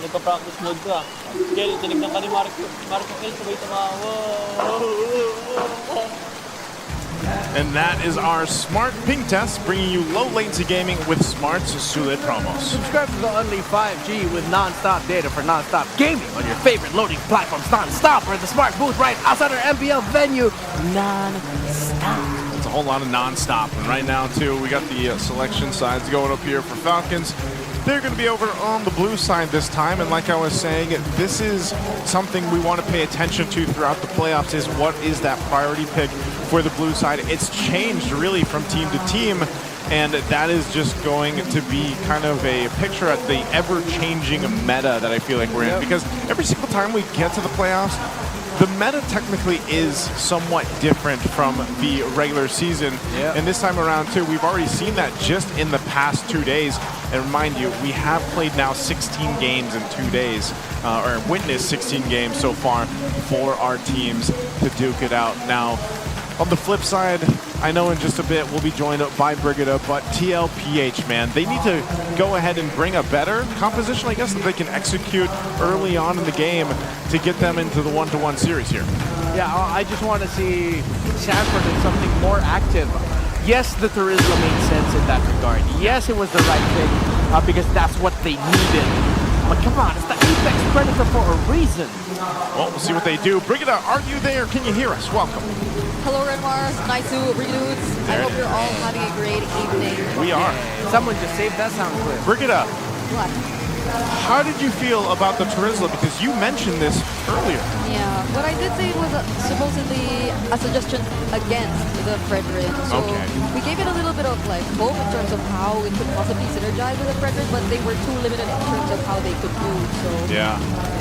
nagpa-practice mode ka. Kel, tinignan ka ni Marco Kel, sabay tumawa. And that is our Smart Ping Test, bringing you low latency gaming with Smart's Sulit promos. Subscribe to the Only 5G with non-stop data for non-stop gaming on your favorite loading platforms non-stop, or the Smart Booth right outside our MPL venue non-stop. It's a whole lot of non-stop. And right now, too, we got the selection sides going up here for Falcons. They're going to be over on the blue side this time, and like I was saying, this is something we want to pay attention to throughout the playoffs, is what is that priority pick for the blue side. It's changed really from team to team, and that is just going to be kind of a picture at the ever-changing meta that I feel like we're in, because every single time we get to the playoffs, the meta technically is somewhat different from the regular season. And this time around, too, we've already seen that just in the past 2 days. And remind you, we have played now 16 games in 2 days, or witnessed 16 games so far for our teams to duke it out. Now, on the flip side, I know in just a bit we'll be joined up by Brigida, but TLPH, man, they need to go ahead and bring a better composition, I guess, that they can execute early on in the game to get them into the one-to-one series here. Yeah, I just want to see Sanford in something more active. Yes, the Turismo made sense in that regard. Yes, it was the right thing because that's what they needed. But come on, it's the Apex Predator for a reason. Well, we'll see what they do. Brigida, are you there? Can you hear us? Welcome. Hello, Redmars. Nice to Brigidudes. I hope you're all having a great evening. We are. Someone just saved that sound clip. Brigida, What? how did you feel about the Turismo? Because you mentioned this earlier. Yeah, what I did say was supposedly a suggestion against the Frederick. So we gave it a little bit of like hope in terms of how it could possibly synergize with the Frederick, but they were too limited in terms of how they could move. So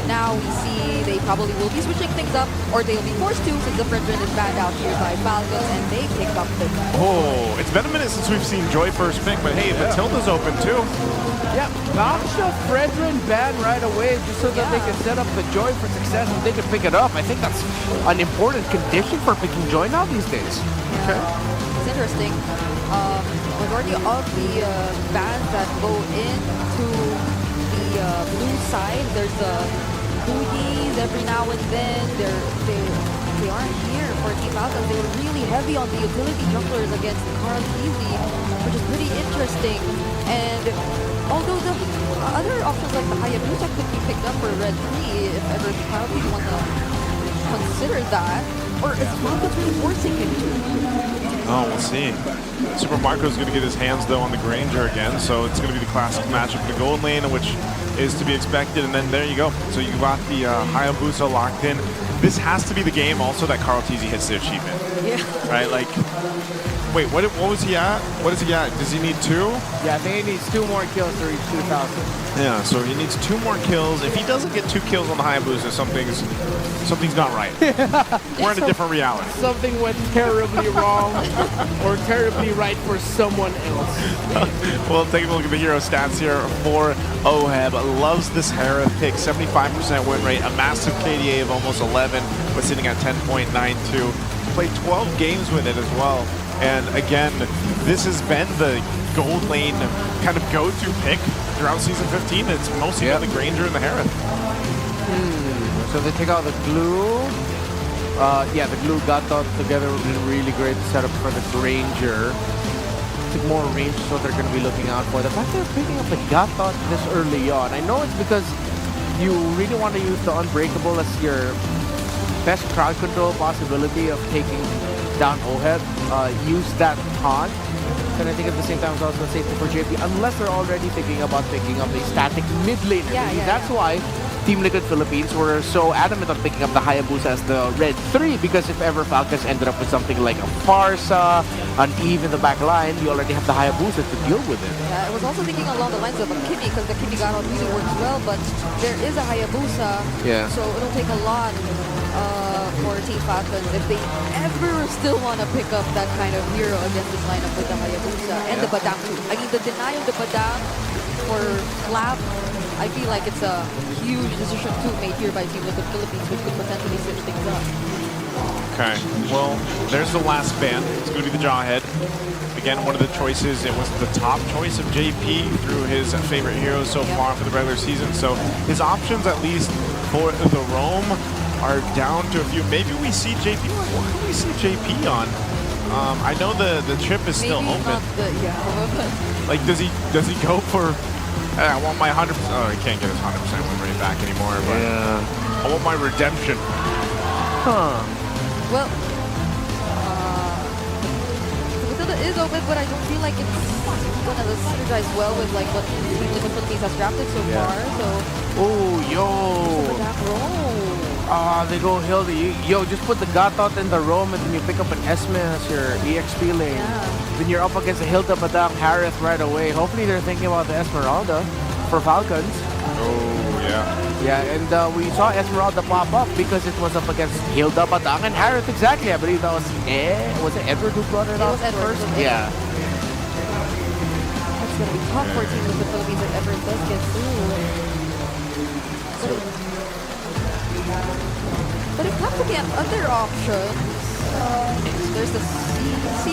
now we see they probably will be switching things up, or they'll be forced to, since the Frederick is banned out here by Falcons, and they pick up the... Oh, it's been a minute since we've seen Joy first pick, but hey, Matilda's open too. Yeah, knock the Fredrin ban right away just so that they can set up the Joy for success and they can pick it up. I think that's an important condition for picking Joy now these days. Okay. It's interesting. Majority of the bans that go into the blue side, there's Boogies every now and then. They aren't here for Team Falcons. They were really heavy on the utility junglers against Carl Easy, which is pretty interesting. And although the other options like the Hayabusa could be picked up for Red 3 if ever Carl Easy wants to consider that, or is Falcons really forcing him to? Oh, we'll see. Super Marco's going to get his hands, though, on the Granger again, so it's going to be the classic matchup in the gold lane, which is to be expected, and then there you go. So you got the Hayabusa locked in. This has to be the game, also, that Carl Teasy hits the achievement. Yeah. Right, like... Wait, what was he at? What is he at? Does he need 2? Yeah, I think he needs 2 more kills to reach 2,000. Yeah, so he needs 2 more kills. If he doesn't get 2 kills on the Hayabusa, something's not right. We're in a different reality. Something went terribly wrong or terribly right for someone else. Well, take a look at the hero stats here for Oheb. Loves this Hera pick, 75% win rate, a massive KDA of almost 11, but sitting at 10.92. Played 12 games with it as well. And again, this has been the gold lane kind of go-to pick throughout Season 15. It's mostly been the Granger and the Hera. So they take out the glue. Yeah, the glue got that together would be really great setup for the Granger. Took more range, so they're going to be looking out for. The fact they're picking up the Gatot this early on, I know it's because you really want to use the Unbreakable as your best crowd control possibility of taking down Oheb. Use that taunt. And I think at the same time it's also safety for JP, unless they're already thinking about picking up a static mid lane. That's why Team Liquid Philippines were so adamant on picking up the Hayabusa as the Red 3, because if ever Falcons ended up with something like a Farsa, an Eve in the back line, you already have the Hayabusa to deal with it. Yeah, I was also thinking along the lines of a Kimi, because the Kimi Gatot really works well, but there is a Hayabusa, so it'll take a lot for Team Falcons if they ever still want to pick up that kind of hero against this lineup with the Hayabusa and the Badang too. I mean, the deny of the Badang for Flap, I feel like it's a huge decision too made here by Team Liquid Philippines, which could potentially switch things up. Okay, well, there's the last ban. It's going to be the Jawhead. Again, one of the choices, it was the top choice of JP through his favorite heroes so far for the regular season. So his options, at least for the roam, are down to a few. Maybe we see JP. What can we see JP on? I know the chip is still Maybe open. not the, yeah. Like, does he go for? I want my 100%. Oh, he can't get his 100% win rate back anymore. But Yeah. I want my redemption. Huh. Well, Matilda is open, but I don't feel like it's gonna synergize well with like what Team Liquid Philippines has drafted so Yeah. far. So, Oh, yo. back row. They go Hilda. Yo, just put the Gatot in the roam and then you pick up an Esme as your EXP lane. Yeah. Then you're up against a Hilda Badang Harith right away. Hopefully they're thinking about the Esmeralda for Falcons. Oh yeah. Yeah, and we saw Esmeralda pop up because it was up against Hilda Badang and Harith exactly. I believe that was it Edward who brought it It up was Edward, first? wasn't it? Yeah. That's gonna be tough for Team Liquid Philippines if Everett does get through. But it comes again other options. There's the CC.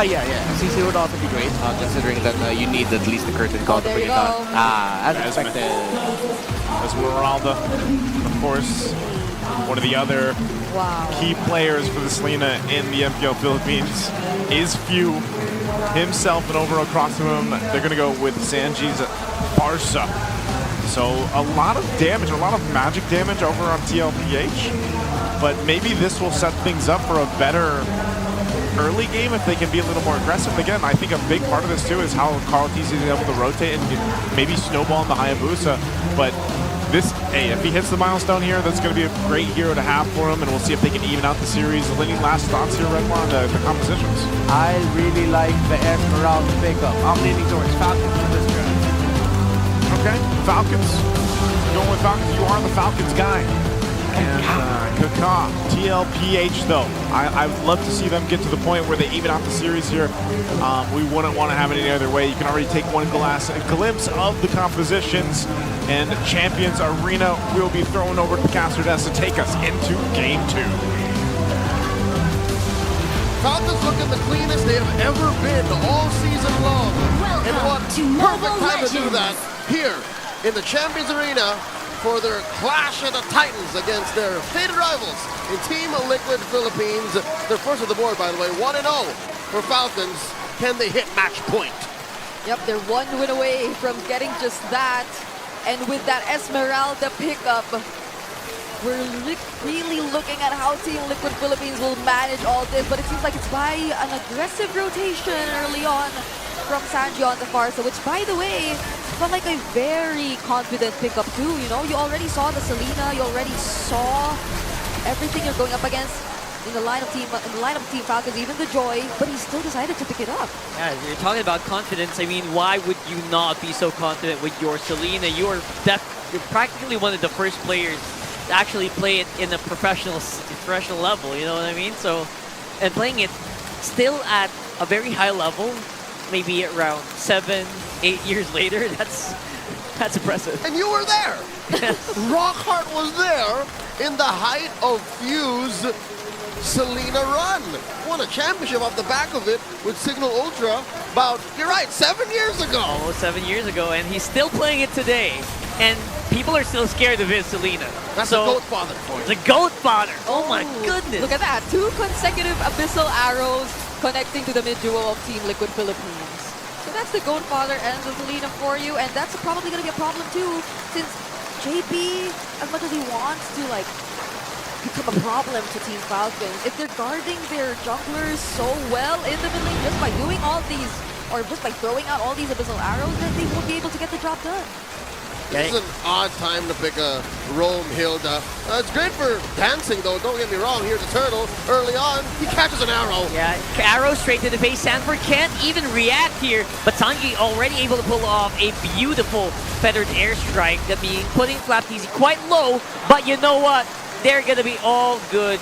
Yeah. CC would also be great, considering that you need at least the curtain call to there bring you it down. go. As Esme. expected. Esmeralda, of course, one of the other Wow. key players for the Selena in the MPL Philippines is Few himself, and over across from him, they're going to go with Sanji's Barca. So a lot of damage, a lot of magic damage over on TLPH, but maybe this will set things up for a better early game if they can be a little more aggressive. And again, I think a big part of this too is how Carl TC is able to rotate and maybe snowball in the Hayabusa. But this, hey, if he hits the milestone here, that's going to be a great hero to have for him, and we'll see if they can even out the series. Any last thoughts here, Redmar, on the compositions? I really like the Esmeralda pickup. I'm leaning towards Falcons for this draft. Okay, Falcons. Going with Falcons. You are the Falcons guy. And Kaka, TLPH though. I would love to see them get to the point where they even out the series here. We wouldn't want to have it any other way. You can already take one glimpse of the compositions, and Champions Arena will be thrown over to Caster Des to take us into Game 2. Falcons looking the cleanest they have ever been all season long. And what perfect time to do that here in the Champions Arena for their clash of the Titans against their faded rivals in Team Liquid Philippines. They're first on the board, by the way, 1-0 for Falcons. Can they hit match point? Yep, they're one win away from getting just that. And with that Esmeralda pickup, we're really looking at how Team Liquid Philippines will manage all this. But it seems like it's by an aggressive rotation early on from Sanji on the Farsa, which, by the way, felt like a very confident pickup too. You know, you already saw the Selena, you already saw everything you're going up against in the lineup Team Falcons, even the Joy, but he still decided to pick it up. Yeah, you're talking about confidence. I mean, why would you not be so confident with your Selena? You're practically one of the first players to actually play it in a professional level. You know what I mean? So, and playing it still at a very high level, maybe around 7-8 years later. That's impressive. And you were there. Rockhart was there in the height of Fuse Selena run. Won a championship off the back of it with Signal Ultra about, you're right, 7 years ago. Almost 7 years ago, and he's still playing it today. And people are still scared of his Selena. That's so, a goat father for you. The goat father. Oh my goodness. Look at that. 2 consecutive Abyssal Arrows connecting to the mid-duo of Team Liquid Philippines. So that's the goat father and the Selena for you, and that's probably going to be a problem too, since JP, as much as he wants to like become a problem to Team Falcons, if they're guarding their junglers so well in the mid lane just by doing all these, or just by throwing out all these Abyssal Arrows, then they won't be able to get the job done. This is an odd time to pick a Rome Hilda. It's great for dancing, though. Don't get me wrong. Here's the turtle. Early on, he catches an arrow. Yeah, arrow straight to the face. Sanford can't even react here, but Sanji already able to pull off a beautiful feathered airstrike that being putting Flapteasy quite low. But you know what? They're gonna be all good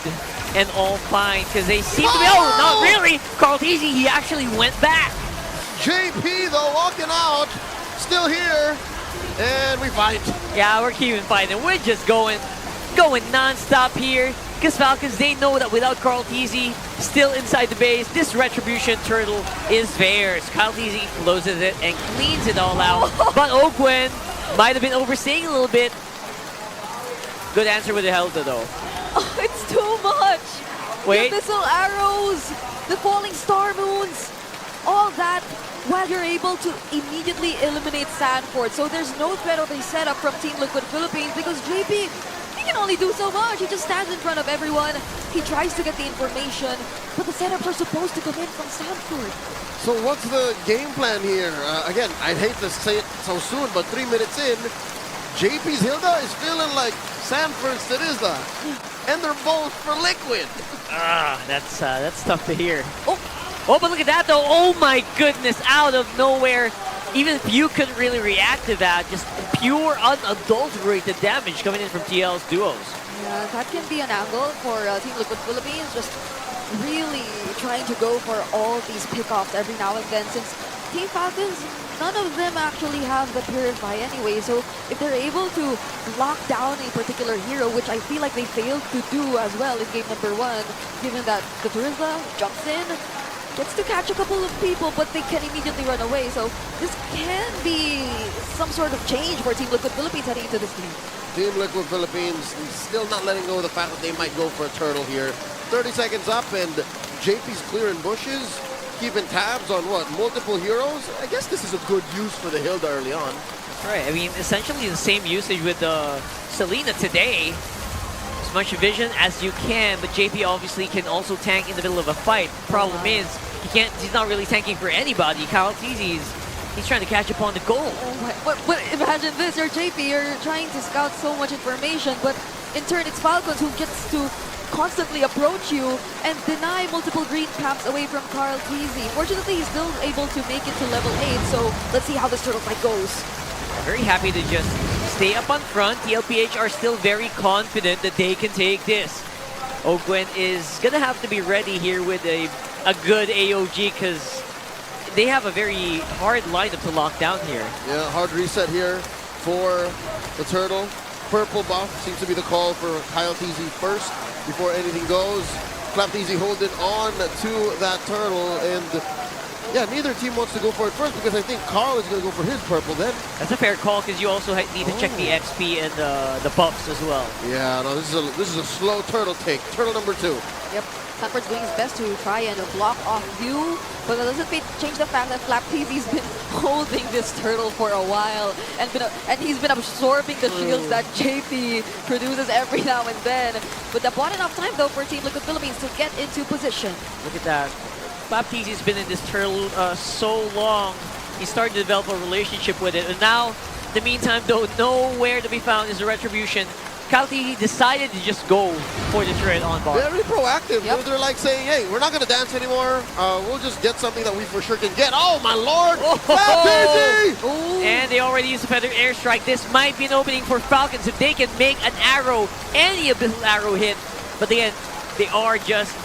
and all fine because they seem to be. Oh, not really. Carl Teasy, he actually went back. JP, though, walking out. Still here. And we fight. Yeah, we're keeping fighting. We're just going non-stop here. Because Falcons, they know that without Carl Teasy still inside the base, this Retribution Turtle is theirs. Carl Teasy closes it and cleans it all out. But Ogwen might have been overstaying a little bit. Good answer with the Helda, though. Oh, it's too much. Wait. The missile arrows, the falling star moons, all that while you're able to immediately eliminate Sanford. So there's no threat of a setup from Team Liquid Philippines because JP, he can only do so much. He just stands in front of everyone. He tries to get the information, but the setups are supposed to come in from Sanford. So what's the game plan here? Again, I'd hate to say it so soon, but 3 minutes in, JP's Hilda is feeling like Sanford's Teresa. And they're both for Liquid. That's tough to hear. Oh, but look at that, though. Oh, my goodness. Out of nowhere. Even if you couldn't really react to that, just pure unadulterated damage coming in from TL's duos. Yeah, that can be an angle for Team Liquid Philippines. Just really trying to go for all these pickoffs every now and then. Since Team Falcons, none of them actually have the Purify anyway. So if they're able to lock down a particular hero, which I feel like they failed to do as well in game number 1, given that the Teresa jumps in, gets to catch a couple of people, but they can immediately run away. So this can be some sort of change for Team Liquid Philippines heading into this game. Team Liquid Philippines still not letting go of the fact that they might go for a turtle here. 30 seconds up and JP's clearing bushes, keeping tabs on what, multiple heroes? I guess this is a good use for the Hilda early on. That's right. I mean, essentially the same usage with Selena today. As much vision as you can, but JP obviously can also tank in the middle of a fight. Problem is, he's not really tanking for anybody. Kyle Teasy he's trying to catch up on the goal. Oh but imagine this, you're JP, you're trying to scout so much information, but in turn it's Falcons who gets to constantly approach you and deny multiple green camps away from Carl Teasy. Fortunately, he's still able to make it to level 8, so let's see how this turtle fight goes. Very happy to just stay up on front. The LPH are still very confident that they can take this. Ogwen is going to have to be ready here with a good AOG because they have a very hard lineup to lock down here. Yeah, hard reset here for the turtle. Purple buff seems to be the call for Kyle Teasy first before anything goes. Clap Teasy holding on to that turtle, and yeah, neither team wants to go for it first because I think Carl is going to go for his purple then. That's a fair call because you also need to check the XP and the buffs as well. Yeah, no, this is a slow turtle take. Turtle number 2. Yep, Sanford's doing his best to try and block off view, but that doesn't change the fact that Flap TV's been holding this turtle for a while and he's been absorbing the shields that JP produces every now and then. But that bought enough time though for Team Liquid Philippines to get into position. Look at that. Baptizi's been in this turtle so long. He started to develop a relationship with it. And now, in the meantime, though, nowhere to be found is the Retribution. Kalti decided to just go for the turret on bar. Very proactive. Yep. They're like saying, hey, we're not going to dance anymore. We'll just get something that we for sure can get. Oh, my lord! Oh. And they already used a feather airstrike. This might be an opening for Falcons if they can make an arrow, any abyssal arrow hit. But again, they are just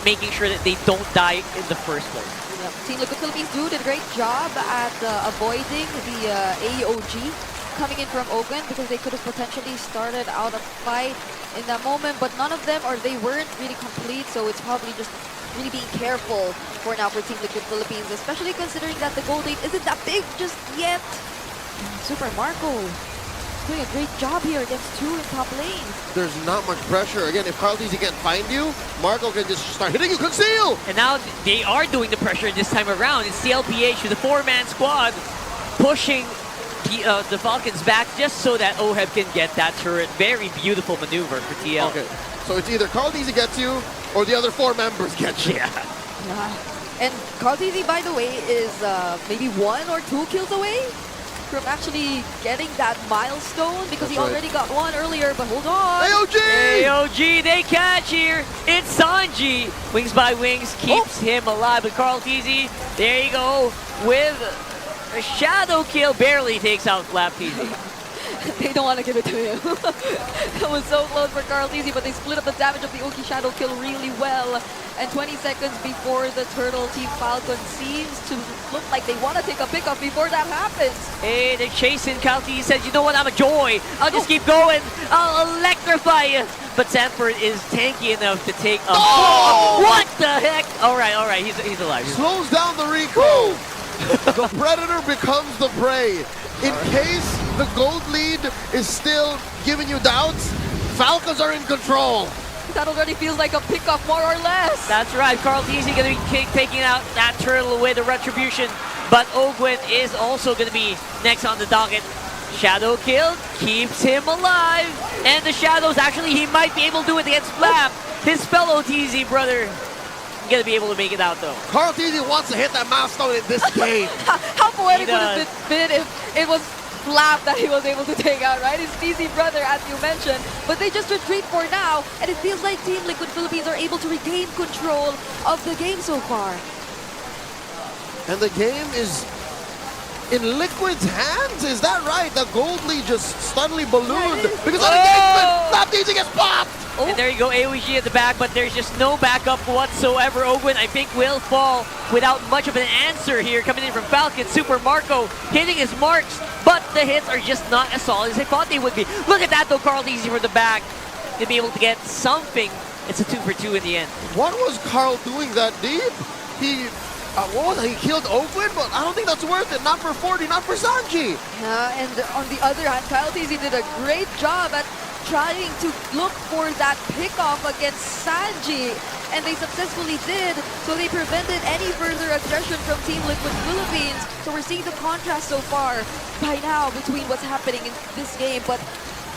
making sure that they don't die in the first place. Yep. Team Liquid Philippines did a great job at avoiding the AOG coming in from Ogwen because they could have potentially started out a fight in that moment, but none of them, or they weren't really complete, so it's probably just really being careful for now for Team Liquid Philippines, especially considering that the goal lead isn't that big just yet. Super Marco doing a great job here against 2 in top lane. There's not much pressure. Again, if Carl Teasy can't find you, Marco can just start hitting you. Conceal! And now they are doing the pressure this time around. It's CLPH with a 4-man squad pushing the Falcons back just so that Oheb can get that turret. Very beautiful maneuver for TL. Okay, so it's either Carl Teasy gets you or the other 4 members get you. Yeah. And Carl Teasy, by the way, is maybe 1 or 2 kills away from actually getting that milestone because he already got 1 earlier, but hold on. AOG! AOG, they catch here. It's Sanji. Wings by Wings keeps him alive, but Carl Teasy, there you go, with a shadow kill, barely takes out Flap Teasy. They don't want to give it to him. That was so close for Carl Teasy, but they split up the damage of the Uki Shadow kill really well. And 20 seconds before the Turtle Team Falcon seems to look like they want to take a pickup before that happens. Hey, they're chasing. Kalti says, you know what, I'm a joy. I'll just keep going. I'll electrify but Sanford is tanky enough to take a... Oh! What the heck? All right, he's alive. Slows down the recoil. The predator becomes the prey. In case the gold lead is still giving you doubts, Falcons are in control. That already feels like a pickoff, more or less. That's right, Carl Teasy going to be taking out that turtle with the retribution, but Ogwin is also going to be next on the docket. Shadow kill keeps him alive, and the Shadows, actually, he might be able to do it against Flap, his fellow TZ brother. Going to be able to make it out, though. Carl Teasy wants to hit that milestone in this game. How poetic would it have been if it was Flap that he was able to take out, right? His TZ brother, as you mentioned. But they just retreat for now, and it feels like Team Liquid Philippines are able to regain control of the game so far. And the game is in Liquid's hands? Is that right? The gold lead just suddenly ballooned because of engagement. Flap Teasy gets popped. And there you go, AOG at the back, but there's just no backup whatsoever. Ogwin, I think, will fall without much of an answer here coming in from Falcon. Super Marco hitting his marks, but the hits are just not as solid as I thought they would be. Look at that, though, Carl Teasy from the back to be able to get something. It's a 2 for 2 in the end. What was Carl doing that deep? He, what was it? He killed Ogwin, but I don't think that's worth it. Not for 40, not for Sanji. And on the other hand, Kyle Teasy did a great job at trying to look for that pickoff against Sanji, and they successfully did, so they prevented any further aggression from Team Liquid Philippines. So we're seeing the contrast so far by now between what's happening in this game, but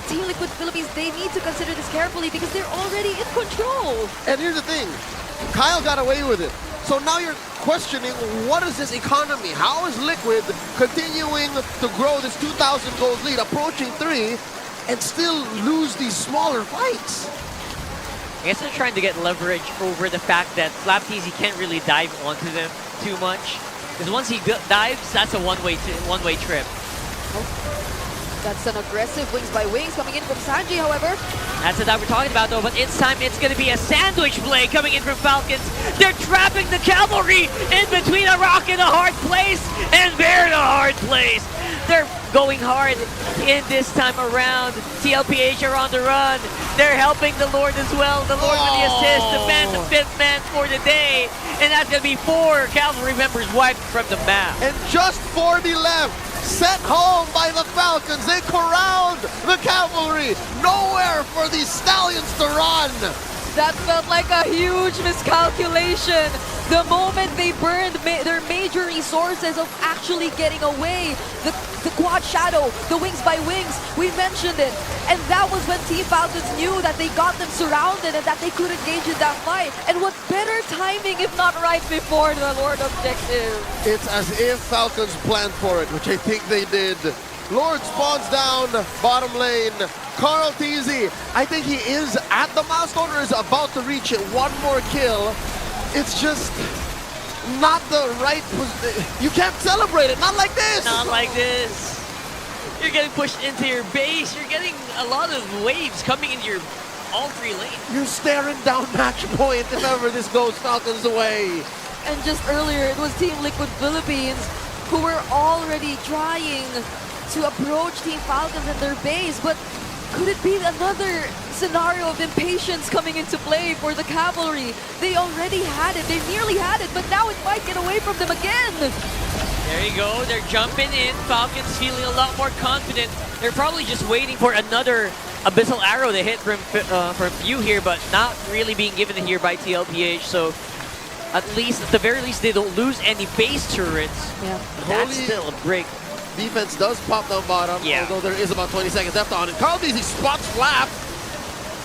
Team Liquid Philippines, they need to consider this carefully because they're already in control. And here's the thing, Kyle got away with it. So now you're questioning, what is this economy? How is Liquid continuing to grow this 2,000 gold lead, approaching 3, and still lose these smaller fights? I guess they're trying to get leverage over the fact that Flap Teasy can't really dive onto them too much. Because once he dives, that's a one-way trip. That's an aggressive wings by wings coming in from Sanji, however. That's the that we're talking about, though, but this time it's going to be a sandwich play coming in from Falcons. They're trapping the cavalry in between a rock and a hard place, and they're in a hard place. They're going hard in this time around. TLPH are on the run. They're helping the Lord as well. The Lord with the assist, the man, the 5th man for the day. And that's going to be 4 cavalry members wiped from the map. And just 40 left. Sent home by the Falcons. They corralled the cavalry. Nowhere for these stallions to run. That felt like a huge miscalculation. The moment they burned their major resources of actually getting away, the quad shadow, the wings by wings, we mentioned it. And that was when Team Falcons knew that they got them surrounded and that they could engage in that fight. And what better timing if not right before the Lord objective? It's as if Falcons planned for it, which I think they did. Lord spawns down bottom lane. Carl Teasy, I think he is at the milestone or is about to reach it. One more kill. It's just not the right position. You can't celebrate it, not like this. Not like this. You're getting pushed into your base. You're getting a lot of waves coming into your all 3 lanes. You're staring down match point if ever this goes Falcons away. And just earlier, it was Team Liquid Philippines who were already trying to approach Team Falcons at their base, but could it be another scenario of impatience coming into play for the cavalry? They already had it, they nearly had it, but now it might get away from them again. There you go, they're jumping in. Falcons feeling a lot more confident. They're probably just waiting for another Abyssal Arrow to hit from Few here, but not really being given here by TLPH, so at the very least, they don't lose any base turrets. Yeah. That's still a break. Defense does pop down bottom, yeah, although there is about 20 seconds left on it. Carl Teasy spots Flap.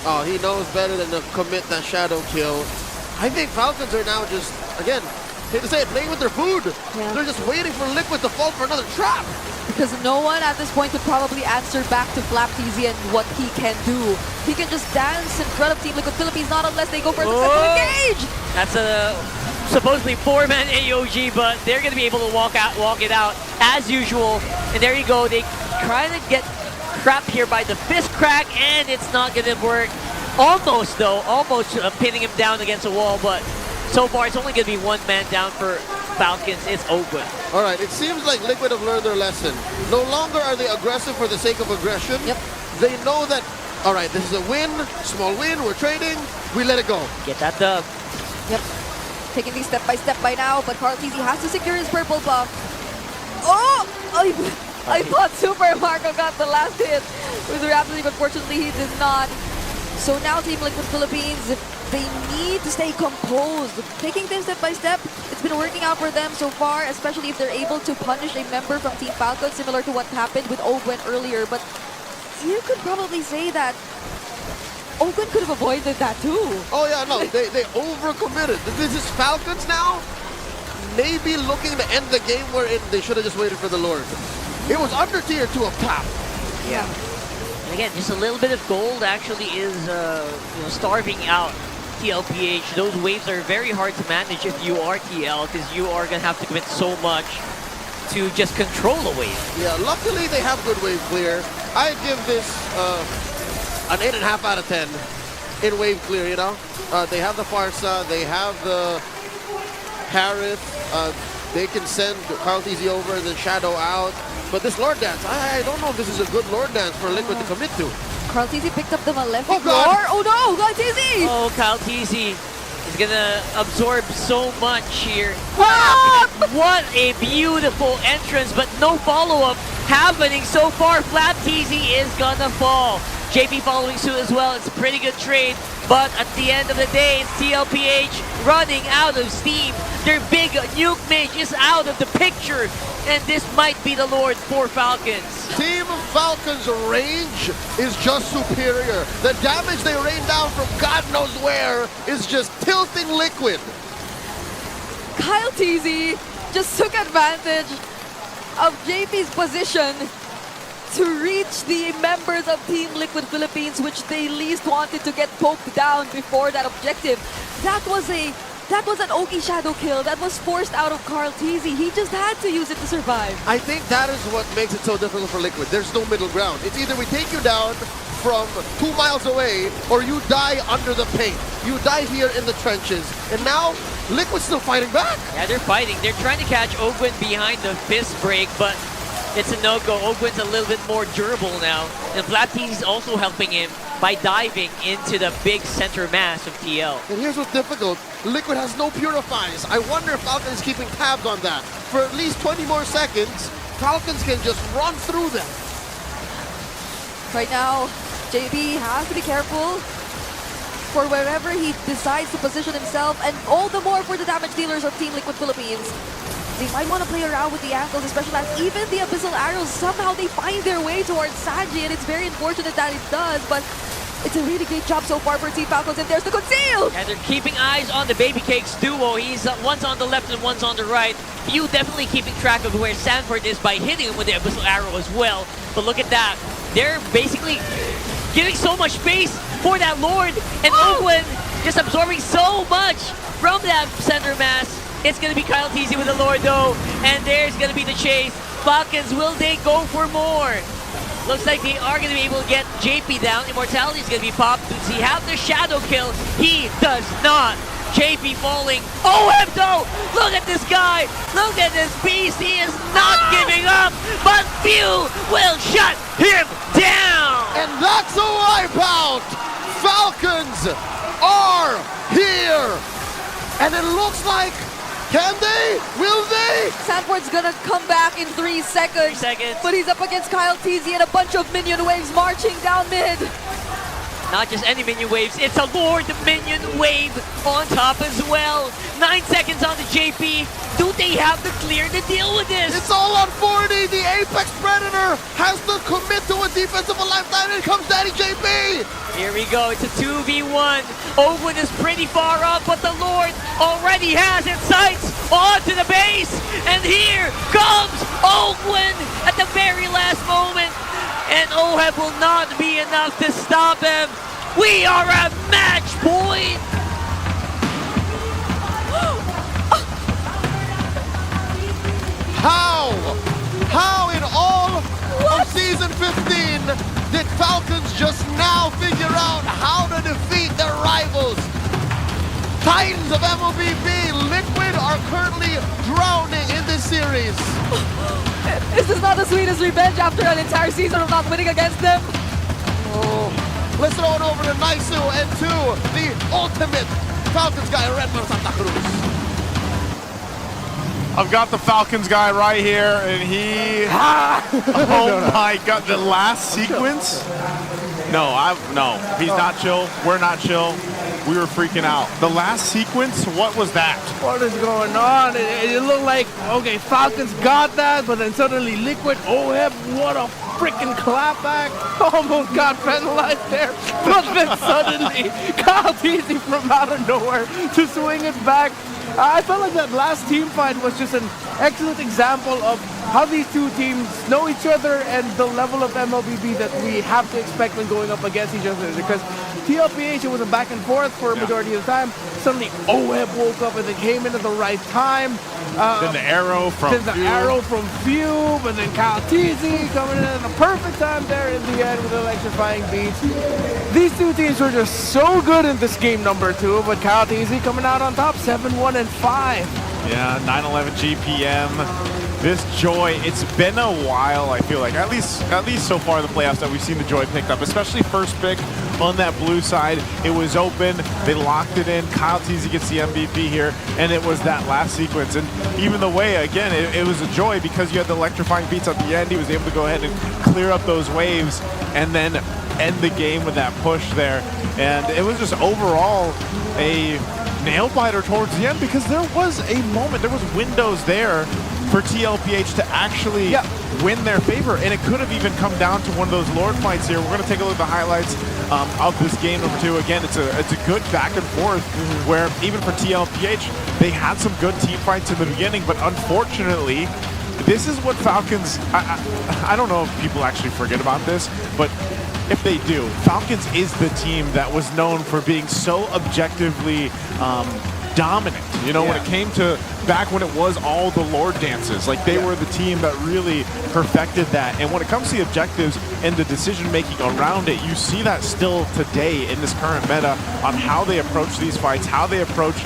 Oh, he knows better than to commit that shadow kill. I think Falcons are now just, again, hate to say it, playing with their food. Yeah. They're just waiting for Liquid to fall for another trap. Because no one at this point could probably answer back to Flap Teasy and what he can do. He can just dance in front of Team Liquid Philippines, not unless they go for a successful engage. That's a supposedly 4-man AOG, but they're going to be able to walk it out as usual. And there you go. They try to get trapped here by the fist crack, and it's not going to work. Almost, though. Almost pinning him down against a wall, but so far it's only going to be 1 man down for Falcons. It's open. All right, it seems like Liquid have learned their lesson. No longer are they aggressive for the sake of aggression. Yep. They know that All right, this is a win, small win. We're trading. We let it go. Get that dub. Yep. Taking these step by step by now, but Carl TZ has to secure his purple buff. Oh! I thought Super Marco got the last hit with Rhapsody, but fortunately he did not. So now Team Liquid Philippines, they need to stay composed. Taking things step by step, it's been working out for them so far, especially if they're able to punish a member from Team Falcon, similar to what happened with Ogwen earlier. But you could probably say that Ogwen could have avoided that too. Oh yeah, no, they overcommitted. This is Falcons now. Maybe looking to end the game where they should have just waited for the Lord. It was under tier 2 of top. Yeah. And again, just a little bit of gold actually is starving out TLPH. Those waves are very hard to manage if you are TL, because you are going to have to commit so much to just control a wave. Yeah, luckily they have good wave clear. I give this an 8.5 out of 10 in wave clear, you know? They have the Farsa, they have the Harith, they can send Carl TZ over and then Shadow out. But this Lord Dance, I don't know if this is a good Lord Dance for Liquid to commit to. Carl TZ picked up the Malefic Oh, God. Roar. Oh no, Carl TZ! Oh, Kyle TZ is going to absorb so much here. Ah! What a beautiful entrance, but no follow-up happening so far. Flat TZ is going to fall. JP following suit as well. It's a pretty good trade, but at the end of the day, it's TLPH running out of steam. Their big nuke mage is out of the picture, and this might be the Lord for Falcons. Team Falcons' range is just superior. The damage they rain down from God knows where is just tilting Liquid. Kyle TZ just took advantage of JP's position to reach the members of Team Liquid Philippines, which they least wanted to get poked down before that objective. That was an Oki Shadow kill that was forced out of Carl TZ. He just had to use it to survive. I think that is what makes it so difficult for Liquid. There's no middle ground. It's either we take you down from 2 miles away or you die under the paint. You die here in the trenches. And now Liquid's still fighting back. Yeah, they're fighting. They're trying to catch Ogwen behind the fist break, but it's a no-go. Ogwen's a little bit more durable now. And Flatty's also helping him by diving into the big center mass of TL. And here's what's difficult. Liquid has no purifies. I wonder if Falcon is keeping tabs on that. For at least 20 more seconds, Falcons can just run through them. Right now, JB has to be careful for wherever he decides to position himself, and all the more for the damage dealers of Team Liquid Philippines. They might want to play around with the angles, especially as even the Abyssal Arrows, somehow they find their way towards Sanji, and it's very unfortunate that it does, but it's a really great job so far for Team Falcons, and there's the conceal! And they're keeping eyes on the Baby Cakes duo. He's one's on the left and one's on the right. You definitely keeping track of where Sanford is by hitting him with the Abyssal Arrow as well. But look at that. They're basically giving so much space for that Lord, and Ogwen just absorbing so much from that center mass. It's going to be Kyle TZ with the Lord though, and there's going to be the chase. Falcons, will they go for more? Looks like they are going to be able to get JP down. Immortality is going to be popped. Does he have the shadow kill? He does not. JP falling. OM though! Look at this guy! Look at this beast! He is not giving up! But few will shut him down! And that's a wipeout! Falcons are here! And it looks like, can they? Will they? Sanford's gonna come back in 3 seconds. 3 seconds. But he's up against Kyle TZ and a bunch of minion waves marching down mid. Not just any minion waves, it's a Lord minion wave on top as well. 9 seconds on the JP. Do they have the clear to deal with this? It's all on 40. The Apex Predator has to commit to a defensive lifetime. In comes Daddy JP. Here we go, it's a 2v1. Ogwen is pretty far up, but the Lord already has its sights onto the base. And here comes Ogwen at the very last moment. And OHEB will not be enough to stop him. We are at match point. How in all of Season 15 did Falcons just now figure out how to defeat their rivals? Titans of MOBB, Liquid are currently drowning in this series. This is not the sweetest revenge after an entire season of not winning against them. Let's throw it over to Naisu and to the ultimate Falcons guy, Redmond Santa Cruz. I've got the Falcons guy right here, and he... oh my God, the last sequence? No, he's not chill. We're not chill. We were freaking out. The last sequence, what was that? What is going on? It looked like, okay, Falcons got that, but then suddenly Liquid, Oheb, what a freaking clapback. Almost got penalized there. But then suddenly, Kyle Teasy from out of nowhere to swing it back. I felt like that last team fight was just an excellent example of how these two teams know each other and the level of MLBB that we have to expect when going up against each other. Because TLPH, it was a back and forth for a majority of the time. Suddenly, Oheb woke up and they came in at the right time. Then the arrow from Fube, and then Kyle Teasy coming in at the perfect time there in the end with electrifying beats. These two teams were just so good in this game number 2, but Kyle Teasy coming out on top, 7-1 and 5. Yeah, 911 GPM. This Joy, it's been a while, I feel like, at least so far in the playoffs that we've seen the Joy picked up, especially first pick on that blue side. It was open, they locked it in. Kyle Teasy gets the MVP here, and it was that last sequence. And even the way, again, it was a Joy because you had the electrifying beats at the end. He was able to go ahead and clear up those waves and then end the game with that push there. And it was just overall a nail biter towards the end because there was a moment, there was windows there for TLPH to actually win their favor, and it could have even come down to one of those Lord fights here. We're going to take a look at the highlights of this game number 2. Again, it's a good back and forth where even for TLPH, they had some good team fights in the beginning, but unfortunately, this is what Falcons, I don't know if people actually forget about this, but if they do, Falcons is the team that was known for being so objectively dominant. You know, when it came to back when it was all the Lord dances, like they were the team that really perfected that. And when it comes to the objectives and the decision making around it, you see that still today in this current meta on how they approach these fights, how they approach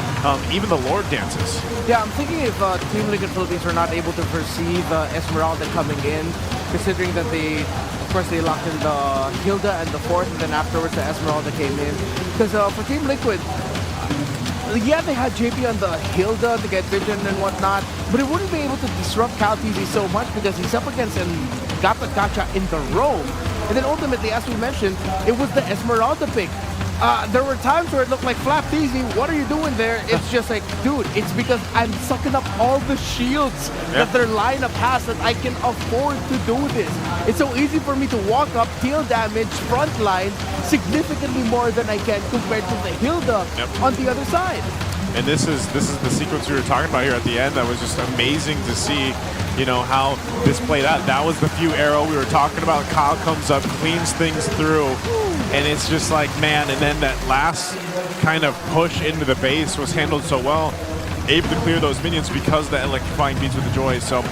even the Lord dances. Yeah, I'm thinking if Team Liquid Philippines were not able to perceive Esmeralda coming in, considering that of course, they locked in the Hilda and the 4th, and then afterwards the Esmeralda came in. Because for Team Liquid, yeah, they had JP on the Hilda to get vision and whatnot, but it wouldn't be able to disrupt Kyle Teasy so much because he's up against and got the gotcha in the roam. And then ultimately, as we mentioned, it was the Esmeralda pick. There were times where it looked like Flap Teasy, what are you doing there? It's just like, dude, it's because I'm sucking up all the shields that their lineup has that I can afford to do this. It's so easy for me to walk up, deal damage, front line, significantly more than I can compared to the Hilda on the other side. And this is the sequence we were talking about here at the end that was just amazing to see, you know, how this played out. That was the few arrow we were talking about. Kyle comes up, cleans things through, and it's just like, man, and then that last kind of push into the base was handled so well, able to clear those minions because of the electrifying beats with the Joy. So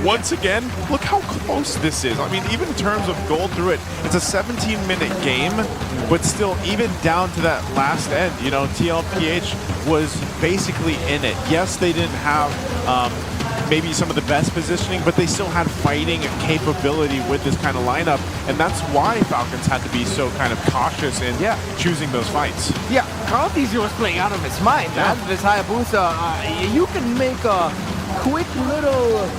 once again, look how close this is. I mean, even in terms of goal through it, it's a 17-minute game, but still, even down to that last end, you know, TLPH was basically in it. Yes, they didn't have maybe some of the best positioning, but they still had fighting capability with this kind of lineup, and that's why Falcons had to be so kind of cautious in choosing those fights. Yeah, Kyle Teasy was playing out of his mind. This Hayabusa, you can make a quick little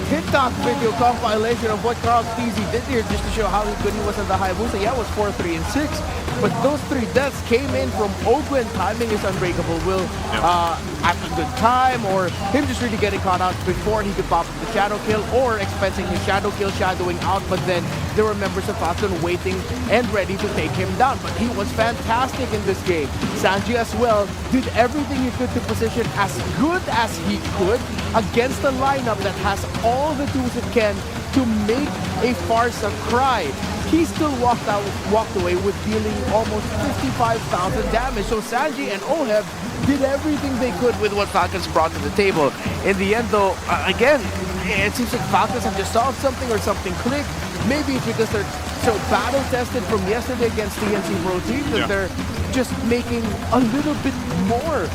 TikTok video compilation of what Kyle Teasy did here just to show how good he was at the Hayabusa. Yeah, it was 4, 3, and 6. But those 3 deaths came in from Ogwen timing his Unbreakable Will at a good time, or him just really getting caught out before he could pop up the Shadow Kill, or expensing his Shadow Kill, shadowing out, but then there were members of Falcon waiting and ready to take him down. But he was fantastic in this game. Sanji as well did everything he could to position as good as he could against a lineup that has all the tools it can to make a Farsa cry. He still walked away with dealing almost 55,000 damage. So Sanji and Oheb did everything they could with what Falcons brought to the table. In the end, though, again, it seems like Falcons have just solved something or something clicked. Maybe it's because they're so battle-tested from yesterday against TNC Pro Team that they're just making a little bit more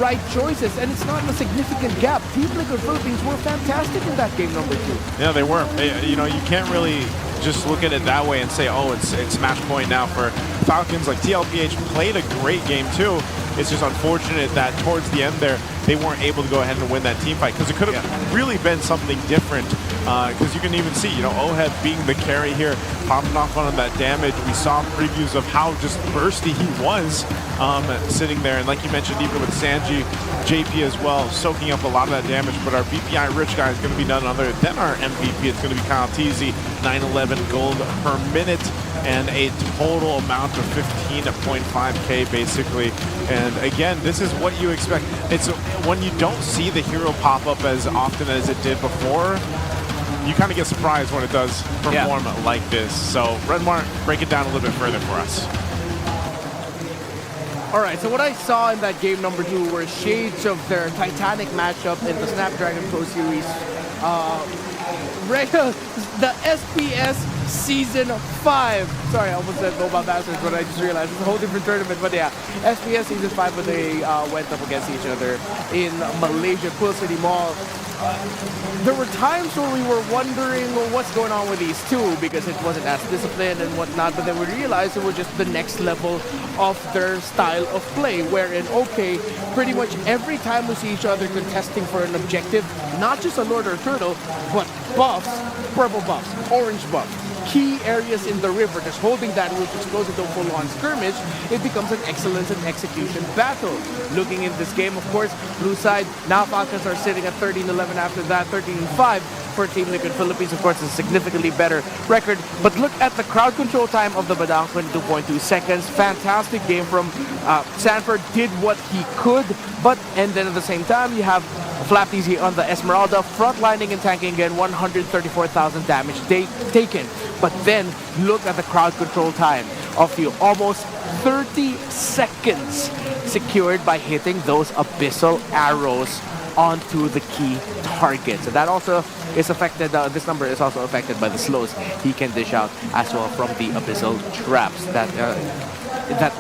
right choices, and it's not a significant gap. Team Liquid Philippines were fantastic in that game number 2. Yeah, they were. You know, you can't really just look at it that way and say, oh, it's match point now for Falcons. Like, TLPH played a great game too. It's just unfortunate that towards the end there, they weren't able to go ahead and win that team fight, because it could have really been something different. Because you can even see, you know, Ohead being the carry here, popping off on that damage. We saw previews of how just bursty he was sitting there. And like you mentioned, even with Sanji, JP as well, soaking up a lot of that damage. But our BPI rich guy is going to be none other than our MVP. It's going to be Kyle Teasy, 911 gold per minute, and a total amount of 15.5K basically. And again, this is what you expect. It's when you don't see the hero pop up as often as it did before, you kind of get surprised when it does perform like this. So Redmar, break it down a little bit further for us. All right, so what I saw in that game number 2 were shades of their Titanic matchup in the Snapdragon Pro Series. The SPS Season 5. Sorry, I almost said Mobile Masters, but I just realized it's a whole different tournament. But yeah, SPS Season 5 when they went up against each other in Malaysia, Quill City Mall. There were times where we were wondering, well, what's going on with these two, because it wasn't as disciplined and whatnot, but then we realized it was just the next level of their style of play, wherein, okay, pretty much every time we see each other contesting for an objective, not just a Lord or Turtle, but buffs, purple buffs, orange buffs, key areas in the river, just holding that which is closer to a full-on skirmish, it becomes an excellence and execution battle. Looking in this game, of course, blue side, now Falcons are sitting at 13-11 after that, 13-5 for Team Liquid Philippines. Of course, a significantly better record, but look at the crowd control time of the Badang, 22.2 seconds. Fantastic game from Sanford, did what he could, and then at the same time, you have Flap Easy on the Esmeralda, frontlining and tanking again, 134,000 damage taken. But then, look at the crowd control time of you, almost 30 seconds secured by hitting those abyssal arrows onto the key targets. And that also is affected, this number is also affected by the slows he can dish out as well from the abyssal traps that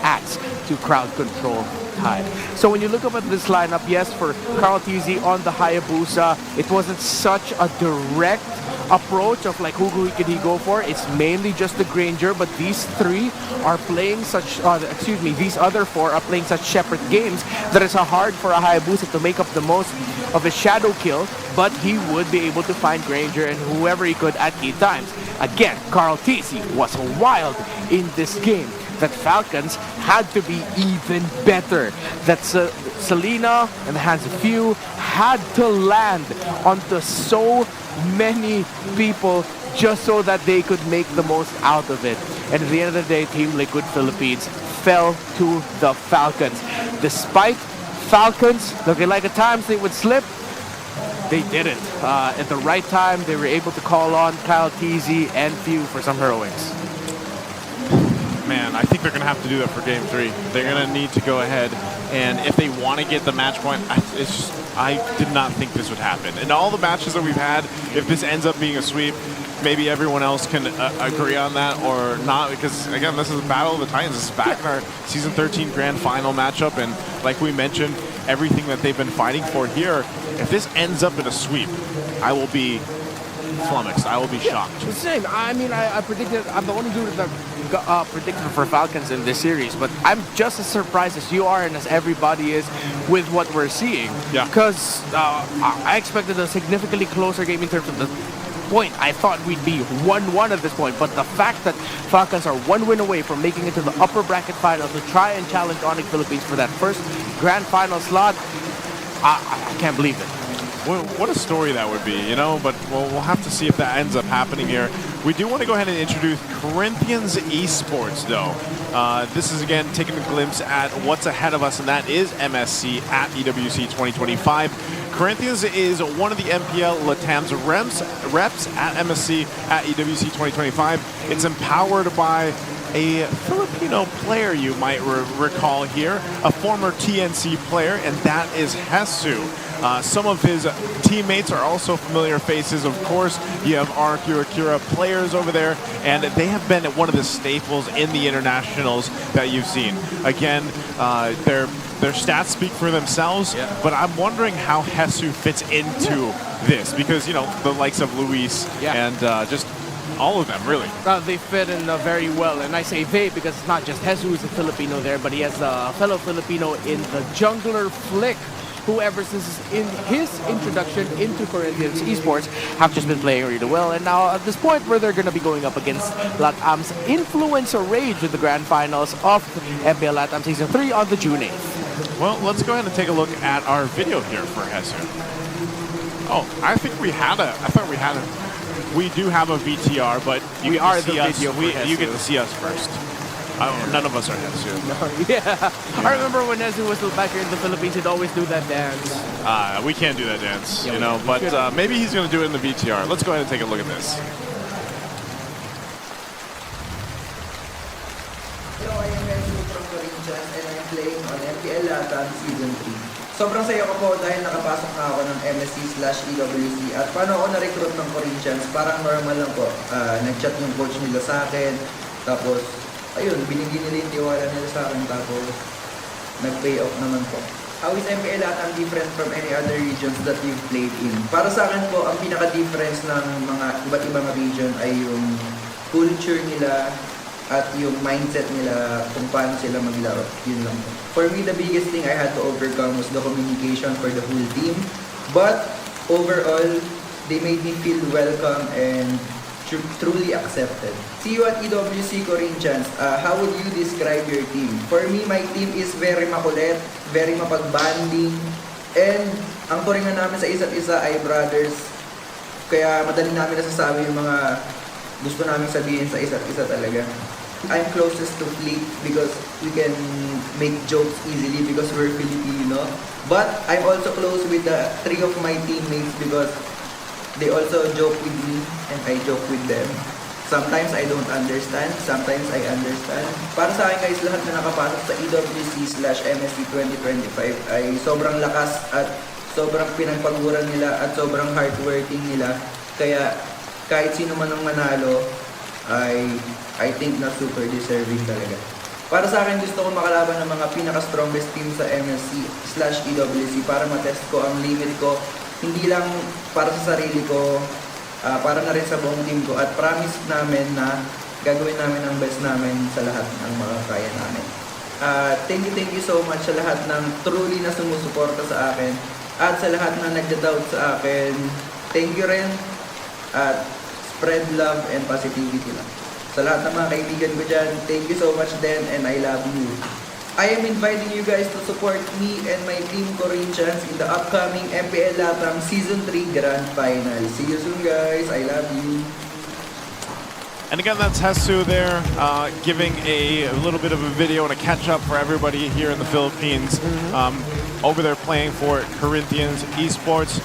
adds to crowd control time. So when you look up at this lineup, yes, for Carl TZ on the Hayabusa, it wasn't such a direct approach of like who could he go for. It's mainly just the Granger, but these three are playing such, these other four are playing such separate games that it's hard for a Hayabusa to make up the most of a shadow kill, but he would be able to find Granger and whoever he could at key times. Again, Carl TC was wild in this game. That Falcons had to be even better. That Selena and the Hands of Few had to land onto so many people just so that they could make the most out of it. And at the end of the day, Team Liquid Philippines fell to the Falcons. Despite Falcons looking like at times they would slip, they didn't. At the right time, they were able to call on Kyle TZ and Few for some heroics. Man, I think they're going to have to do that for Game 3. They're going to need to go ahead, and if they want to get the match point, I did not think this would happen. In all the matches that we've had, if this ends up being a sweep, maybe everyone else can agree on that or not, because, again, this is a Battle of the Titans. This is back in our Season 13 Grand Final matchup, and like we mentioned, everything that they've been fighting for here, if this ends up in a sweep, I will be flummoxed. I will be shocked. The same. I mean, I predicted, I'm the only dude that predicted for Falcons in this series, but I'm just as surprised as you are and as everybody is with what we're seeing. Yeah. Because I expected a significantly closer game in terms of the point. I thought we'd be 1-1 at this point, but the fact that Falcons are one win away from making it to the upper bracket final to try and challenge Onyx Philippines for that first grand final slot, I can't believe it. Well, what a story that would be, you know, but we'll have to see if that ends up happening here. We do want to go ahead and introduce Corinthians Esports, though. This is, again, taking a glimpse at what's ahead of us, and that is MSC at EWC 2025. Corinthians is one of the MPL Latam's reps at MSC at EWC 2025. It's empowered by a Filipino player you might recall here, a former TNC player, and that is Hesu. Some of his teammates are also familiar faces, of course. You have Akira players over there, and they have been one of the staples in the internationals that you've seen. Again, their stats speak for themselves, but I'm wondering how Hesu fits into this, because, you know, the likes of Luis and just All of them, really. They fit in very well, and I say they because it's not just Jesus who's a Filipino there, but he has a fellow Filipino in the jungler Flick, who ever since his introduction into Corinthians esports have just been playing really well. And now at this point where they're going to be going up against LATAM's Influencer Rage in the grand finals of MPL LATAM Season 3 on the June 8th. Well, let's go ahead and take a look at our video here for Jesus. Oh, I think we had a. I thought we had a. We do have a VTR, but you get to see us. You get to see us first. None of us are Jesus. Yeah, I remember when Jesus was still back here in the Philippines, he'd always do that dance. We can't do that dance, Yeah, you know, but should. maybe he's going to do it in the VTR. Let's go ahead and take a look at this. Hello, I am Enzo from Corinthians and I'm playing on MPL LATAM Season 3. Sobrang saya ko po dahil nakapasok na ako ng MSC/EWC at paano ako na-recruit ng Corinthians, parang normal lang po. Nag-chat yung coach nila sa akin, tapos ayun, binigyan nila yung tiwala nila sa akin, tapos nag-pay off naman po. How is MPL LATAM different from any other regions that we've played in? Para sa akin po, ang pinaka-difference ng mga iba't ibang region ay yung culture nila at yung mindset nila kung paano sila maglaro. Yun lang po. For me, the biggest thing I had to overcome was the communication for the whole team. But overall, they made me feel welcome and truly accepted. See you at EWC Corinthians. How would you describe your team? For me, my team is very makulit, very mapag-banding, and ang turingan namin sa isa't isa ay brothers. Kaya madali namin nasasabi yung mga gusto namin sabihin sa isa't isa talaga. I'm closest to Fleet because we can make jokes easily because we're Filipino. But I'm also close with the three of my teammates because they also joke with me and I joke with them. Sometimes I don't understand, sometimes I understand. Para sa akin guys, lahat na nakapasok sa EWC/MSC 2025 ay sobrang lakas at sobrang pinagpaguran nila at sobrang hardworking nila. Kaya kahit sino man ang manalo, I think na super deserving talaga. Para sa akin, gusto ko makalaban ng mga pinaka-strongest team sa MSC/EWC para matest ko ang limit ko. Hindi lang para sa sarili ko, para na rin sa buong team ko. At promise namin na gagawin namin ang best namin sa lahat ng mga kaya namin. Thank you so much sa lahat ng truly na sumusuporta sa akin. At sa lahat na nagda-doubt sa akin, thank you rin. At spread love and positivity lang. Sa lahat ng mga kaibigan ko dyan, thank you so much then and I love you. I am inviting you guys to support me and my team Corinthians in the upcoming MPL LATAM Season 3 Grand Final. See you soon guys, I love you. And again, that's Jesus there, giving a little bit of a video and a catch-up for everybody here in the Philippines, over there playing for Corinthians Esports.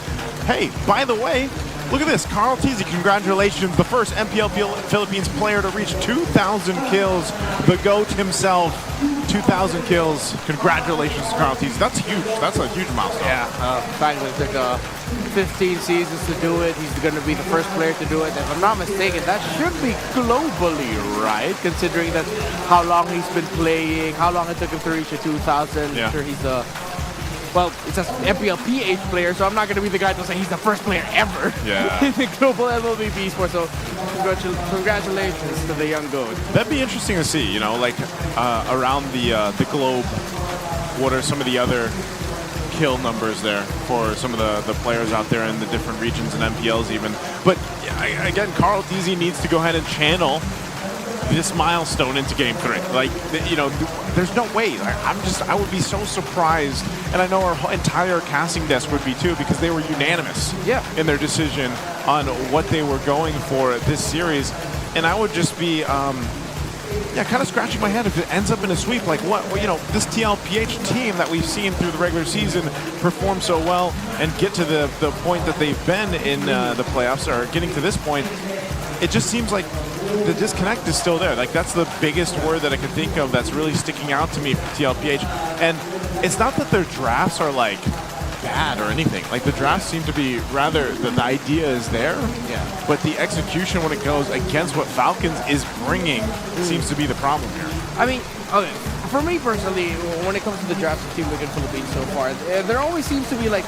Hey, by the way, look at this. Carl Teasy, congratulations. The first MPL Philippines player to reach 2,000 kills. The GOAT himself, 2,000 kills. Congratulations to Carl Teasy. That's huge. That's a huge milestone. Yeah, finally it took 15 seasons to do it. He's going to be the first player to do it. If I'm not mistaken, that should be globally, right? Considering that how long he's been playing, how long it took him to reach a 2,000. Yeah. I'm sure he's well, it's an MPL PH player, so I'm not going to be the guy to say he's the first player ever in the global MLB esports. So congratulations to the young GOAT. That'd be interesting to see, you know, like around the globe, what are some of the other kill numbers there for some of the players out there in the different regions and MPLs even. But again, Carl Teasy needs to go ahead and channel this milestone into Game 3. Like, you know, there's no way. I would be so surprised, and I know our entire casting desk would be too, because they were unanimous in their decision on what they were going for this series. And I would just be, kind of scratching my head if it ends up in a sweep. Like, what, you know, this TLPH team that we've seen through the regular season perform so well and get to the point that they've been in the playoffs, or getting to this point, it just seems like the disconnect is still there. Like, that's the biggest word that I can think of that's really sticking out to me from TLPH. And it's not that their drafts are like bad or anything. Like, the drafts seem to be rather, the idea is there, but the execution when it goes against what Falcons is bringing seems to be the problem here. I mean, okay, for me personally, when it comes to the drafts of Team Wicked Philippines so far, there always seems to be like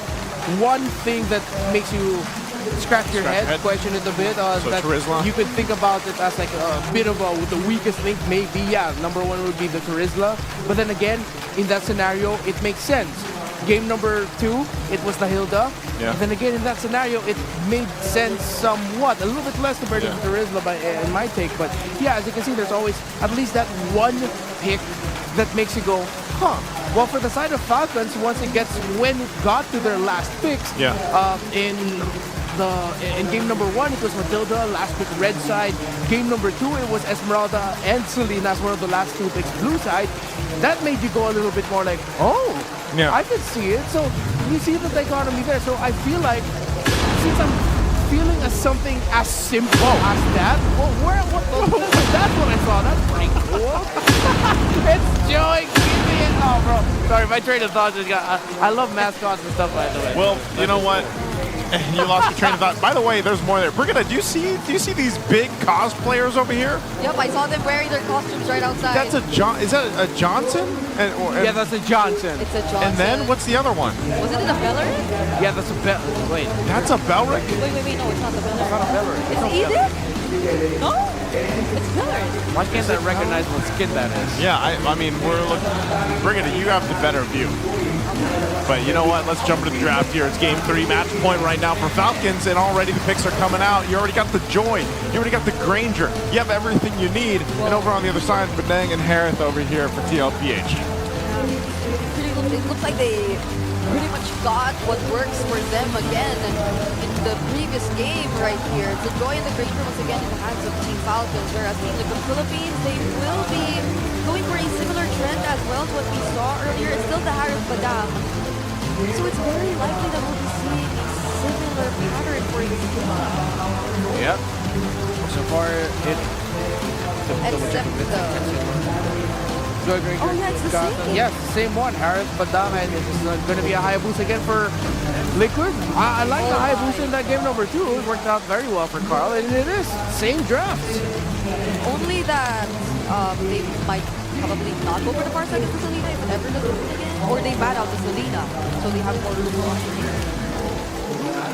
one thing that makes you scratch your head, question it a bit. So That Charisma? you could think about it as like a bit of the weakest link, maybe. Yeah, number one would be the Charisma. But then again, in that scenario, it makes sense. Game number 2, it was the Hilda. Yeah. And then again, in that scenario, it made sense somewhat. A little bit less compared to the Charisma in my take. But yeah, as you can see, there's always at least that one pick that makes you go, huh. Well, for the side of Falcons, when it got to their last picks, in game number 1, it was Matilda, last pick red side. Game number 2, it was Esmeralda and Selena as one of the last 2 picks blue side. That made you go a little bit more like, oh, Yeah. I can see it. So you see the dichotomy there. So I feel like since I'm feeling something as simple as that, that's what I saw. That's pretty cool. It's Joey. Give me it. Oh, bro. Sorry, my train of thought just got. I love mascots and stuff, by the way. Well, you know what? You lost your train of thought. By the way, there's more there. Brigitte, do you see these big cosplayers over here? Yep, I saw them wearing their costumes right outside. That's a John. Is that a Johnson? Yeah, that's a Johnson. It's a Johnson. And then what's the other one? Was it a Beller? Yeah, that's a Bell. Wait, That's a Belric. Wait, no, it's not the Beller. it's not a Beller. It's Edith? No, it's Beller. Why can't I recognize what skin that is? Yeah, I mean, we're looking. Brigitte, you have the better view. But you know what? Let's jump into the draft here. It's game 3, match point right now for Falcons, and already the picks are coming out. You already got the Joy. You already got the Granger. You have everything you need. And over on the other side, Bedang and Harith over here for TLPH. It looks like they pretty much got what works for them again in the previous game right here. The Joy and the Granger once again in the hands of Team Falcons, whereas Team Liquid Philippines, they will be going for a similar trend as well to what we saw earlier. It's still the Harith Badam. So it's very likely that we'll be seeing a similar pattern for this game. Yep. So far, Except the... Joy Granger. Oh yeah, it's the same. Yes, same one. Harith Badam, and it's going to be a Hayabusa again for Liquid. I like the Hayabusa in that game number 2. It worked out very well for Carl, and it is same draft. Only that they might probably not go for the far side of the Selena if it ever does happen again, or they bat out the Selena, so they have more room to launch.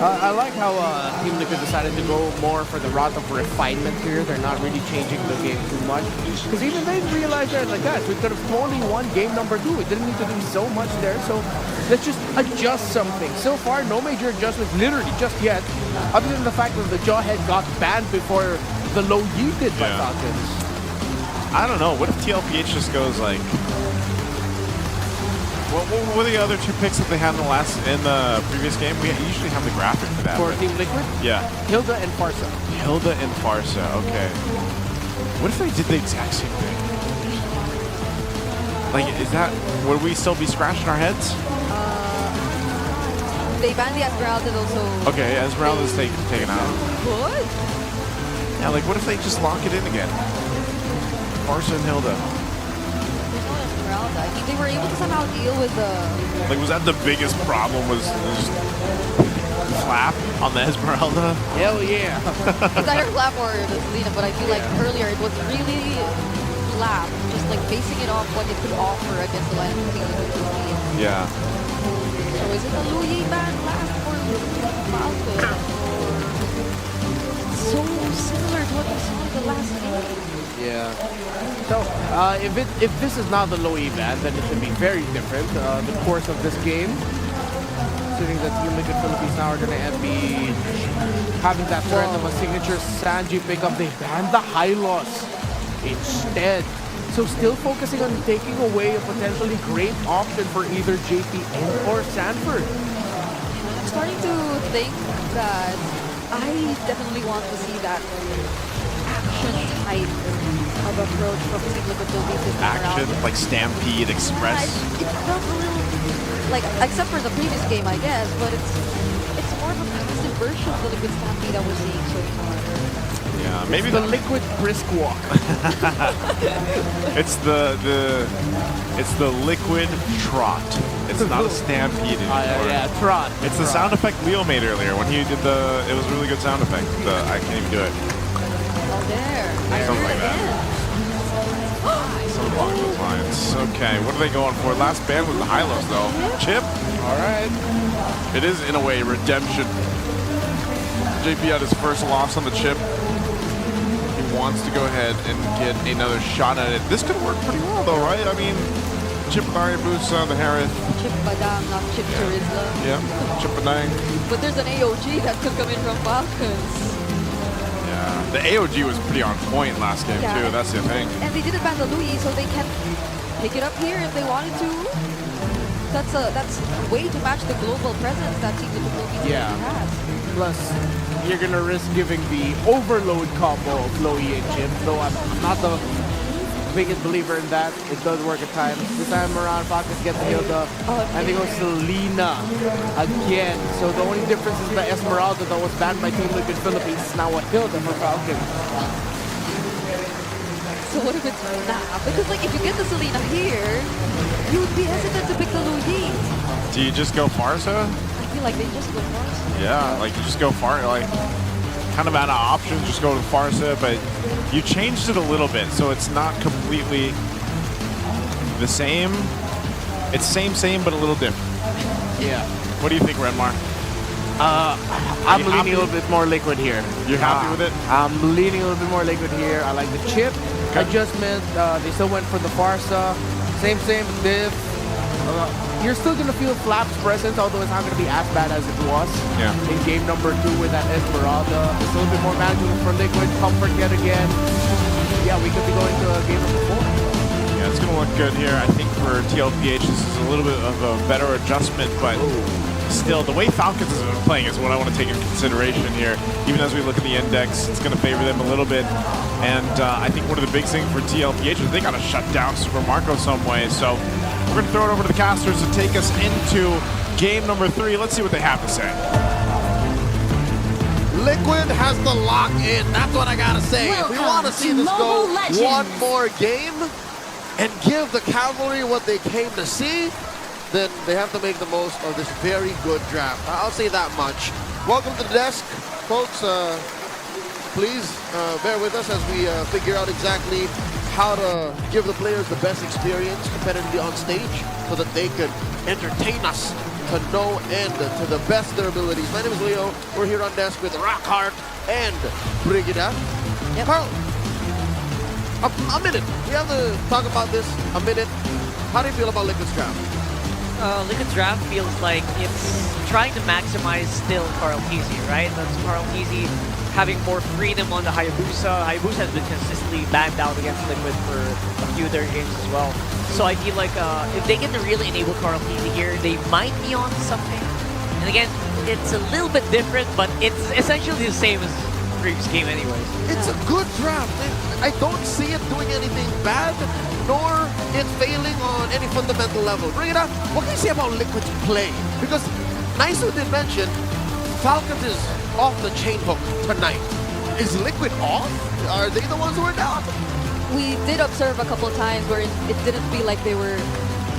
I like how Team Liquid decided to go more for the route of refinement here. They're not really changing the game too much. Because even they realized that, like, guys, we could have totally won game number 2. We didn't need to do so much there, so let's just adjust something. So far, no major adjustments, literally just yet, other than the fact that the Jawhead got banned before the low yeet did by Falcons. I don't know. What if TLPH just goes like... What were the other 2 picks that they had in the previous game? We usually have the graphic for that. For but- Team Liquid? Yeah. Hilda and Farsa. Hilda and Farsa, okay. What if they did the exact same thing? Like, would we still be scratching our heads? They banned the Esmeralda also. Okay, Esmeralda's taken out. Good. Yeah, like, what if they just lock it in again? Farsa and Hilda. Esmeralda. I mean, they were able to somehow deal with the... Like, was that the biggest problem, was just clap on the Esmeralda? Hell yeah. It's either clap or the Selena, but I feel like earlier it was really clap, just like basing it off what it could offer against the line of Team Liquid. Yeah. So is it the Louis ban last for Falcon? So similar to what we saw in the last game. Yeah. So, if this is not the low E ban, then it should be very different. The course of this game, considering that Team Liquid Philippines now are going to be having that threat of a signature Sanji pickup, they banned the high loss instead. So still focusing on taking away a potentially great option for either JP and or Sanford. I'm starting to think that I definitely want to see that action type of approach from Team Liquid Philippines this time Action, around. like Stampede Express. It felt a little like, except for the previous game, I guess, but it's more of a consistent version of the Liquid Stampede that we're seeing so far. Yeah, maybe The Liquid Brisk Walk. it's the Liquid Trot. It's not a Stampede anymore. Yeah, Trot. It's the sound effect Leo made earlier when he did it was a really good sound effect. I can't even do it. Oh, there. Something like that. Something along those lines. Okay, what are they going for? Last band was the Hylos, though. Chip? All right. It is, in a way, redemption. JP had his first loss on the chip. He wants to go ahead and get another shot at it. This could work pretty well though, right? I mean, Chip Hayabusa, the Harith. Chip Badam, not Chip Charizla. Yeah, Chip Badang. But there's an AOG that could come in from Falcons. Yeah, the AOG was pretty on point last game Yeah. too. That's the thing. And they didn't ban the Louis, so they can pick it up here if they wanted to. That's a way to match the global presence that Team Philippines Yeah. has. Plus, you're gonna risk giving the overload combo of Chloe and Chip, though I'm not the biggest believer in that. It does work at times. This time around, Falcons get the Hilda, and they go Selena again. So the only difference is the Esmeralda that was banned by Team Liquid Philippines is now a Hilda for Falcons. So what if it's nah? Because like if you get the Selena here, you would be hesitant to pick the Louis. Do you just go Farsa? I feel like they just go first. Yeah, like you just go far, like kind of out of options, just go to Farsa, but you changed it a little bit, so it's not completely the same. It's same, but a little different. Yeah. What do you think, Renmar? I'm you leaning happy? a little bit more liquid here. You're happy with it? I'm leaning a little bit more liquid here. I like the chip adjustment. They still went for the Farsa. Same diff. You're still going to feel Flap's presence, although it's not going to be as bad as it was in game number 2 with that Esmeralda. It's a little bit more manageable for Liquid. Comfort yet again. Yeah, we could be going to game number 4. Yeah, it's going to look good here. I think for TLPH, this is a little bit of a better adjustment, but still, the way Falcons has been playing is what I want to take into consideration here. Even as we look at the index, it's going to favor them a little bit. And I think one of the big things for TLPH is they got to shut down Super Marco some way. So we're going to throw it over to the casters to take us into game number 3. Let's see what they have to say. Liquid has the lock in. That's what I gotta say. If we want to see this go one more game and give the Cavalry what they came to see, then they have to make the most of this very good draft. I'll say that much. Welcome to the desk, folks. Please bear with us as we figure out exactly how to give the players the best experience competitively on stage so that they could entertain us to no end, to the best of their abilities. My name is Leo. We're here on desk with Rockhart and Brigida. Yep. Carl, a minute. We have to talk about this a minute. How do you feel about Liquid's draft? Liquid's draft feels like it's trying to maximize still Carl Tizzy, right? That's Carl Tizzy having more freedom on the Hayabusa. Hayabusa has been consistently banned out against Liquid for a few of their games as well. So I feel like if they can really enable Carl Tizzy here, they might be on something. And again, it's a little bit different, but it's essentially the same as the previous game anyways. It's a good draft. I don't see it doing anything bad, nor it failing on any fundamental level. Brigida, what can you say about Liquid's play? Because Naisu did mention Falcons is off the chain hook tonight. Is Liquid off? Are they the ones who are down? We did observe a couple times where it didn't feel like they were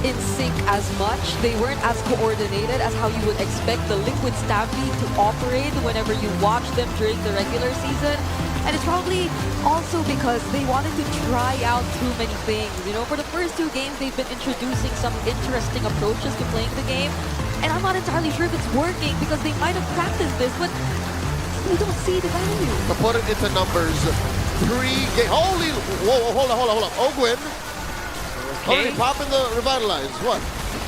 in sync as much. They weren't as coordinated as how you would expect the Liquid Stampede to operate whenever you watch them during the regular season. And it's probably also because they wanted to try out too many things. You know, for the first 2 games, they've been introducing some interesting approaches to playing the game. And I'm not entirely sure if it's working because they might have practiced this, but we don't see the value. To put it into numbers, 3 games. Holy, whoa, hold on. Ogwin. Already popping the Revitalize. What?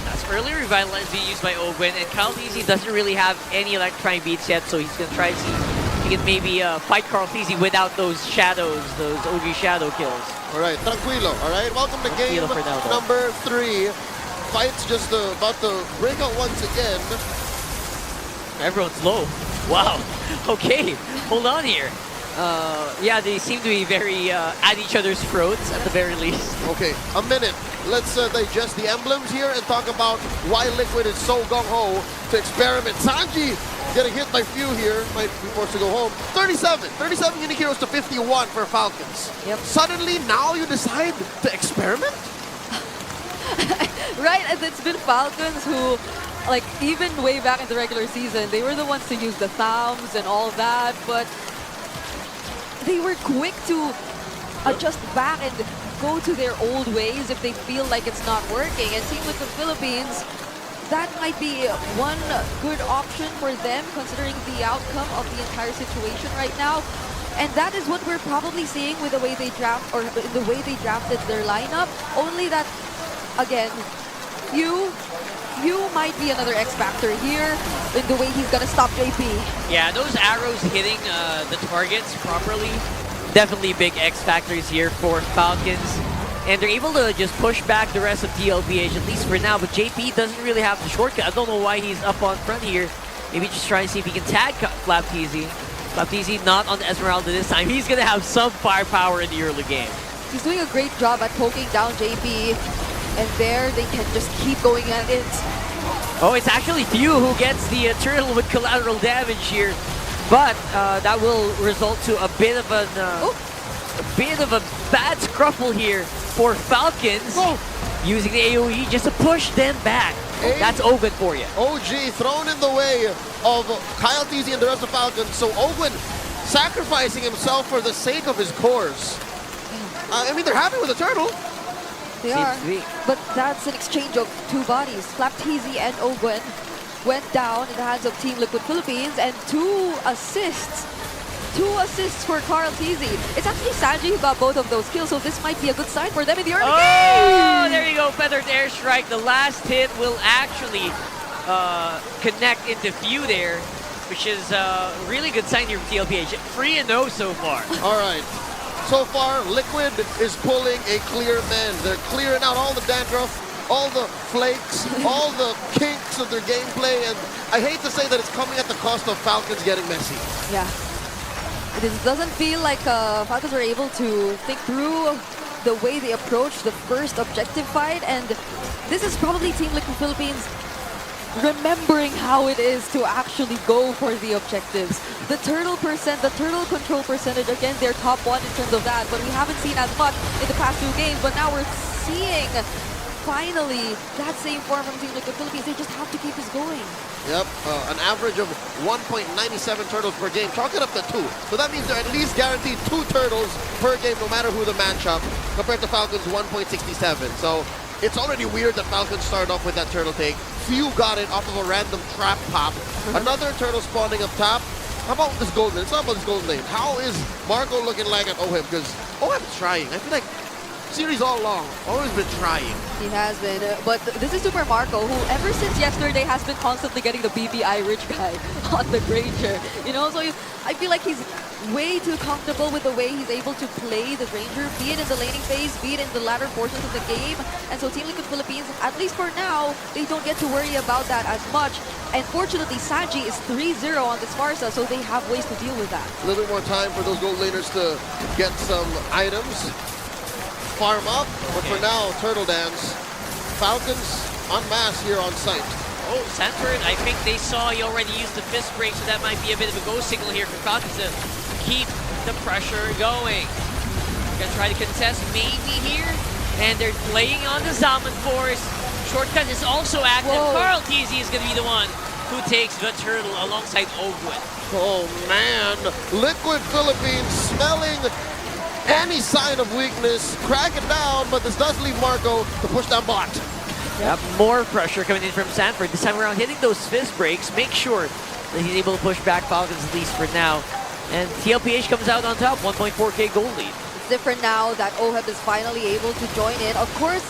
That's early Revitalize being used by Ogwin, and Carl Tizzy doesn't really have any electrifying beats yet, so he's going to try to see if he can maybe fight Carl Tizzy without those shadows, those OG shadow kills. All right, tranquilo. All right, welcome to game Tranquilo for now, though. number 3. Fight's just about to break out once again. Everyone's low. Wow. Okay, hold on here. Yeah, they seem to be very at each other's throats at the very least. Okay, a minute. Let's digest the emblems here and talk about why Liquid is so gung-ho to experiment. Sanji getting hit by few here. Might be forced to go home. 37 unique heroes to 51 for Falcons. Yep. Suddenly, now you decide to experiment? Right, and it's been Falcons who, like, even way back in the regular season, they were the ones to use the thumbs and all that, but they were quick to adjust back and go to their old ways if they feel like it's not working. And same with the Philippines, that might be one good option for them, considering the outcome of the entire situation right now. And that is what we're probably seeing with the way they draft, or the way they drafted their lineup. Only that, again, you might be another X factor here in the way he's gonna stop JP. Yeah, those arrows hitting the targets properly, definitely big X factors here for Falcons. And they're able to just push back the rest of TLPH, at least for now. But JP doesn't really have the shortcut. I don't know why he's up on front here. Maybe just trying to see if he can tag Flapteezy. Flapteezy not on the Esmeralda this time. He's going to have some firepower in the early game. He's doing a great job at poking down JP. And there, they can just keep going at it. Oh, it's actually Few who gets the turtle with collateral damage here. But that will result to a bit of a bad scruffle here for Falcons. Using the AoE just to push them back. That's Ogun for you. OG thrown in the way of Kyle Teasy and the rest of Falcons. So Ogun sacrificing himself for the sake of his cores. I mean, they're happy with the turtle. They are. But that's an exchange of two bodies. Flapteezy and Ogun went down in the hands of Team Liquid Philippines, and two assists. 2 assists for Carl Teasy. It's actually Sanji who got both of those kills, so this might be a good sign for them in the early game. Oh, there you go, feathered airstrike. The last hit will actually connect into Few there, which is a really good sign here from TLPH. 3-0 so far. All right. So far, Liquid is pulling a clear mend. They're clearing out all the dandruff, all the flakes, all the kinks of their gameplay, and I hate to say that it's coming at the cost of Falcons getting messy. Yeah. It doesn't feel like Falcons were able to think through the way they approached the first objective fight, and this is probably Team Liquid Philippines remembering how it is to actually go for the objectives. The turtle control percentage, again, they're top 1 in terms of that, but we haven't seen as much in the past 2 games, but now we're seeing finally that same form from Team Liquid Philippines. They just have to keep this going. Yep, an average of 1.97 turtles per game. Chalk it up to 2. So that means they're at least guaranteed 2 turtles per game, no matter who the matchup, compared to Falcons 1.67. So it's already weird that Falcons started off with that turtle take. Few got it off of a random trap pop. Another turtle spawning up top. How about this gold lane? It's not about this gold lane. How is Marco looking like at OHIP? Because OHIP's trying. I feel like series all along, always been trying. He has been, but this is Super Marco, who ever since yesterday has been constantly getting the BBI rich guy on the Granger. You know, so I feel like he's way too comfortable with the way he's able to play the Ranger, be it in the laning phase, be it in the latter portions of the game. And so Team Liquid Philippines, at least for now, they don't get to worry about that as much. And fortunately, Sanji is 3-0 on this Farsa, so they have ways to deal with that. A little bit more time for those gold laners to get some items. Farm up, but for now, Turtle Dance. Falcons en masse here on site. Oh, Sanford, I think they saw he already used the fist break, so that might be a bit of a go signal here for Falcons to keep the pressure going. Gonna try to contest maybe here, and they're playing on the Zaman Force. Shortcut is also active. Whoa. Carl Teasy is gonna be the one who takes the turtle alongside Ogwin. Oh man, Liquid Philippines smelling any sign of weakness, crack it down, but this does leave Marco to push down bot. Yep, more pressure coming in from Sanford. This time around, hitting those fist breaks, make sure that he's able to push back Falcons at least for now. And TLPH comes out on top, 1.4K gold lead. It's different now that OHEB is finally able to join in. Of course,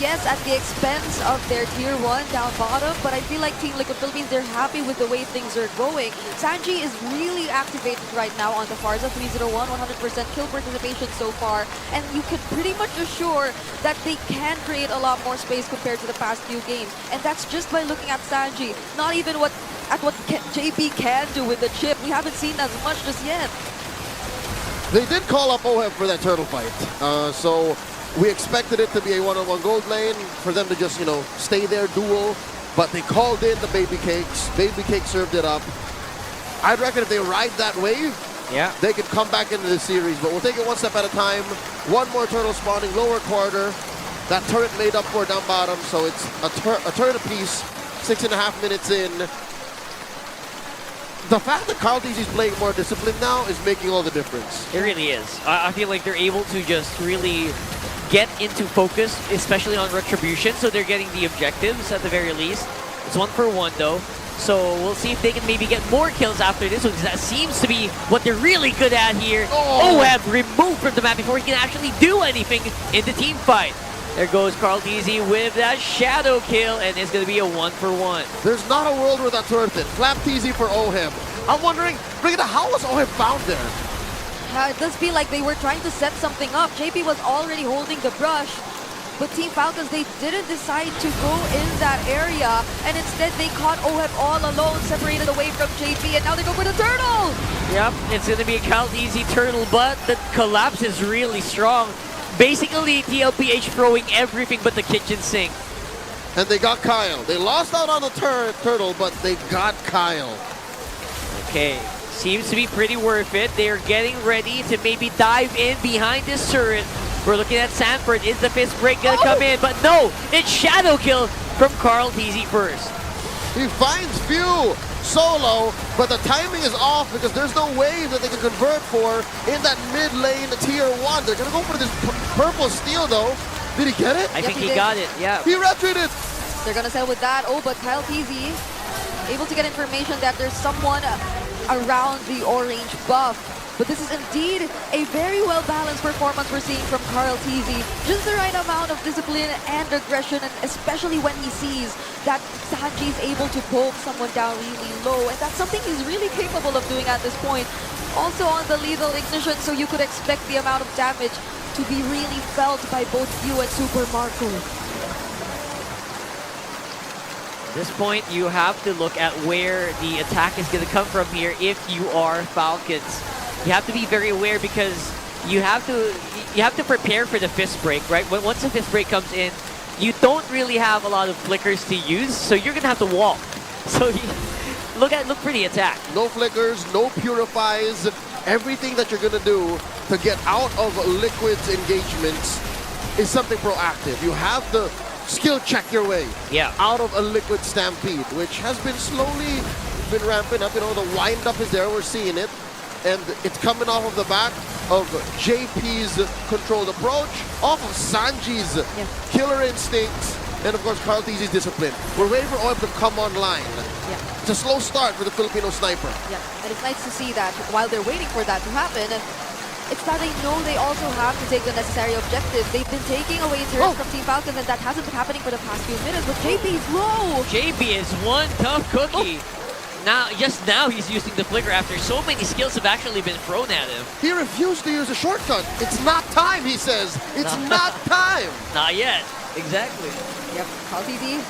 yes, at the expense of their tier 1 down bottom, but I feel like Team Liquid Philippines, they're happy with the way things are going. Sanji is really activated right now on the Farsa, 301, 100% kill participation so far, and you can pretty much assure that they can create a lot more space compared to the past few games, and that's just by looking at Sanji, not even what JP can do with the chip. We haven't seen as much just yet. They did call up OHEB for that turtle fight, so we expected it to be a one-on-one gold lane for them to just, you know, stay there, duel, but they called in the Baby Cakes. Baby Cake served it up. I'd reckon if they ride that wave, yeah, they could come back into the series, but we'll take it one step at a time. One more turtle spawning, lower quarter. That turret made up for down bottom, so it's a turret apiece, 6.5 minutes in. The fact that Carl Teasy is playing more disciplined now is making all the difference. It really is. I feel like they're able to just really get into focus, especially on Retribution, so they're getting the objectives at the very least. It's 1-for-1 though. So we'll see if they can maybe get more kills after this one, because that seems to be what they're really good at here. OM removed from the map before he can actually do anything in the team fight. There goes Carl TZ with that shadow kill, and it's going to be a 1-for-1. There's not a world where that's worth it. Clap TZ for OHIM. I'm wondering, Brigitte, how was OHIM found there? It does feel like they were trying to set something up. JP was already holding the brush, but Team Falcons, they didn't decide to go in that area, and instead they caught OHIM all alone, separated away from JP, and now they go for the turtle! Yep, it's going to be a Carl TZ turtle, but the collapse is really strong. Basically, TLPH throwing everything but the kitchen sink. And they got Kyle. They lost out on the turtle, but they got Kyle. Okay, seems to be pretty worth it. They're getting ready to maybe dive in behind this turret. We're looking at Sanford. Is the fist break gonna come in? But no, it's shadow kill from Carl TZ first. He finds Few solo, but the timing is off because there's no wave that they can convert for in that mid lane tier 1. They're gonna go for this purple steal though. Did he get it? I think he he did. got it, yeah. He retreated. They're gonna settle with that. Oh, but Kyle TZ able to get information that there's someone around the orange buff. But this is indeed a very well-balanced performance we're seeing from Carl TZ. Just the right amount of discipline and aggression, and especially when he sees that Sanji is able to poke someone down really low, and that's something he's really capable of doing at this point. Also on the lethal ignition, so you could expect the amount of damage to be really felt by both you and Super Marco. At this point, you have to look at where the attack is going to come from here if you are Falcons. You have to be very aware because you have to prepare for the fist break, right? Once the fist break comes in, you don't really have a lot of flickers to use, so you're going to have to walk. So look pretty attacked. No flickers, no purifies. Everything that you're gonna do to get out of Liquid's engagements is something proactive. You have to skill check your way out of a Liquid stampede, which has been slowly been ramping up. You know, the wind up is there, we're seeing it. And it's coming off of the back of JP's controlled approach, off of Sanji's killer instincts, and of course Carl TZ's discipline. We're waiting for OM to come online. It's a slow start for the Filipino sniper. Yeah, and it's nice to see that while they're waiting for that to happen, it's that they know they also have to take the necessary objectives. They've been taking away turrets from Team Falcons, and that hasn't been happening for the past few minutes, but JP's low! JP is one tough cookie. Just now he's using the flicker after so many skills have actually been thrown at him. He refused to use a shortcut. It's not time, he says. It's not time. Not yet. Exactly. Yep, Carl TZ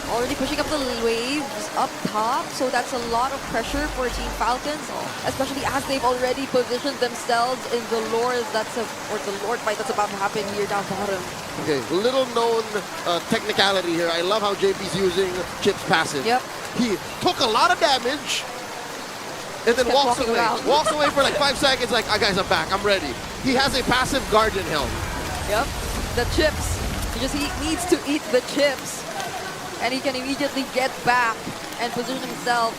already pushing up the waves up top, so that's a lot of pressure for Team Falcons, especially as they've already positioned themselves in the Lord the Lord fight that's about to happen here down bottom. Okay, little known technicality here. I love how JP's using Chip's passive. Yep. He took a lot of damage and then walks away. Walks away for like 5 seconds like, guys, I'm back, I'm ready. He has a passive Guardian Helm. Yep, the chips. He needs to eat the chips, and he can immediately get back and position himself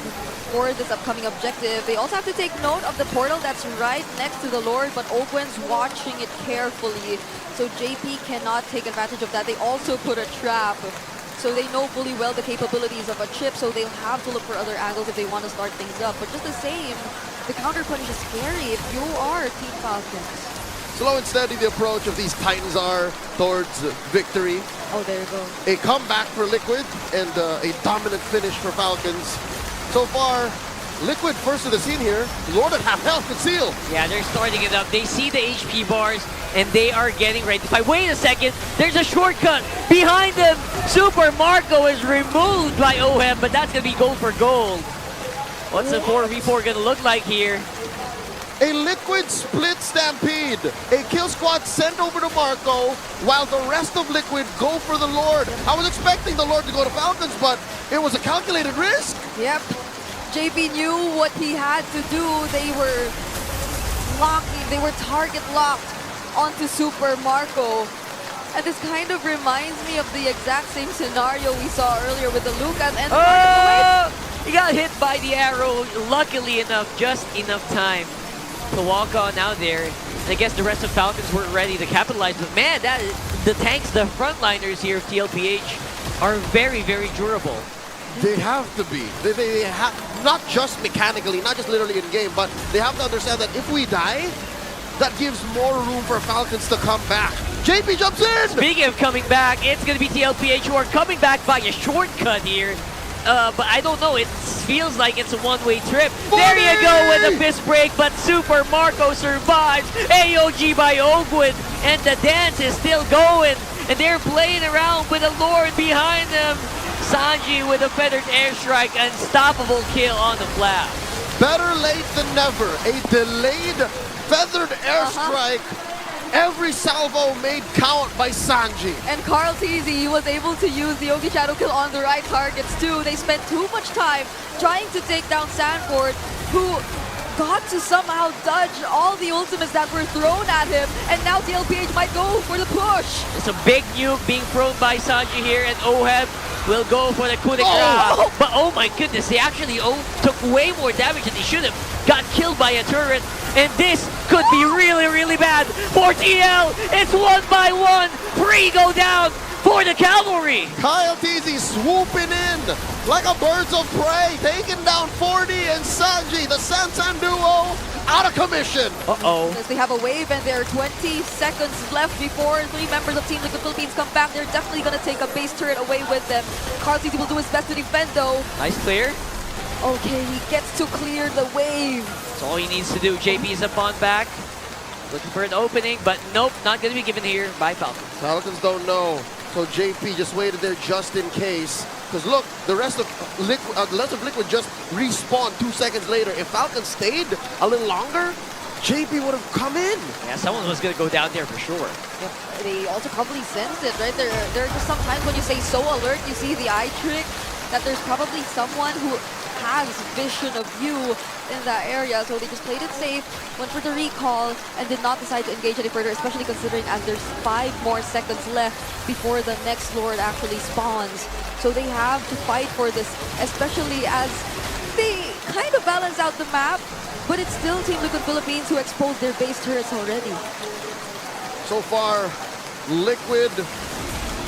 for this upcoming objective. They also have to take note of the portal that's right next to the Lord, but Ogwen's watching it carefully, so JP cannot take advantage of that. They also put a trap, so they know fully well the capabilities of a chip, so they'll have to look for other angles if they want to start things up. But just the same, the counter punch is scary if you are Team Falcons. Slow and steady the approach of these Titans are towards victory. Oh, there you go. A comeback for Liquid and a dominant finish for Falcons. So far, Liquid first to the scene here. Lord of half health concealed. Yeah, they're starting it up. They see the HP bars and they are getting ready to fight. Wait a second, there's a shortcut behind them. Super Marco is removed by OHIM, but that's gonna be gold for gold. What's the 4v4 gonna look like here? A Liquid split stampede. A kill squad sent over to Marco while the rest of Liquid go for the Lord. I was expecting the Lord to go to Falcons, but it was a calculated risk. Yep. JP knew what he had to do. They were locking, they were target locked onto Super Marco. And this kind of reminds me of the exact same scenario we saw earlier with the Lucas and he got hit by the arrow. Luckily enough, just enough time to walk on out there. And I guess the rest of Falcons weren't ready to capitalize, but man, the tanks, the frontliners here of TLPH are very, very durable. They have to be. They have, not just mechanically, not just literally in game, but they have to understand that if we die, that gives more room for Falcons to come back. JP jumps in! Speaking of coming back, it's going to be TLPH who are coming back by a shortcut here. But I don't know, it feels like it's a one-way trip. 40! There you go with a fist break, but Super Marco survives. AOG by Ogwin, and the dance is still going. And they're playing around with a Lord behind them. Sanji with a feathered airstrike, unstoppable kill on the flash. Better late than never. A delayed feathered airstrike. Every salvo made count by Sanji. And Carl Teasy was able to use the Yogi Shadow Kill on the right targets too. They spent too much time trying to take down Sanford, who got to somehow dodge all the ultimates that were thrown at him, and now TLPH might go for the push. It's a big nuke being thrown by Sanji here, and Oheb will go for the coup de grace. Oh! But oh my goodness, they actually took way more damage than they should have. Got killed by a turret, and this could be really, really bad for TL. It's 1 by 1. 3 go down for the cavalry. Kyle Teasy swooping in like a birds of prey, taking down 40 and Sanji, the Sansan duo, out of commission. Uh-oh. As they have a wave and there are 20 seconds left before 3 members of Team Liquid Philippines come back. They're definitely going to take a base turret away with them. Carl Teasy will do his best to defend though. Nice clear. Okay, he gets to clear the wave. That's all he needs to do. JP is up on back. Looking for an opening, but nope, not going to be given here by Falcons. Falcons don't know, so JP just waited there just in case. Because look, the rest of Liquid just respawned 2 seconds later. If Falcons stayed a little longer, JP would have come in. Yeah, someone was going to go down there for sure. They also probably sensed it, right? There are just sometimes when you say so alert, you see the eye trick, that there's probably someone who has vision of you in that area, so they just played it safe, went for the recall, and did not decide to engage any further, especially considering as there's 5 more seconds left before the next Lord actually spawns. So they have to fight for this, especially as they kind of balance out the map, but it's still Team Liquid Philippines who exposed their base turrets already. So far, Liquid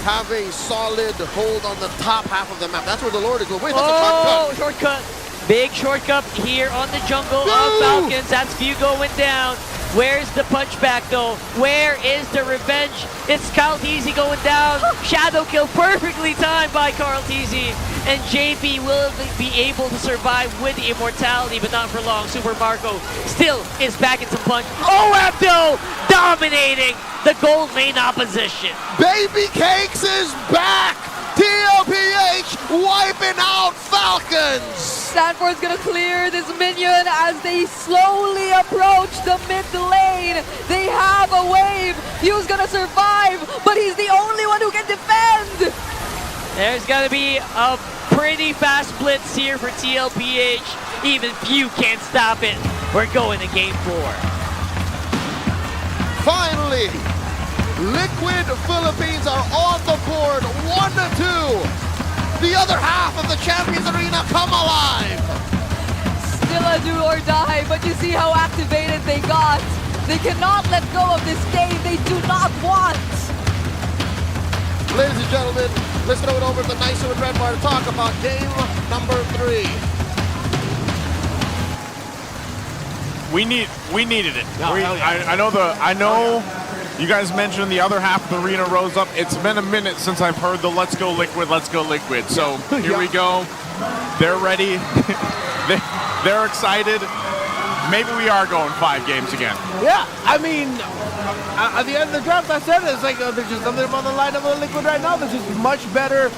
have a solid hold on the top half of the map. That's where the Lord is. Wait, that's a shortcut. Big shortcut here on the jungle of Falcons. That's few going down. Where's the punchback though? Where is the revenge? It's Carl Teasy going down. Shadow kill perfectly timed by Carl Teasy. And JP will be able to survive with the immortality, but not for long. Super Marco still is back in some punch. Abdo dominating the gold lane opposition. Baby Cakes is back! TLPH wiping out Falcons! Sanford's gonna clear this minion as they slowly approach the mid lane. They have a wave. Few's gonna survive, but he's the only one who can defend. There's gonna be a pretty fast blitz here for TLPH. Even Few can't stop it. We're going to game 4. Finally, Liquid Philippines are on the board, 1-2. The other half of the Champions Arena come alive. Still a do or die, but you see how activated they got. They cannot let go of this game. They do not want. Ladies and gentlemen, let's throw it over to Nicer and Red Bar to talk about game number 3. We needed it. I know you guys mentioned the other half of the arena rose up. It's been a minute since I've heard the let's go liquid. So here we go. They're ready. They're excited. Maybe we are going 5 games again. Yeah, I mean, at the end of the draft, I said it's like there's just nothing on the line of the Liquid right now. This is much better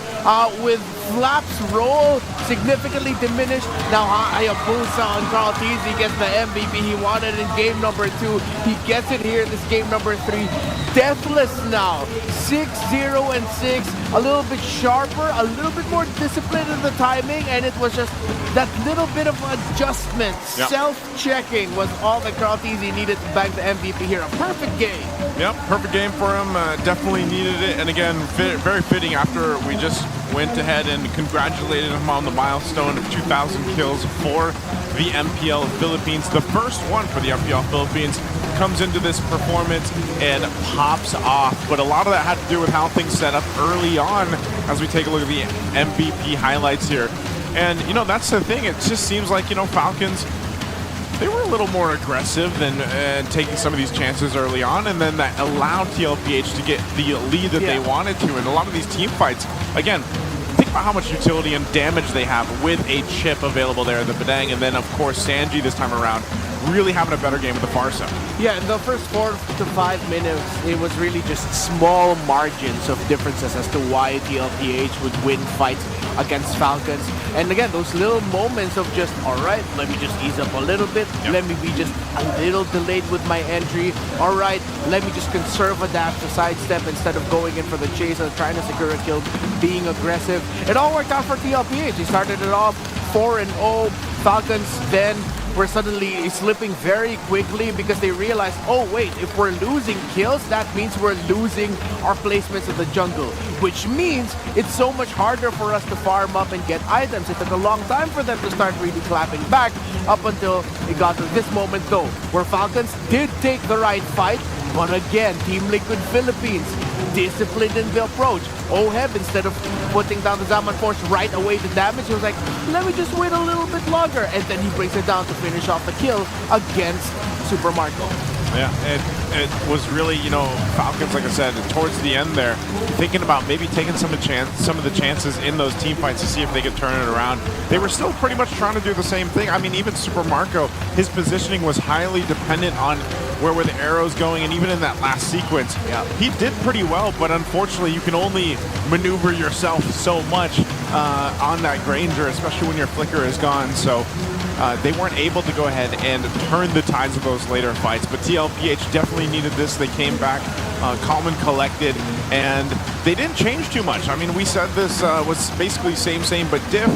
with Flap's role significantly diminished. Now Hayabusa on Carl Teasy gets the MVP he wanted in game number 2. He gets it here in this game number 3. Deathless now, 6-0-6, a little bit sharper, a little bit more disciplined in the timing, and it was just that little bit of adjustment, self-checking was all that Carl Teasy needed to bag the MVP here. A perfect game. Yep, perfect game for him. Definitely needed it, and again, very fitting after we just went ahead and congratulated him on the milestone of 2,000 kills for the MPL Philippines, the first one for the MPL Philippines. comes into this performance and pops off. But a lot of that had to do with how things set up early on as we take a look at the MVP highlights here. And, you know, that's the thing. It just seems like, you know, Falcons, they were a little more aggressive than taking some of these chances early on, and then that allowed TLPH to get the lead that they wanted to. And a lot of these team fights, again, think about how much utility and damage they have with a chip available there, the Badang, and then, of course, Sanji this time around, really having a better game with the Farsa. Yeah, in the first 4 to 5 minutes, it was really just small margins of differences as to why TLPH would win fights against Falcons. And again, those little moments of just, all right, let me just ease up a little bit. Let me be just a little delayed with my entry. All right, let me just conserve a dash to sidestep instead of going in for the chase and trying to secure a kill, being aggressive. It all worked out for TLPH. They started it off 4-0. Falcons then were suddenly slipping very quickly because they realized, oh wait, if we're losing kills, that means we're losing our placements in the jungle, which means it's so much harder for us to farm up and get items. It took a long time for them to start really clapping back up until it got to this moment though, where Falcons did take the right fight, but again, Team Liquid Philippines disciplined in the approach. Oheb, instead of putting down the Zaman Force right away to damage, he was like, let me just wait a little bit longer, and then he brings it down to finish off the kill against Super Marco. Yeah, it was really, you know, Falcons, like I said, towards the end there, thinking about maybe taking some of the chances in those team fights to see if they could turn it around. They were still pretty much trying to do the same thing. I mean, even Super Marco, his positioning was highly dependent on where were the arrows going, and even in that last sequence, he did pretty well, but unfortunately you can only maneuver yourself so much on that Granger, especially when your flicker is gone. So they weren't able to go ahead and turn the tides of those later fights, but TLPH definitely needed this. They came back calm and collected, and they didn't change too much. I mean, we said this was basically same, but diff.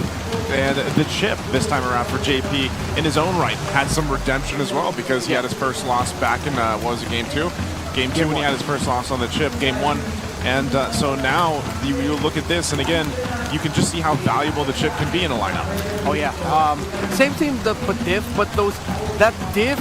And the chip this time around for JP in his own right had some redemption as well, because he had his first loss back in, what was it, game 2? Game 2 when he had his first loss on the chip, game 1. And so now you look at this, and again, you can just see how valuable the chip can be in a lineup. Oh yeah, same thing but diff, but that diff,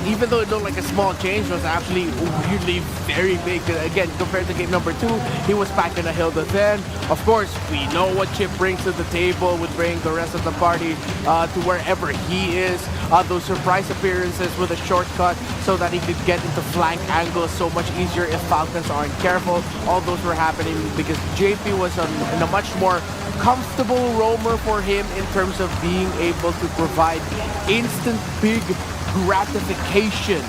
even though it looked like a small change, was actually weirdly very big. Again, compared to game number 2, he was packing a Hilda then. Of course, we know what Chip brings to the table with bringing the rest of the party to wherever he is. Those surprise appearances with a shortcut so that he could get into flank angles so much easier if Falcons aren't careful. All those were happening because JP was in a much more comfortable roamer for him in terms of being able to provide instant big gratification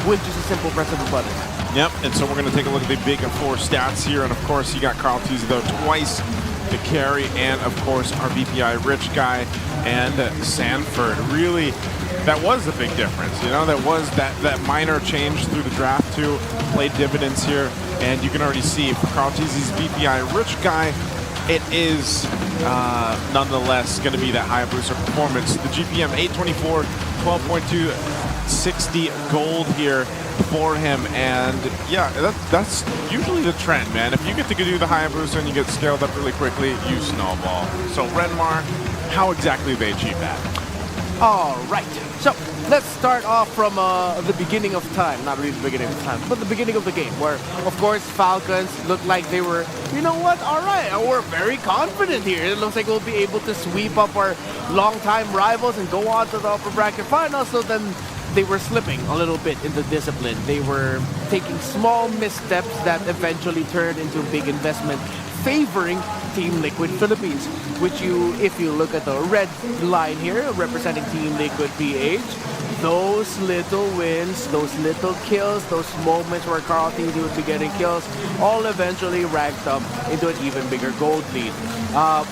with just a simple press of a button. Yep, and so we're going to take a look at the big 4 stats here, and of course you got Carl Teasy though twice to carry, and of course our BPI Rich guy and Sanford. Really, that was a big difference. You know, that was that minor change through the draft too, played dividends here, and you can already see for Carl Teasy's BPI Rich guy, it is nonetheless going to be that Hayabusa performance. The GPM 824, 12.2, 60 gold here for him, and yeah, that's usually the trend, man. If you get to do the Hayabusa and you get scaled up really quickly, you snowball. So Renmar, how exactly they achieve that? All right, so let's start off from the beginning of time. Not really the beginning of time, but the beginning of the game, where, of course, Falcons looked like they were, you know what, all right, we're very confident here. It looks like we'll be able to sweep up our longtime rivals and go on to the upper bracket finals. So then they were slipping a little bit in the discipline. They were taking small missteps that eventually turned into big investment, favoring Team Liquid Philippines, which if you look at the red line here representing Team Liquid PH, those little wins, those little kills, those moments where Carl Teasy would be getting kills, all eventually ranked up into an even bigger gold lead.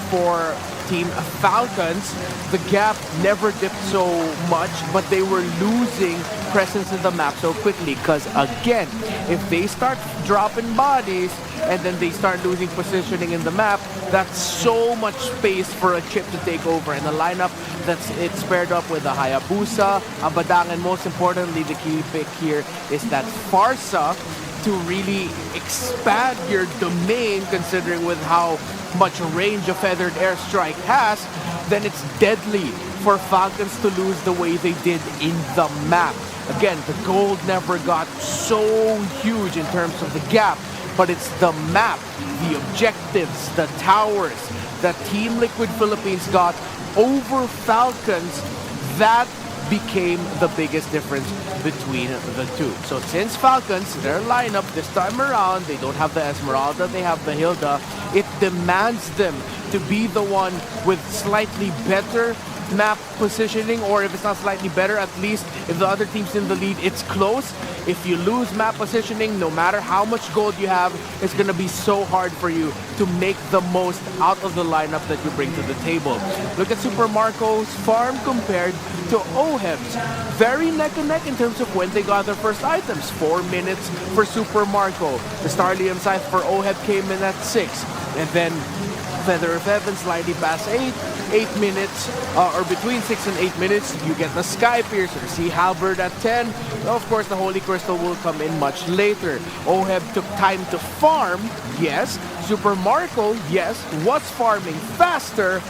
For Team Falcons, the gap never dipped so much, but they were losing presence in the map so quickly, because again, if they start dropping bodies and then they start losing positioning in the map, that's so much space for a chip to take over. And the lineup it's paired up with a Hayabusa, a Badang, and most importantly, the key pick here is that Farsa to really expand your domain, considering with how much range a Feathered Airstrike has, then it's deadly for Falcons to lose the way they did in the map. Again, the gold never got so huge in terms of the gap, but it's the map, the objectives, the towers that Team Liquid Philippines got over Falcons that became the biggest difference between the two. So since Falcons, their lineup this time around, they don't have the Esmeralda, they have the Hilda, it demands them to be the one with slightly better map positioning, or if it's not slightly better, at least if the other team's in the lead, it's close. If you lose map positioning, no matter how much gold you have, it's gonna be so hard for you to make the most out of the lineup that you bring to the table. Look at Super Marco's farm compared to OHEB's. Very neck and neck in terms of when they got their first items. 4 minutes for Super Marco. The Starlium Scythe for OHEB came in at 6. And then Feather of Heaven slightly past 8 minutes, or between 6 and 8 minutes, you get the Sky Piercer. Sea Halberd at 10. Of course, the Holy Crystal will come in much later. OHEB took time to farm, yes. Super Marco, yes, was farming faster,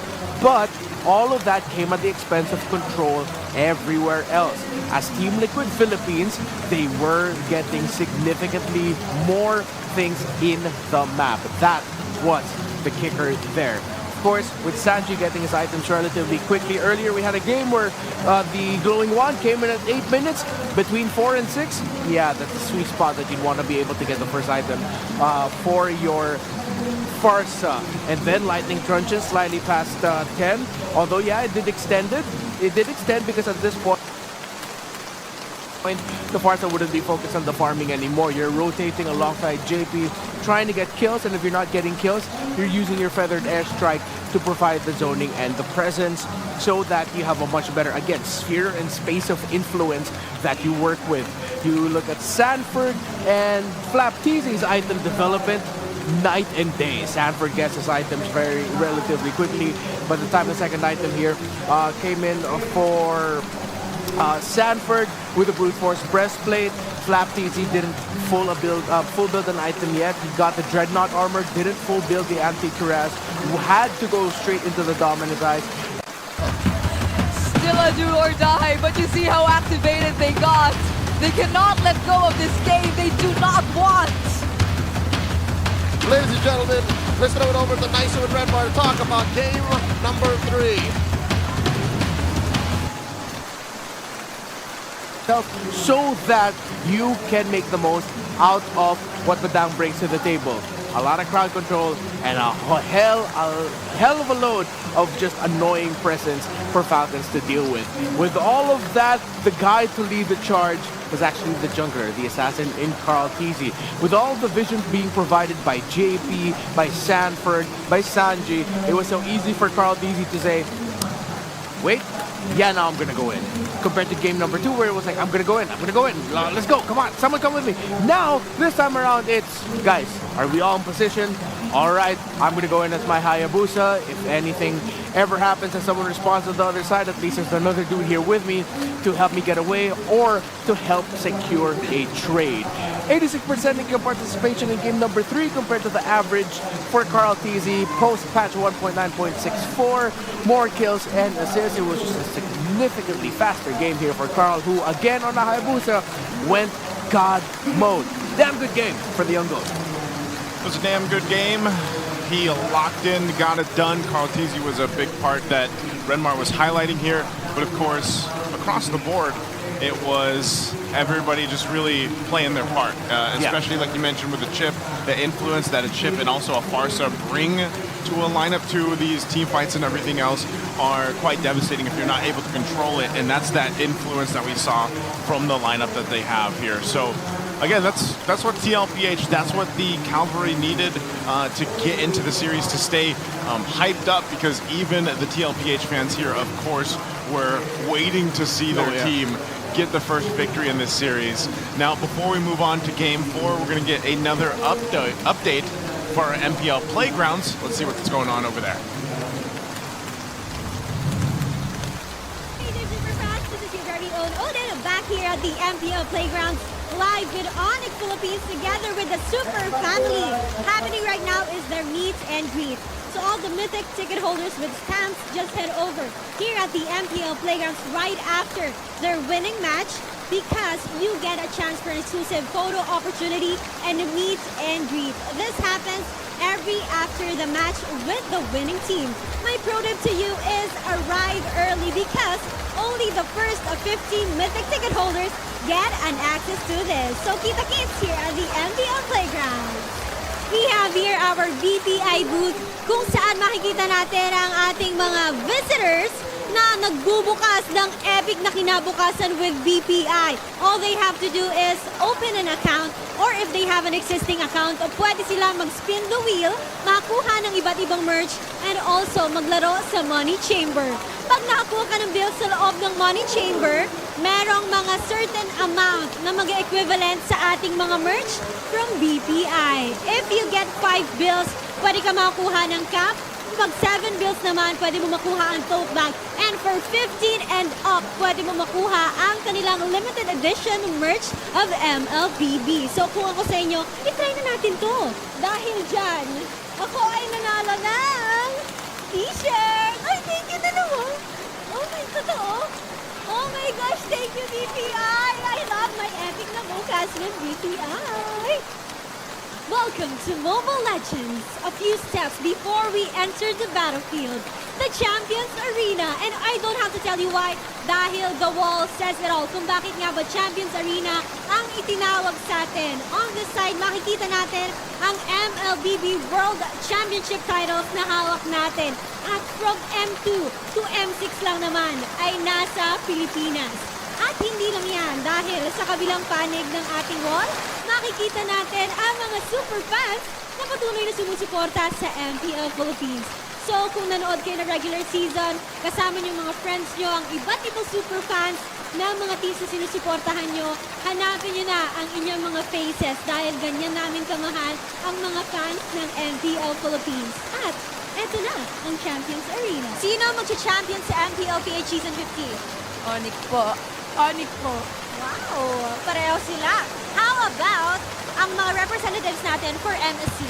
but all of that came at the expense of control everywhere else. As Team Liquid Philippines, they were getting significantly more things in the map. That was the kicker there. Of course, with Sanji getting his items relatively quickly. Earlier, we had a game where the Glowing Wand came in at 8 minutes, between 4 and 6. Yeah, that's the sweet spot that you'd want to be able to get the first item for your Farsa. And then Lightning Truncheon slightly past 10. Although, yeah, it did extend it. It did extend because at this point, the Farsa wouldn't be focused on the farming anymore. You're rotating alongside JP, trying to get kills, and if you're not getting kills, you're using your Feathered Airstrike to provide the zoning and the presence so that you have a much better, again, sphere and space of influence that you work with. You look at Sanford and Flapteezy's item development, night and day. Sanford gets his items very relatively quickly. By the time the second item here came in for Sanford with a Brute Force Breastplate. Flapteezy didn't full build an item yet. He got the Dreadnought armor, didn't full build the Anti-Cuirass, had to go straight into the Dominant Eyes. Still a do or die, but you see how activated they got. They cannot let go of this game. They do not want. Ladies and gentlemen, let's throw it over to Nicer and Redbar to talk about game number 3. So that you can make the most out of what Badang brings to the table. A lot of crowd control and a hell of a load of just annoying presence for Falcons to deal with. With all of that, the guy to lead the charge was actually the jungler, the assassin in Carl Teasy. With all the visions being provided by JP, by Sanford, by Sanji, it was so easy for Carl Teasy to say, wait, yeah, now I'm gonna go in. Compared to game number 2 where it was like, I'm gonna go in, let's go, come on, someone come with me. Now, this time around, it's, guys, are we all in position? All right, I'm gonna go in as my Hayabusa. If anything ever happens and someone responds to the other side, at least there's another dude here with me to help me get away or to help secure a trade. 86% in kill participation in game number 3 compared to the average for Carl Teasy post-patch 1.9.64. More kills and assists. It was just a significantly faster game here for Carl, who again on the Hayabusa went God mode. Damn good game for the young goat. It was a damn good game. He locked in, got it done. Carl Teasy was a big part that Renmar was highlighting here. But of course, across the board, it was everybody just really playing their part. Especially like you mentioned with the chip, the influence that a chip and also a Farsa bring to a lineup to these team fights and everything else are quite devastating if you're not able to control it. And that's that influence that we saw from the lineup that they have here. So again, that's what TLPH, that's what the Cavalry needed to get into the series, to stay hyped up, because even the TLPH fans here, of course, were waiting to see their team get the first victory in this series. Now, before we move on to Game 4, we're going to get another update for our MPL Playgrounds. Let's see what's going on over there. Hey there, Super Fans. This is your very own Odin back here at the MPL Playgrounds, live with Onyx Philippines together with the Super Family. Happening right now is their meet and greet. So all the Mythic ticket holders with stamps just head over here at the MPL Playgrounds right after their winning match because you get a chance for an exclusive photo opportunity and a meet and greet. This happens every after the match with the winning team. My pro tip to you is arrive early because only the first 15 Mythic ticket holders get an access to this. So kita-kits here at the MPL Playground. We have here our BPI booth kung saan makikita natin ang ating mga visitors na nagbubukas ng epic na kinabukasan with BPI. All they have to do is open an account or if they have an existing account, pwede sila mag-spin the wheel, makakuha ng iba't ibang merch, and also maglaro sa Money Chamber. Pag nakakuha ka ng bills sa loob ng Money Chamber, merong mga certain amount na mag-equivalent sa ating mga merch from BPI. If you get 5 bills, pwede ka makakuha ng cap. Pag 7 bills naman, pwede mo makuha ang tote bag. And for 15 and up, pwede mo makuha ang kanilang limited edition merch of MLBB. So kung ako sa inyo, itry na natin to. Dahil dyan, ako ay nanalo ng t-shirt. Ay, thank you dalawa. Oh my, totoo. Oh my gosh, thank you BPI. I love my epic na bukas with BPI. Welcome to Mobile Legends. A few steps before we enter the battlefield, the Champions Arena. And I don't have to tell you why, dahil the wall says it all. Kung bakit nga ba Champions Arena ang itinawag sa atin. On this side, makikita natin ang MLBB World Championship titles na hawak natin. At from M2 to M6 lang naman ay nasa Pilipinas. At hindi lang yan, dahil sa kabilang panig ng ating wall, makikita natin ang mga super fans na patuloy na sumusuporta sa MPL Philippines. So kung nanood kayo ng regular season, kasama niyo mga friends nyo, ang iba't ibang super fans na mga teams na sinusuportahan nyo, hanapin nyo na ang inyong mga faces dahil ganyan namin kamahal ang mga fans ng MPL Philippines. At eto na ang Champions Arena. Sino magcha-champion sa MPL PH Season 50? Onyx po. Onyx po. Wow! Pareho sila. How about ang mga representatives natin for MSC?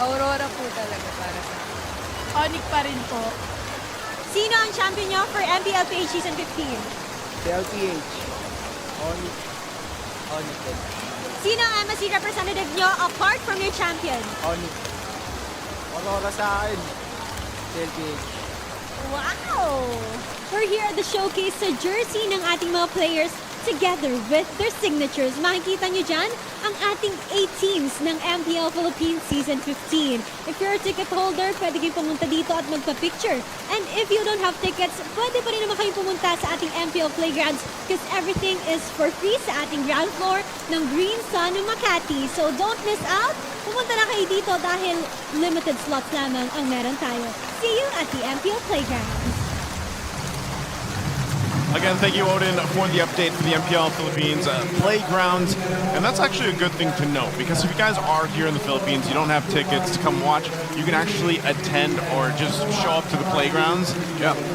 Aurora po talaga para sa akin. Onyx pa rin po. Sino ang champion nyo for MPL PH Season 15? LPH. Onyx. Onyx po. Sino ang MSC representative nyo apart from your champion? Onyx. Aurora sa akin. LPH. Wow! We're here at the showcase sa jersey ng ating mga players together with their signatures. Makikita nyo dyan ang ating 8 teams ng MPL Philippines Season 15. If you're a ticket holder, pwede kayong pumunta dito at magpa-picture. And if you don't have tickets, pwede pa rin naman kayong pumunta sa ating MPL Playgrounds because everything is for free sa ating ground floor ng Green Sun ng Makati. So don't miss out. Pumunta na kayo dito dahil limited slots lamang ang meron tayo. See you at the MPL Playgrounds. Again, thank you, Odin, for the update for the MPL Philippines Playgrounds. And that's actually a good thing to note, because if you guys are here in the Philippines, you don't have tickets to come watch, you can actually attend or just show up to the playgrounds,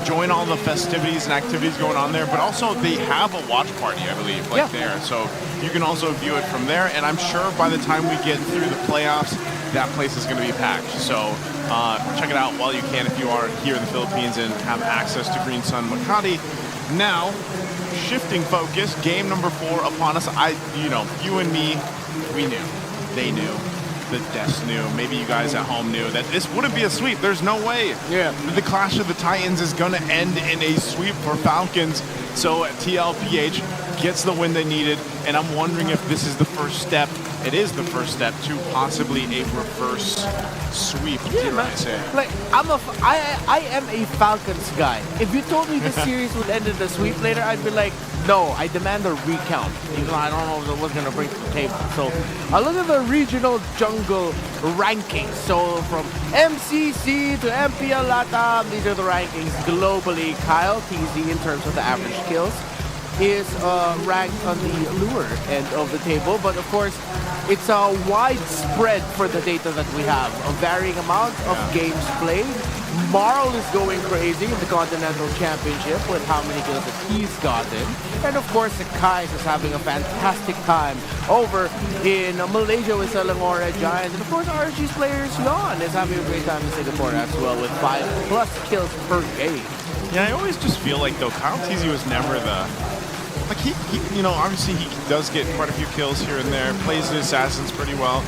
join all the festivities and activities going on there. But also, they have a watch party, I believe, there. So you can also view it from there. And I'm sure by the time we get through the playoffs, that place is going to be packed. So check it out while you can if you are here in the Philippines and have access to Green Sun Makati. Now, shifting focus, game number 4 upon us. You and me, we knew. They knew. The Deaths knew. Maybe you guys at home knew that this wouldn't be a sweep. There's no way. Yeah. The Clash of the Titans is going to end in a sweep for Falcons. So TLPH gets the win they needed, and I'm wondering if this is the first step. It is the first step to possibly a reverse sweep. Yeah, man. I say. Like I am a Falcons guy. If you told me the series would end in the sweep later, I'd be like, no, I demand a recount. Even though I don't know what's gonna bring to the table. So I look at the regional jungle rankings. So from MCC to MPL Latam, these are the rankings globally. Kyle TZ in terms of the average kills is ranked on the lower end of the table, but of course it's widespread for the data that we have. A varying amount of games played. Marl is going crazy in the Continental Championship with how many kills that he's gotten. And of course, the Kais is having a fantastic time over in Malaysia with Selangor Giants. And of course, RG's players Yon is having a great time in Singapore as well with 5+ kills per game. Yeah, I always just feel like, though, Kyle TZ was never the like he you know, obviously he does get quite a few kills here and there, plays the assassins pretty well,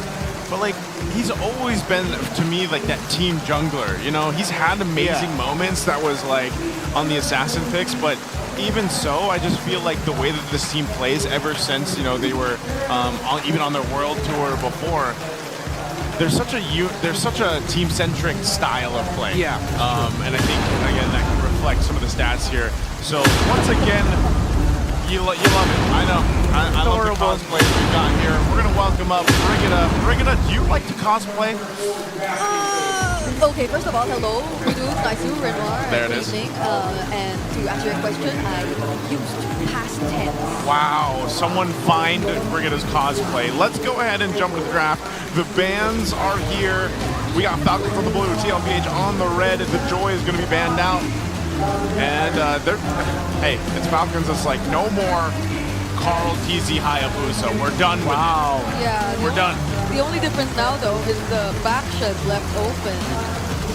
but like he's always been to me like that team jungler. You know, he's had amazing moments that was like on the assassin picks, but even so, I just feel like the way that this team plays ever since, you know, they were even on their world tour before. There's such a team-centric style of play. Yeah. And I think again that can reflect some of the stats here. So once again, you love it. I know. I love the cosplays we've got here. We're gonna welcome up Brigida. Brigida, do you like to cosplay? Okay, first of all, hello, Kudu, Naisu, Renoir, There and it is. good evening. And to answer your question, I used past tense. Wow, someone find Brigida's cosplay. Let's go ahead and jump to the draft. The bans are here. We got Falcon for the blue, TLBH on the red. The Joy is going to be banned out. And hey, it's Falcons. It's like no more Carl TZ Hayabusa. We're done with it. Yeah, We're done. The only difference now, though, is the back shed left open.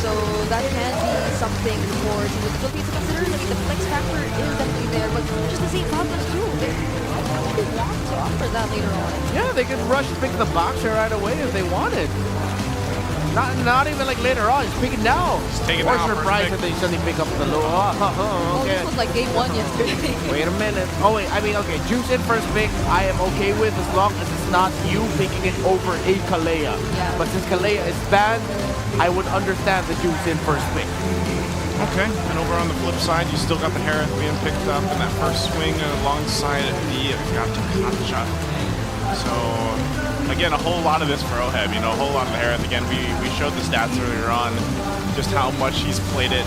So that can be something for Team of the Philippines to consider. I mean, the flex factor is definitely there, but just the same Falcons too. They want to offer that later on. Yeah, they could rush pick the boxer right away if they wanted. Not even like later on, just pick it now. Just take it or now. surprise if they suddenly pick up the low. Oh, Okay. this was like game 1 yesterday. Wait a minute. Oh wait, I mean, okay, Juice in first pick, I am okay with as long as it's not you picking it over a Kalea. Yeah. But since Kalea is banned, I would understand the Juice in first pick. Okay, and over on the flip side, you still got the Harith being picked up in that first swing alongside the Gatacha. So, again, a whole lot of this for Oheb, you know, a whole lot of the Harith. Again, we showed the stats earlier on, just how much he's played it.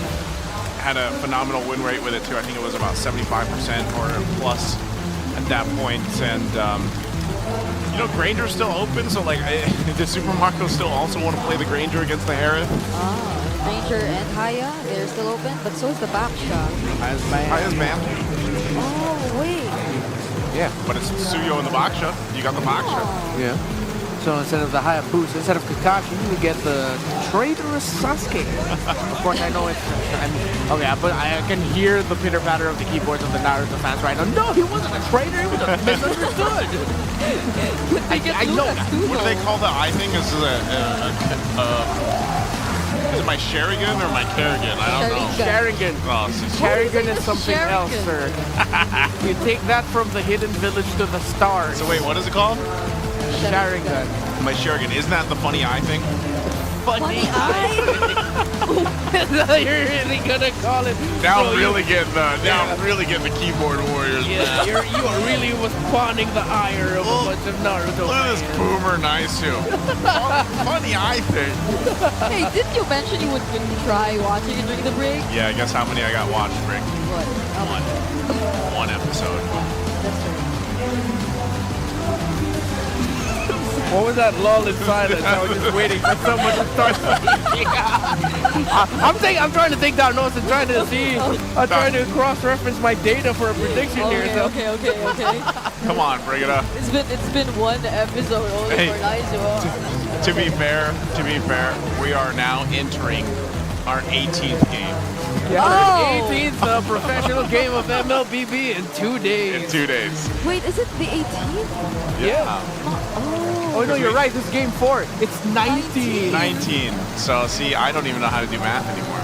Had a phenomenal win rate with it, too. I think it was about 75% or plus at that point. And, you know, Granger's still open, so, like, does Super Marco still also want to play the Granger against the Harith? Ranger and Haya, they're still open, but so is the back shot. Haya's banned. Oh, wait. Yeah. But it's Suyo in the Baksha. You got the Baksha. Yeah. So instead of the Hayabusa, instead of Kakashi, you get the traitorous Sasuke. Of course, I know it's... okay, but I can hear the pitter-patter of the keyboards of the Naruto fans right now. No, he wasn't a traitor. He was misunderstood. I know. What do they call the eye thing? Is it my Sherigan or my Kerrigan? I don't know. Sharingan. Oh, Sharingan is something else, sir. You take that from the hidden village to the stars. so wait, what is it called? Sharingan. My Sherigan. Isn't that the funny eye thing? Funny eye. You're really gonna call it. Now So I'm really getting the keyboard warriors. Yeah, you are really was pawning the ire of a bunch of Naruto. Look at this boomer Naisu. Funny eye thing. Hey, didn't you mention you would try watching it during the break? Yeah, I guess how many I got watched, Rick? What? One episode. That's right. What was that lull in silence? I was just waiting for someone to start speaking. I'm trying to take down notes and trying to see. I'm trying to cross-reference my data for a prediction here. So. Okay. Come on, bring it up. It's been one episode only Hey. for Naisu. To be fair, we are now entering our 18th game. Yeah, Oh. 18th professional game of MLBB in 2 days. In 2 days. Wait, is it the 18th? Yeah. Oh no, you're right. This is game 4. It's 19. 19. So, see, I don't even know how to do math anymore.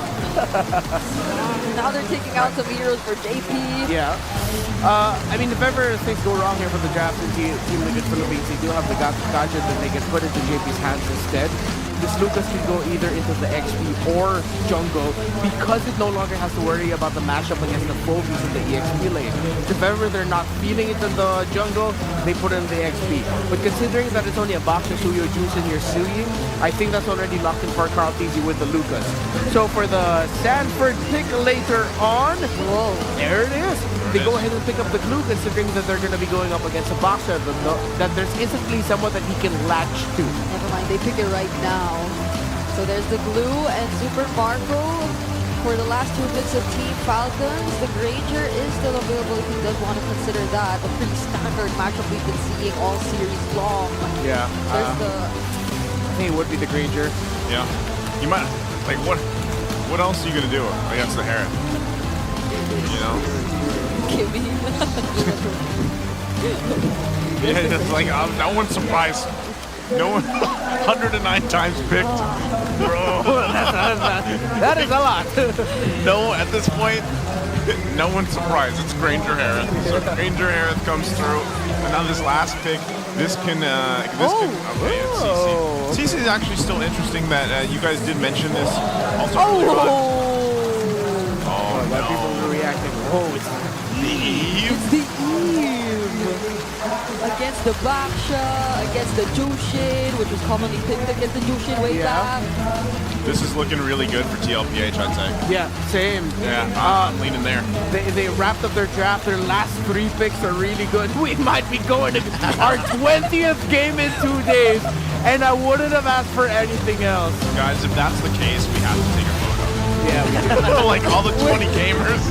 Now they're taking out some heroes for JP. Yeah. I mean, if ever things go wrong here for the draft in Team Liquid Philippines, they do have the gotcha that they can put into JP's hands instead. This Lucas can go either into the XP or jungle because it no longer has to worry about the matchup against the Phobies in the EXP lane. If ever they're not feeling it in the jungle, they put in the XP. But considering that it's only a box of Suyo Juice in your Suyi, I think that's already locked in for Carl TZ with the Lucas. So for the Sanford pick later on, Whoa. there it is. They go ahead and pick up the glue considering that they're going to be going up against a boxer, that there's instantly someone that he can latch to. Never mind, they pick it right now. So there's the Glue and Super Marco. For the last 2 bits of Team Falcons, the Granger is still available if he does want to consider that. A pretty standard matchup we've been seeing all series long. Yeah. There's I think it would be the Granger. Yeah. You might, like, what else are you going to do against the Heron? You know? Kimmy. Yeah, it's like no one's surprised. No one, 109 times picked. Bro, That is a lot. no, at this point, no one's surprised. It's Granger Harris. So Granger Harris comes through. And now this last pick, this can, okay, it's CC. CC is actually still interesting that you guys did mention this also earlier on. Oh, Why no. people were reacting. Oh, it's The Eve. It's the Eve against the Baksha, against the Jushin, which was commonly picked against the Jushin way back. This is looking really good for TLPH, I'd say. yeah, same. Yeah, I'm leaning there. They wrapped up their draft. Their last 3 picks are really good. We might be going to our 20th game in 2 days, and I wouldn't have asked for anything else. Guys, if that's the case, we have to take a photo. Yeah. Like all the 20 gamers.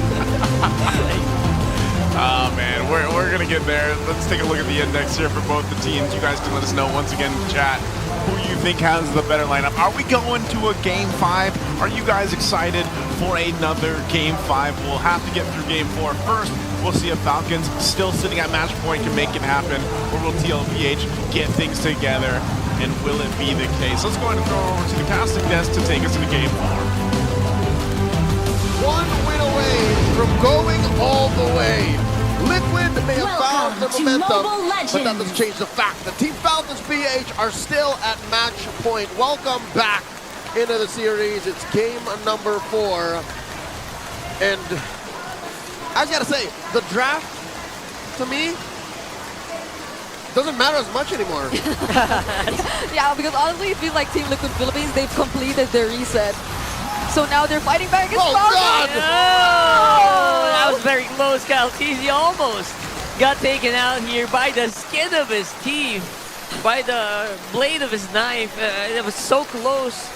Oh man, we're gonna get there. Let's take a look at the index here for both the teams. You guys can let us know once again in the chat who you think has the better lineup. Are we going to a Game 5? Are you guys excited for another Game 5? We'll have to get through Game 4 first. We'll see if Falcons still sitting at match point can make it happen, or will TLPH get things together, and will it be the case? Let's go ahead and throw it over to the casting desk to take us into Game 4. One win away from going all the way. Liquid may have found the momentum, but that doesn't change the fact that Team Falcons BH are still at match point. Welcome back into the series. It's game number 4. And I just gotta say, the draft, to me, doesn't matter as much anymore. Yeah, because honestly, it feels like Team Liquid Philippines, they've completed their reset. So now they're fighting back against Falcons. Oh, that was very close. Caltesi almost got taken out here by the skin of his teeth, by the blade of his knife. It was so close.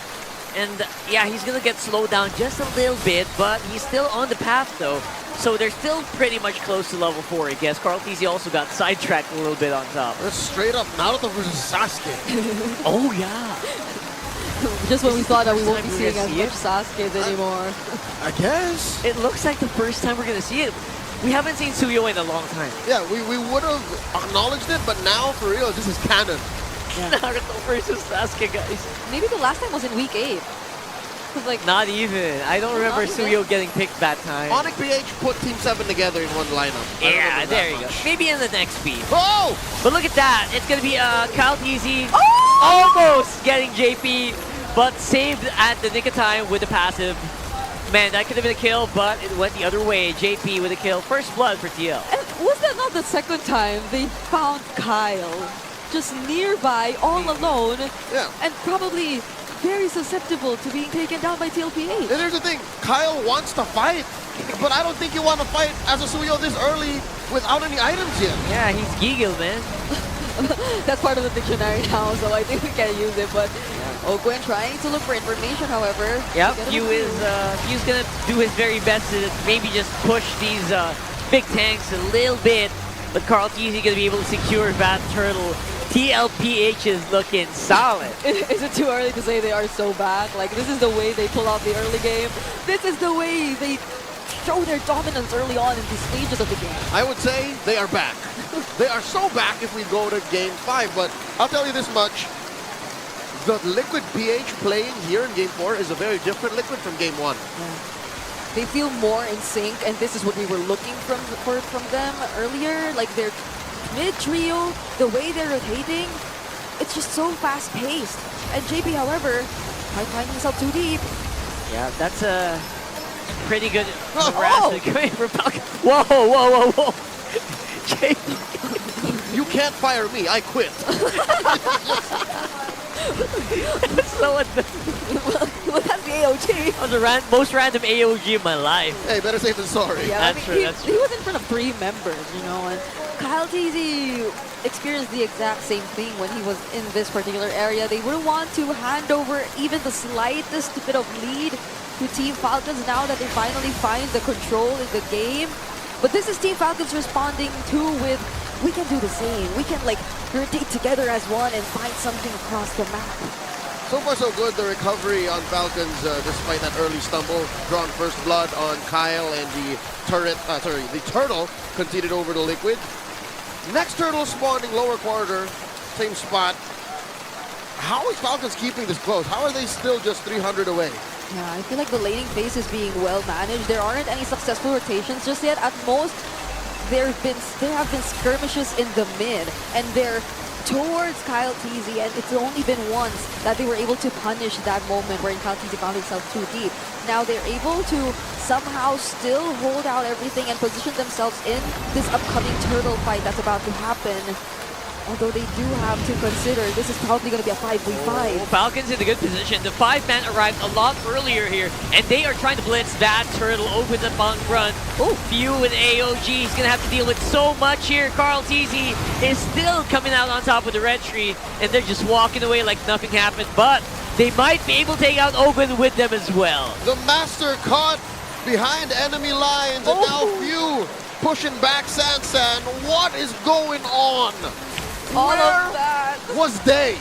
And yeah, he's going to get slowed down just a little bit, but he's still on the path though. So they're still pretty much close to level 4, I guess. Carltesi also got sidetracked a little bit on top. That's straight up Naruto versus Sasuke. Oh yeah. Just when we thought that we won't be We're seeing gonna as see much Sasuke anymore. I guess. It looks like the first time we're going to see it. We haven't seen Suyo in a long time. Yeah, we would have acknowledged it, but now, for real, this is canon. Naruto versus Sasuke, guys. Maybe the last time was in week 8. 'Cause like, Not even. I don't remember Not even? Suyo getting picked that time. Onyx BH put Team 7 together in one lineup. I Yeah, remember there that you go. much. Maybe in the next speed. Oh! But look at that. It's going to be Caltesi Oh! almost getting JP, but saved at the nick of time with the passive. Man, that could have been a kill, but it went the other way. JP with a kill. First blood for TL. And was that not the second time they found Kyle just nearby, all alone, Yeah. and probably very susceptible to being taken down by TLPH? And here's the thing, Kyle wants to fight, but I don't think you want to fight as a Suyo this early without any items yet. Yeah, he's Giggle, man. That's part of the dictionary now, so I think we can use it. But Ogwen trying to look for information, however. Yep, Get him Hugh a is Hugh's gonna do his very best to maybe just push these big tanks a little bit, but Carltesi gonna be able to secure that turtle. TLPH is looking solid. Is it too early to say they are so bad? Like, this is the way they pull out the early game. This is the way they show their dominance early on in the stages of the game. I would say they are back. They are so back if we go to Game 5, but I'll tell you this much. The Liquid BH playing here in Game 4 is a very different Liquid from Game 1. They feel more in sync, and this is what we were looking from them earlier. Like, their mid trio, the way they're rotating, it's just so fast-paced. And JP, however, might find himself too deep. Yeah, that's a pretty good harassment coming from Falcon. Whoa, whoa, whoa, whoa. JP. You can't fire me, I quit. That's so Well, that's the AOG. That was the most random AOG in my life. Hey, better safe than sorry. Yeah, That's I mean, true, that's he was in front of 3 members, you know, and Caltesi experienced the exact same thing when he was in this particular area. They would want to hand over even the slightest bit of lead to Team Falcons now that they finally find the control in the game. But this is Team Falcons responding to with, we can do the same. We can like rotate together as one and find something across the map. So far, so good. The recovery on Falcons, despite that early stumble, drawn first blood on Kyle, and the turtle conceded over to Liquid. Next turtle spawning lower quarter, same spot. How is Falcons keeping this close? How are they still just 300 away? Yeah, I feel like the laning phase is being well managed. There aren't any successful rotations just yet. At most, there have been skirmishes in the mid, and they're towards Kyle TZ, and it's only been once that they were able to punish that moment where Kyle TZ found himself too deep. Now they're able to somehow still hold out everything and position themselves in this upcoming turtle fight that's about to happen. Although they do have to consider this is probably going to be a 5v5. Oh, Falcons in a good position. The 5-man arrived a lot earlier here, and they are trying to blitz that turtle. Opens up on front. Oh, Few with AOG. He's going to have to deal with so much here. Carl TZ is still coming out on top of the red tree, and they're just walking away like nothing happened. But they might be able to take out Open with them as well. The Master caught behind enemy lines, and now Few pushing back Sansan. What is going on? All of that. Was they?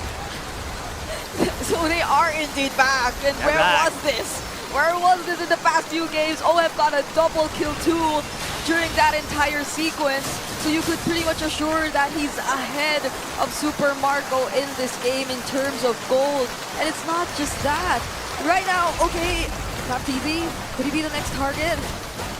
So they are indeed back. And where was this? Where was this in the past few games? OF got a double kill too during that entire sequence. So you could pretty much assure that he's ahead of Super Marco in this game in terms of gold. And it's not just that. Right now, okay, Top TV, could he be the next target?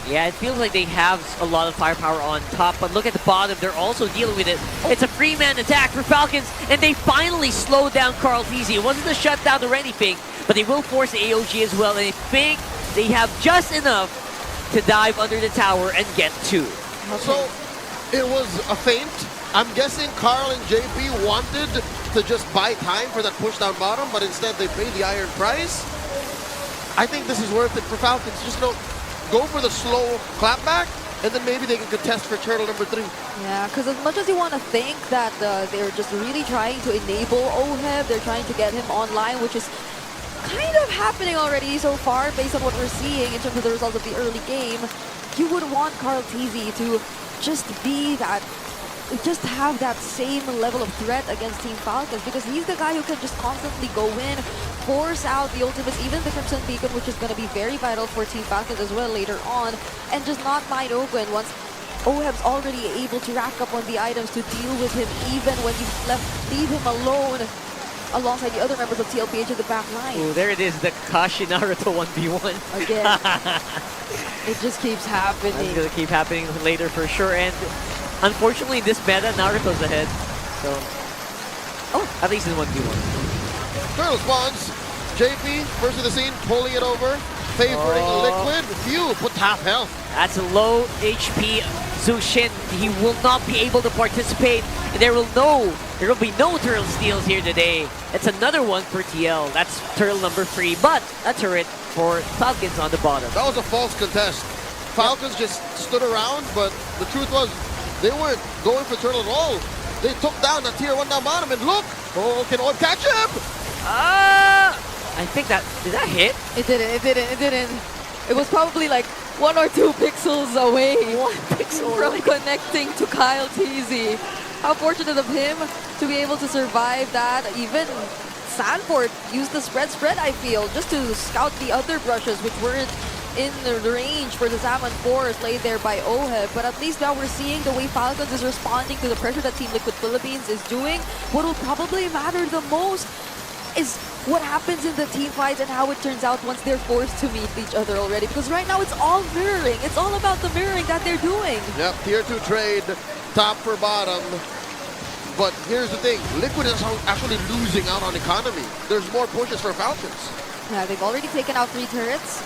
Yeah, it feels like they have a lot of firepower on top, but look at the bottom. They're also dealing with it. It's a free-man attack for Falcons, and they finally slowed down Carl TZ. It wasn't a shutdown or anything, but they will force AOG as well, and I think they have just enough to dive under the tower and get 2. So, it was a feint. I'm guessing Carl and JP wanted to just buy time for that push down bottom, but instead they paid the iron price. I think this is worth it for Falcons. Just go for the slow clapback, and then maybe they can contest for turtle number 3. Yeah, because as much as you want to think that they're just really trying to enable OHEB, they're trying to get him online, which is kind of happening already so far based on what we're seeing in terms of the results of the early game. You would want Carl TZ to just be that, just have that same level of threat against Team Falcons, because he's the guy who can just constantly go in, force out the ultimates, even the Crimson Beacon, which is going to be very vital for Team Falcons as well later on, and just not mind open once OHEB's already able to rack up on the items to deal with him, even when you leave him alone alongside the other members of TLPH in the back line. Oh, there it is, the Kashi Naruto 1v1. Again, it just keeps happening. It's going to keep happening later for sure, and unfortunately, in this meta, Naruto's ahead. So, at least in 1v1. Turtle spawns. JP, first of the scene, pulling it over, favoring Liquid. Few put half health. That's a low HP Zushin. He will not be able to participate. And there will be no turtle steals here today. That's another one for TL. That's turtle number 3, but a turret for Falcons on the bottom. That was a false contest. Falcons just stood around, but the truth was they weren't going for turtle at all. They took down the tier 1 down bottom, and look! Oh, can OHEB catch him? I think did that hit? It didn't. It was probably like 1 or 2 pixels away. 1 pixel from connecting to Kyle TZ. How fortunate of him to be able to survive that. Even Sanford used the spread, I feel, just to scout the other brushes, which weren't in the range for the Salmon Forest laid there by OHEB. But at least now we're seeing the way Falcons is responding to the pressure that Team Liquid Philippines is doing. What will probably matter the most is what happens in the team fights and how it turns out once they're forced to meet each other already. Because right now it's all mirroring. It's all about the mirroring that they're doing. Yep, tier 2 trade, top for bottom. But here's the thing, Liquid is actually losing out on economy. There's more pushes for Falcons. Yeah, they've already taken out 3 turrets.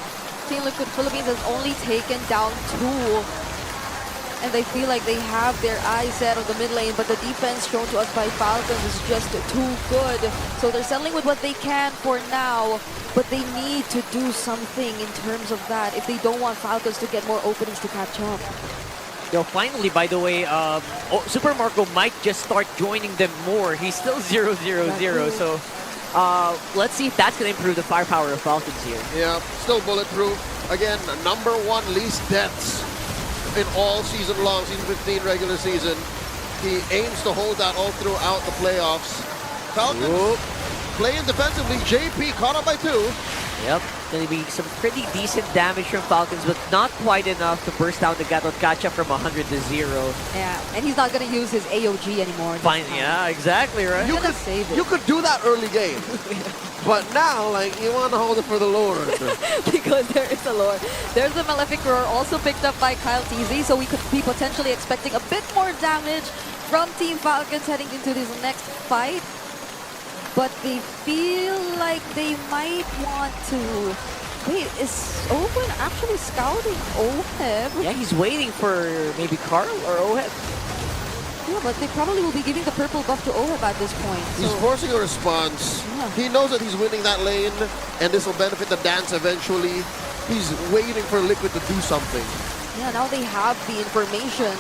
Team Liquid Philippines has only taken down 2. And they feel like they have their eyes set on the mid lane, but the defense shown to us by Falcons is just too good. So they're settling with what they can for now, but they need to do something in terms of that if they don't want Falcons to get more openings to catch up. Yo, finally, by the way, Super Marco might just start joining them more. He's still 0-0-0, so let's see if that's going to improve the firepower of Falcons here. Yeah, still bulletproof. Again, #1 least deaths in all season long, season 15 regular season. He aims to hold that all throughout the playoffs. Falcons playing defensively. JP caught up by 2. Yep, gonna be some pretty decent damage from Falcons, but not quite enough to burst down the Gatot Kacha from 100 to 0. Yeah, and he's not gonna use his AOG anymore. Fine, yeah, exactly, right? You could save it. You could do that early game. But now, like, you want to hold it for the Lord. Because there is a Lord. There's the Malefic Roar also picked up by Kyle TZ, so we could be potentially expecting a bit more damage from Team Falcons heading into this next fight. But they feel like they might want to... Wait, is Owen actually scouting Oheb? Yeah, he's waiting for maybe Carl or Oheb. Yeah, but they probably will be giving the purple buff to Oheb at this point. He's forcing a response. Yeah. He knows that he's winning that lane, and this will benefit the dance eventually. He's waiting for Liquid to do something. Yeah, now they have the information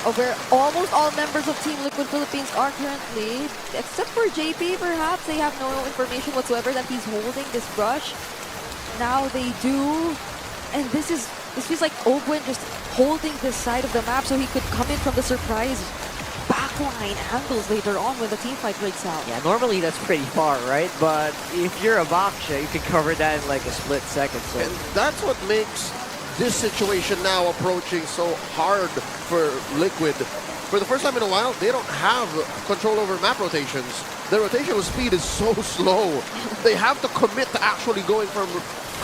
of where almost all members of Team Liquid Philippines are currently, except for JP perhaps. They have no information whatsoever that he's holding this brush. Now they do, and this feels like Ogwen just holding this side of the map so he could come in from the surprise backline angles later on when the team fight breaks out. Yeah, normally that's pretty far, right? But if you're a Baksha, you can cover that in like a split second. So And that's what makes this situation now approaching so hard for Liquid. For the first time in a while, they don't have control over map rotations. Their rotational speed is so slow. They have to commit to actually going from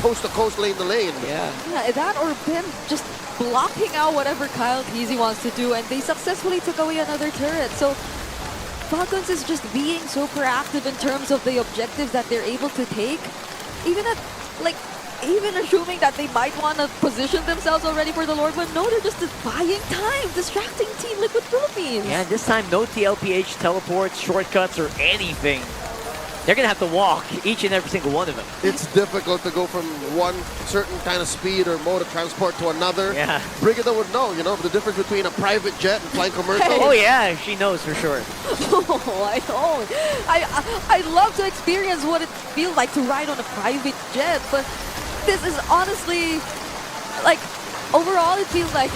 coast to coast, lane to lane. yeah. Yeah, that or them just blocking out whatever Kyle Teasy wants to do, and they successfully took away another turret. So Falcons is just being so proactive in terms of the objectives that they're able to take. Even assuming that they might want to position themselves already for the Lord, but no, they're just buying time, distracting Team Liquid Philippines. Yeah, this time no TLPH, teleports, shortcuts, or anything. They're gonna have to walk each and every single one of them. It's difficult to go from one certain kind of speed or mode of transport to another. Yeah. Brigida would know, you know, the difference between a private jet and flying commercial. Oh yeah, she knows for sure. Oh, I know. I'd love to experience what it feels like to ride on a private jet, but this is honestly, like, overall it feels like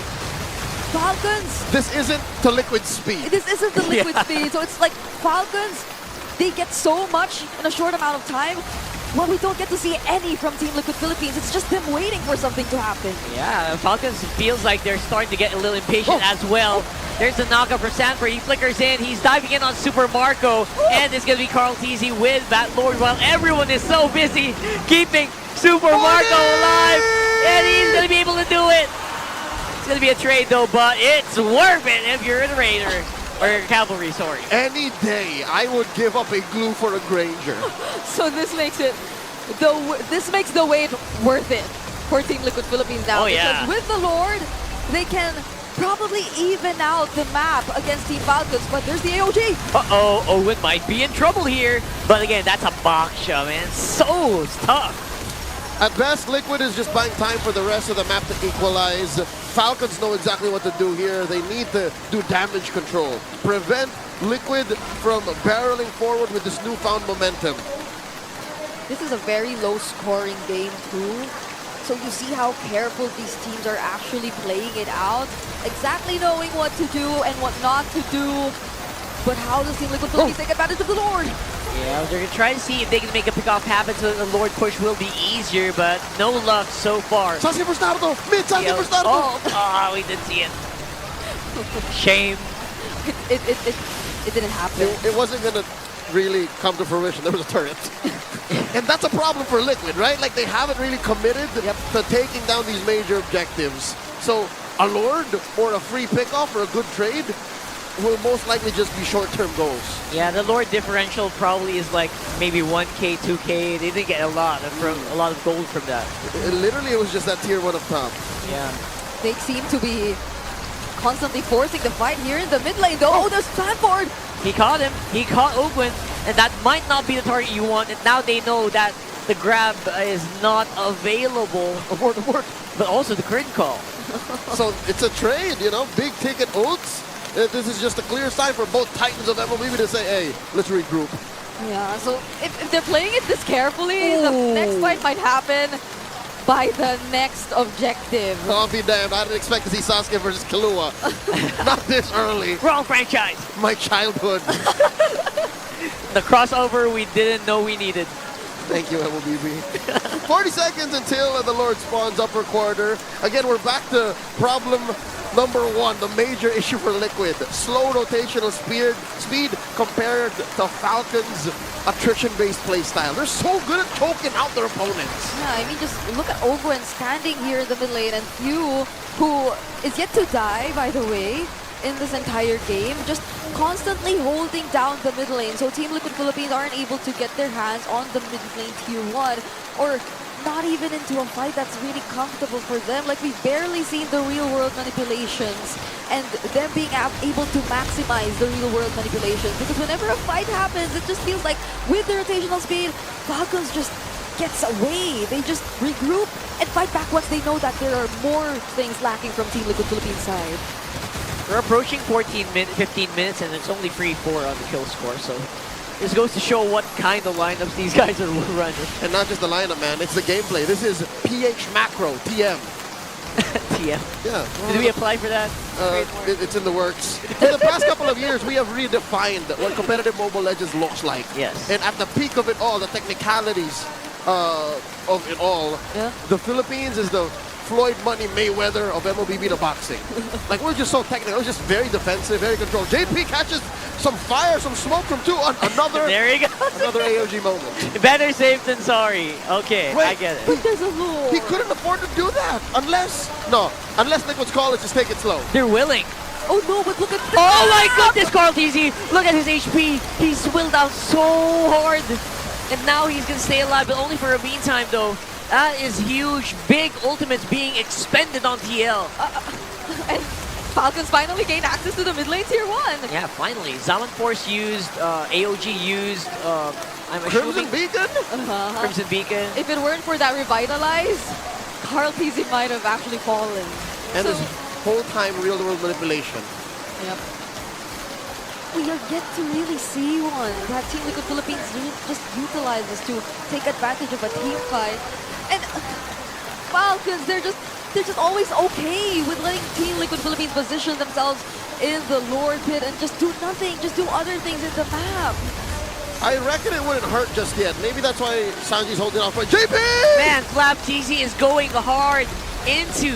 Falcons. This isn't to Liquid speed. This isn't the Liquid speed, so it's like Falcons, they get so much in a short amount of time. Well, we don't get to see any from Team Liquid Philippines. It's just them waiting for something to happen. Yeah, Falcons feels like they're starting to get a little impatient as well. There's the knockup for Sanford. He flickers in. He's diving in on Super Marco. And it's going to be Carl Teasy with Bat Lord while everyone is so busy keeping Super Marco alive. And he's going to be able to do it. It's going to be a trade though, but it's worth it if you're a Raider. Or your cavalry, sorry. Any day, I would give up a glue for a Granger. So this makes the wait worth it for Team Liquid Philippines now. Oh, yeah. Because with the Lord, they can probably even out the map against Team Falcons, but there's the AOG. Uh-oh, Owen might be in trouble here. But again, that's a Baksha, man. So tough. At best, Liquid is just buying time for the rest of the map to equalize. Falcons know exactly what to do here. They need to do damage control. Prevent Liquid from barreling forward with this newfound momentum. This is a very low-scoring game, too. So you see how careful these teams are actually playing it out, exactly knowing what to do and what not to do. But how does Team Liquid Philippines take advantage of the Lord? Yeah, they're going to try to see if they can make a pickoff happen so that the Lord push will be easier, but no luck so far. Sasuke for Naruto! Mid Sasuke for Naruto! Oh, we did see it. Shame. It didn't happen. It wasn't going to really come to fruition. There was a turret. And that's a problem for Liquid, right? Like, they haven't really committed to taking down these major objectives. So, a Lord or a free pickoff or a good trade will most likely just be short-term goals. Yeah, the Lord differential probably is like maybe 1K, 2K. They didn't get a lot of gold from that. Literally, it was just that tier 1 up top. Yeah. They seem to be constantly forcing the fight here in the mid lane, though. Oh, there's Stanford! He caught him. He caught Ogwen, and that might not be the target you want. And now they know that the grab is not available. But also the crit call. So it's a trade, you know, big ticket ults. This is just a clear sign for both Titans of MLB to say, hey, let's regroup. Yeah, so if they're playing it this carefully, the next fight might happen by the next objective. I'll be damned. I didn't expect to see Sasuke versus Killua. Not this early. Wrong franchise. My childhood. The crossover we didn't know we needed. Thank you, MLBB. 40 seconds until the Lord spawns upper quarter. Again, we're back to problem number one, the major issue for Liquid. Slow rotational speed compared to Falcon's attrition-based playstyle. They're so good at choking out their opponents. Yeah, I mean, just look at Ogwen standing here in the mid lane, and Few, who is yet to die, by the way, in this entire game, just constantly holding down the mid lane. So Team Liquid Philippines aren't able to get their hands on the mid lane tier 1, or not even into a fight that's really comfortable for them. Like, we've barely seen the real world manipulations and them being able to maximize the real world manipulations, because whenever a fight happens, it just feels like with the rotational speed, Falcons just gets away. They just regroup and fight back once they know that there are more things lacking from Team Liquid Philippines side. We're approaching 15 minutes, and it's only 3-4 on the kill score, so this goes to show what kind of lineups these guys are running. And not just the lineup, man. It's the gameplay. This is PH Macro, TM. TM. Yeah. Did we apply for that? It's in the works. In the past couple of years, we have redefined what competitive Mobile Legends looks like. Yes. And at the peak of it all, the technicalities of it all, the Philippines is the Floyd Money Mayweather of MLBB to boxing. Like, we're just so technical. It's just very defensive, very controlled. JP catches some fire, some smoke from two on another. There you go. Another AOG moment. Better safe than sorry. Okay, Wait, I get it. But there's a lure. He couldn't afford to do that unless Liquid's call is just take it slow. They're willing. Oh no, but look at this. Oh my goodness, Carl TZ. Look at his HP. He's swilled out so hard. And now he's going to stay alive, but only for a meantime, though. That is huge. Big ultimates being expended on TL. And Falcons finally gained access to the mid lane tier 1. Yeah, finally. Zaman Force used, AOG used, I'm Crimson assuming Beacon? Crimson Beacon. If it weren't for that revitalize, Carl TZ might have actually fallen. And his whole time real-world manipulation. Yep. We are yet to really see one that Team Liquid Philippines just utilizes to take advantage of a team fight. And Falcons, they're just always okay with letting Team Liquid Philippines position themselves in the Lord pit and just do nothing, just do other things in the map. I reckon it wouldn't hurt just yet. Maybe that's why Sanji's holding off. But JP! Man, Flap TZ is going hard into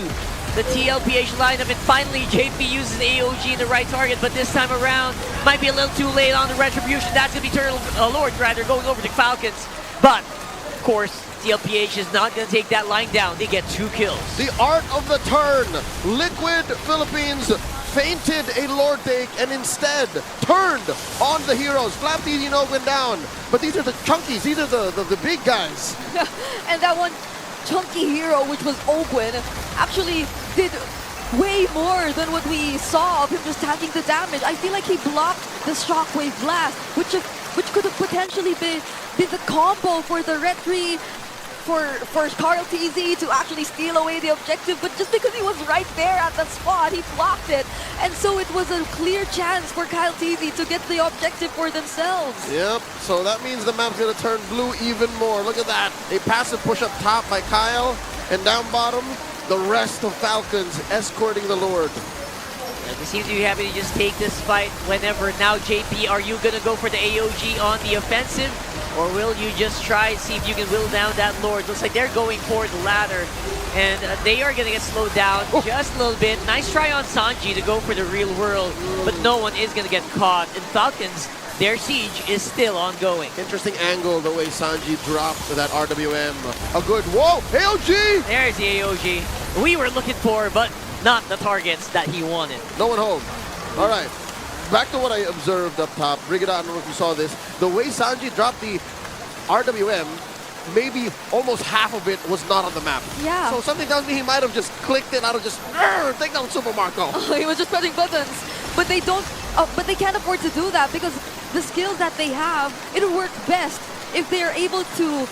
the TLPH lineup, and finally JP uses AOG in the right target, but this time around might be a little too late on the retribution. That's going to be Lord rather going over to Falcons. But, of course, TLPH is not going to take that line down. They get 2 kills. The art of the turn. Liquid Philippines feinted a Lord take and instead turned on the heroes. Flap TZ went down. But these are the chunkies. These are the big guys. And that one chunky hero, which was Ogwen, actually did way more than what we saw of him just tanking the damage. I feel like he blocked the shockwave blast, which could have potentially been the combo for the retry for Carl TZ to actually steal away the objective, but just because he was right there at the spot, he blocked it. And so it was a clear chance for Kyle TZ to get the objective for themselves. Yep, so that means the map's going to turn blue even more. Look at that. A passive push up top by Kyle, and down bottom, the rest of Falcons escorting the Lord. Yeah, they seem to be happy to just take this fight whenever. Now, JP, are you going to go for the AOG on the offensive? Or will you just try and see if you can will down that Lord? Looks like they're going for the latter. And they are going to get slowed down just a little bit. Nice try on Sanji to go for the real world. But no one is going to get caught. And Falcons, their siege is still ongoing. Interesting angle the way Sanji dropped that RWM. A good, whoa, AOG! There's the AOG we were looking for, but not the targets that he wanted. No one home. All right. Back to what I observed up top. Brigida, I don't know if you saw this. The way Sanji dropped the RWM, maybe almost half of it was not on the map. Yeah. So something tells me he might have just clicked it out of just take down Super Marco. He was just pressing buttons, but they don't. But they can't afford to do that because the skills that they have, it'll work best if they're able to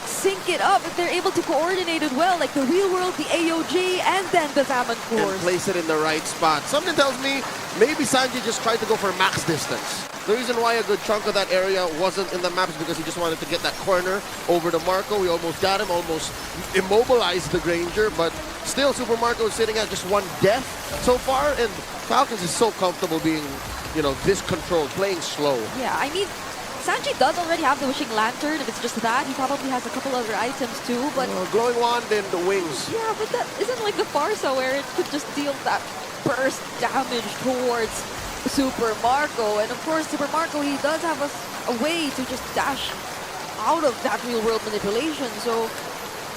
sync it up, if they're able to coordinate it well, like the real world, the AOG, and then the Zaman And Force. place it in the right spot. Something tells me maybe Sanji just tried to go for max distance. The reason why a good chunk of that area wasn't in the map is because he just wanted to get that corner over to Marco. We almost got him, almost immobilized the Granger, but still Super Marco is sitting at just 1 death so far, and Falcons is so comfortable being, this controlled, playing slow. Yeah, I mean, Sanji does already have the Wishing Lantern. If it's just that, he probably has a couple other items too. But Glowing wand and the wings. yeah, but that isn't like the Farsa where it could just deal that burst damage towards Super Marco. And of course, Super Marco, he does have a way to just dash out of that real-world manipulation. So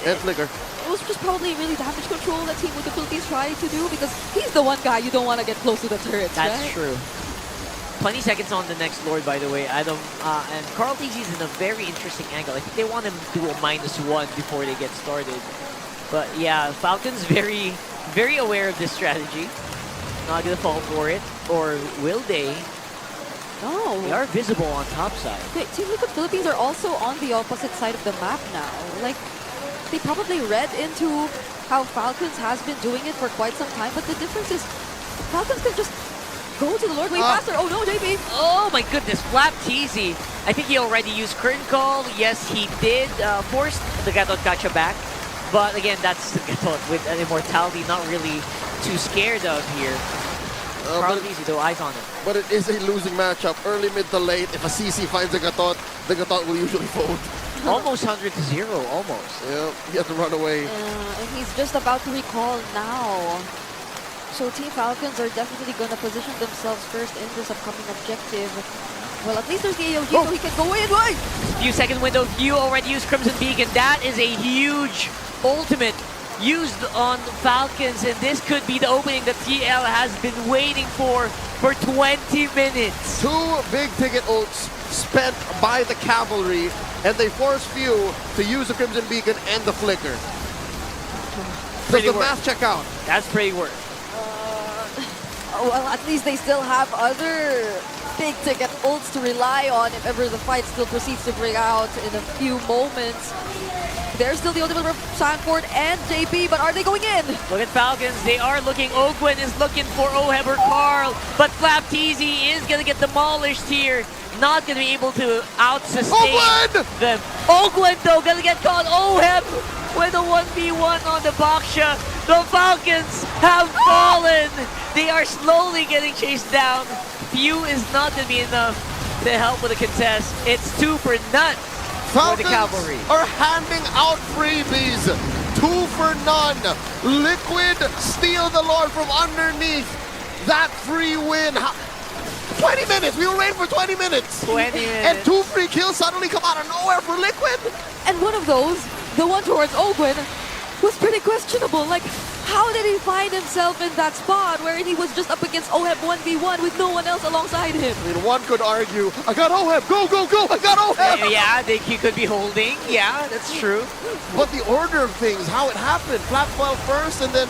And flicker. it was just probably really damage control that Team with the Philippines tried to do, because he's the one guy you don't want to get close to the turrets, That's right? true. 20 seconds on the next Lord, by the way, Adam. And Carl TZ is in a very interesting angle. I think they want him to do a -1 before they get started. But yeah, Falcon's very, very aware of this strategy. Not gonna fall for it. Or will they? No. They are visible on top side. Okay, Team Liquid Philippines are also on the opposite side of the map now. Like, they probably read into how Falcons has been doing it for quite some time, but the difference is Falcons can just go to the Lord way faster. Oh no, JP! Oh my goodness, Flap TZ. I think he already used Curtain Call. Yes, he did force the Gatot Gacha back. But again, that's the Gatot with an immortality not really too scared of here. Carl TZ, though, eyes on him. But it is a losing matchup. Early, mid to late. If a CC finds the Gatot will usually fold. Almost 100-0, almost. Yeah, he has to run away. And he's just about to recall now. So Team Falcons are definitely going to position themselves first in this upcoming objective. Well, at least there's the AOG, so he can go in. Right? Few second window, Few already used Crimson Beacon. That is a huge ultimate used on Falcons, and this could be the opening that TL has been waiting for 20 minutes. 2 big ticket ults spent by the cavalry, and they force Few to use the Crimson Beacon and the Flicker. Does the math check out? That's pretty work. Well, at least they still have other big ticket ults to rely on if ever the fight still proceeds to break out in a few moments. There's still the ultimate for Sanford and JP, but are they going in? Look at Falcons. They are looking. Ogwen is looking for Oheb or Carl, but Flap TZ is going to get demolished here. Not going to be able to out-sustain them. Ogwen, though, going to get caught. Oheb with a 1v1 on the Baksha. The Falcons have fallen. They are slowly getting chased down. Few is not going to be enough to help with the contest. It's 2 for none. Falcons for the cavalry are handing out freebies. 2 for none. Liquid steal the Lord from underneath that free win. 20 minutes. We were waiting for 20 minutes. 20 minutes. And 2 free kills suddenly come out of nowhere for Liquid. And one of those, the one towards Ogwen, was pretty questionable. Like, how did he find himself in that spot where he was just up against Oheb 1v1 with no one else alongside him? I mean, one could argue, I got Oheb, go, go, go, I got Oheb! Yeah, he could be holding. Yeah, that's true. But the order of things, how it happened, Flap fell first, and then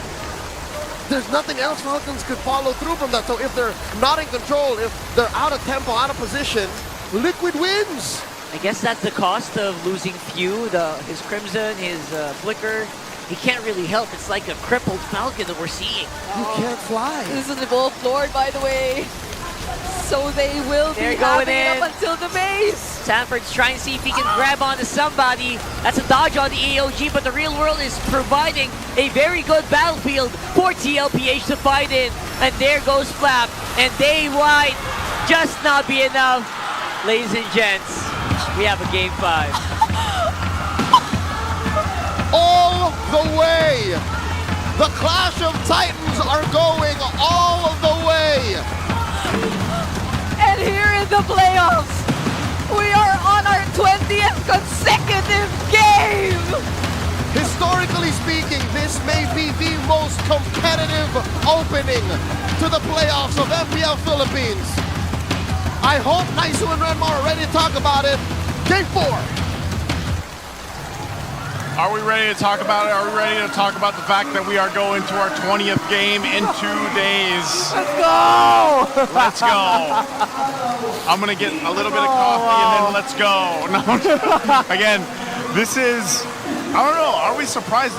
there's nothing else Falcons could follow through from that. So if they're not in control, if they're out of tempo, out of position, Liquid wins. I guess that's the cost of losing Few, his Crimson, his Flicker. He can't really help. It's like a crippled Falcon that we're seeing. You can't fly. This is an evolved Lord, by the way. So they will be having it up until the base. Sanford's trying to see if he can grab onto somebody. That's a dodge on the AOG, but the real world is providing a very good battlefield for TLPH to fight in. And there goes Flap, and they might just not be enough. Ladies and gents, we have a game 5. All the way. The Clash of Titans are going all the way. And here in the playoffs, we are on our 20th consecutive game. Historically speaking, this may be the most competitive opening to the playoffs of MPL Philippines. I hope Naisu and Renmar are ready to talk about it. Game 4. Are we ready to talk about it? Are we ready to talk about the fact that we are going to our 20th game in 2 days? Let's go! Let's go. I'm going to get a little bit of coffee and then let's go. No, again, this is, I don't know, are we surprised?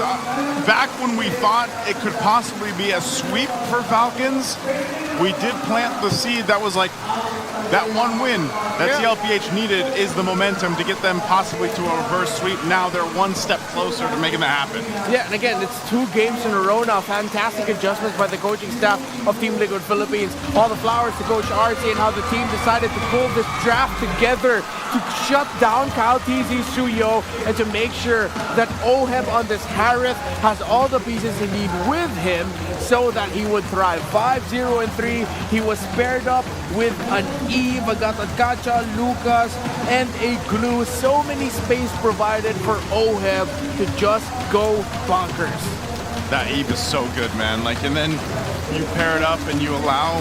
Back when we thought it could possibly be a sweep for Falcons, we did plant the seed that was like that one win that TLPH needed is the momentum to get them possibly to a reverse sweep. Now they're one step closer to making that happen. Yeah, and again, it's 2 games in a row now. Fantastic adjustments by the coaching staff of Team Liquid Philippines. All the flowers to Coach RC and how the team decided to pull this draft together to shut down Kyle TZ's Suyo and to make sure that OHEB on this Harith has all the pieces he needs with him so that he would thrive. 5-0-3. He was paired up with an Eve, Gacha, Lucas, and a Glue. So many space provided for OHEB to just go bonkers. That Eve is so good, man. Like, and then you pair it up and you allow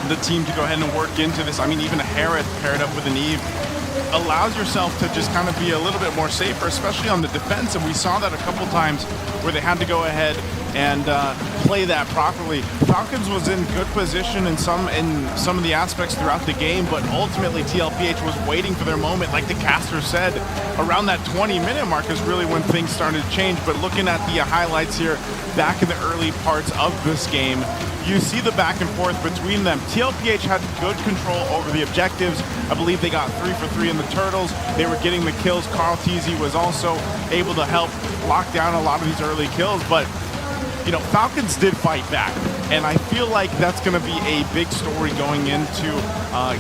the team to go ahead and work into this. I mean, even a Harith paired up with an Eve allows yourself to just kind of be a little bit more safer, especially on the defense. And we saw that a couple times where they had to go ahead and play that properly. Falcons was in good position in some of the aspects throughout the game, but ultimately TLPH was waiting for their moment. Like the caster said, around that 20-minute mark is really when things started to change. But looking at the highlights here, back in the early parts of this game, you see the back and forth between them. TLPH had good control over the objectives. I believe they got 3 for 3 in the Turtles. They were getting the kills. Carl TZ was also able to help lock down a lot of these early kills, but you know, Falcons did fight back, and I feel like that's going to be a big story going into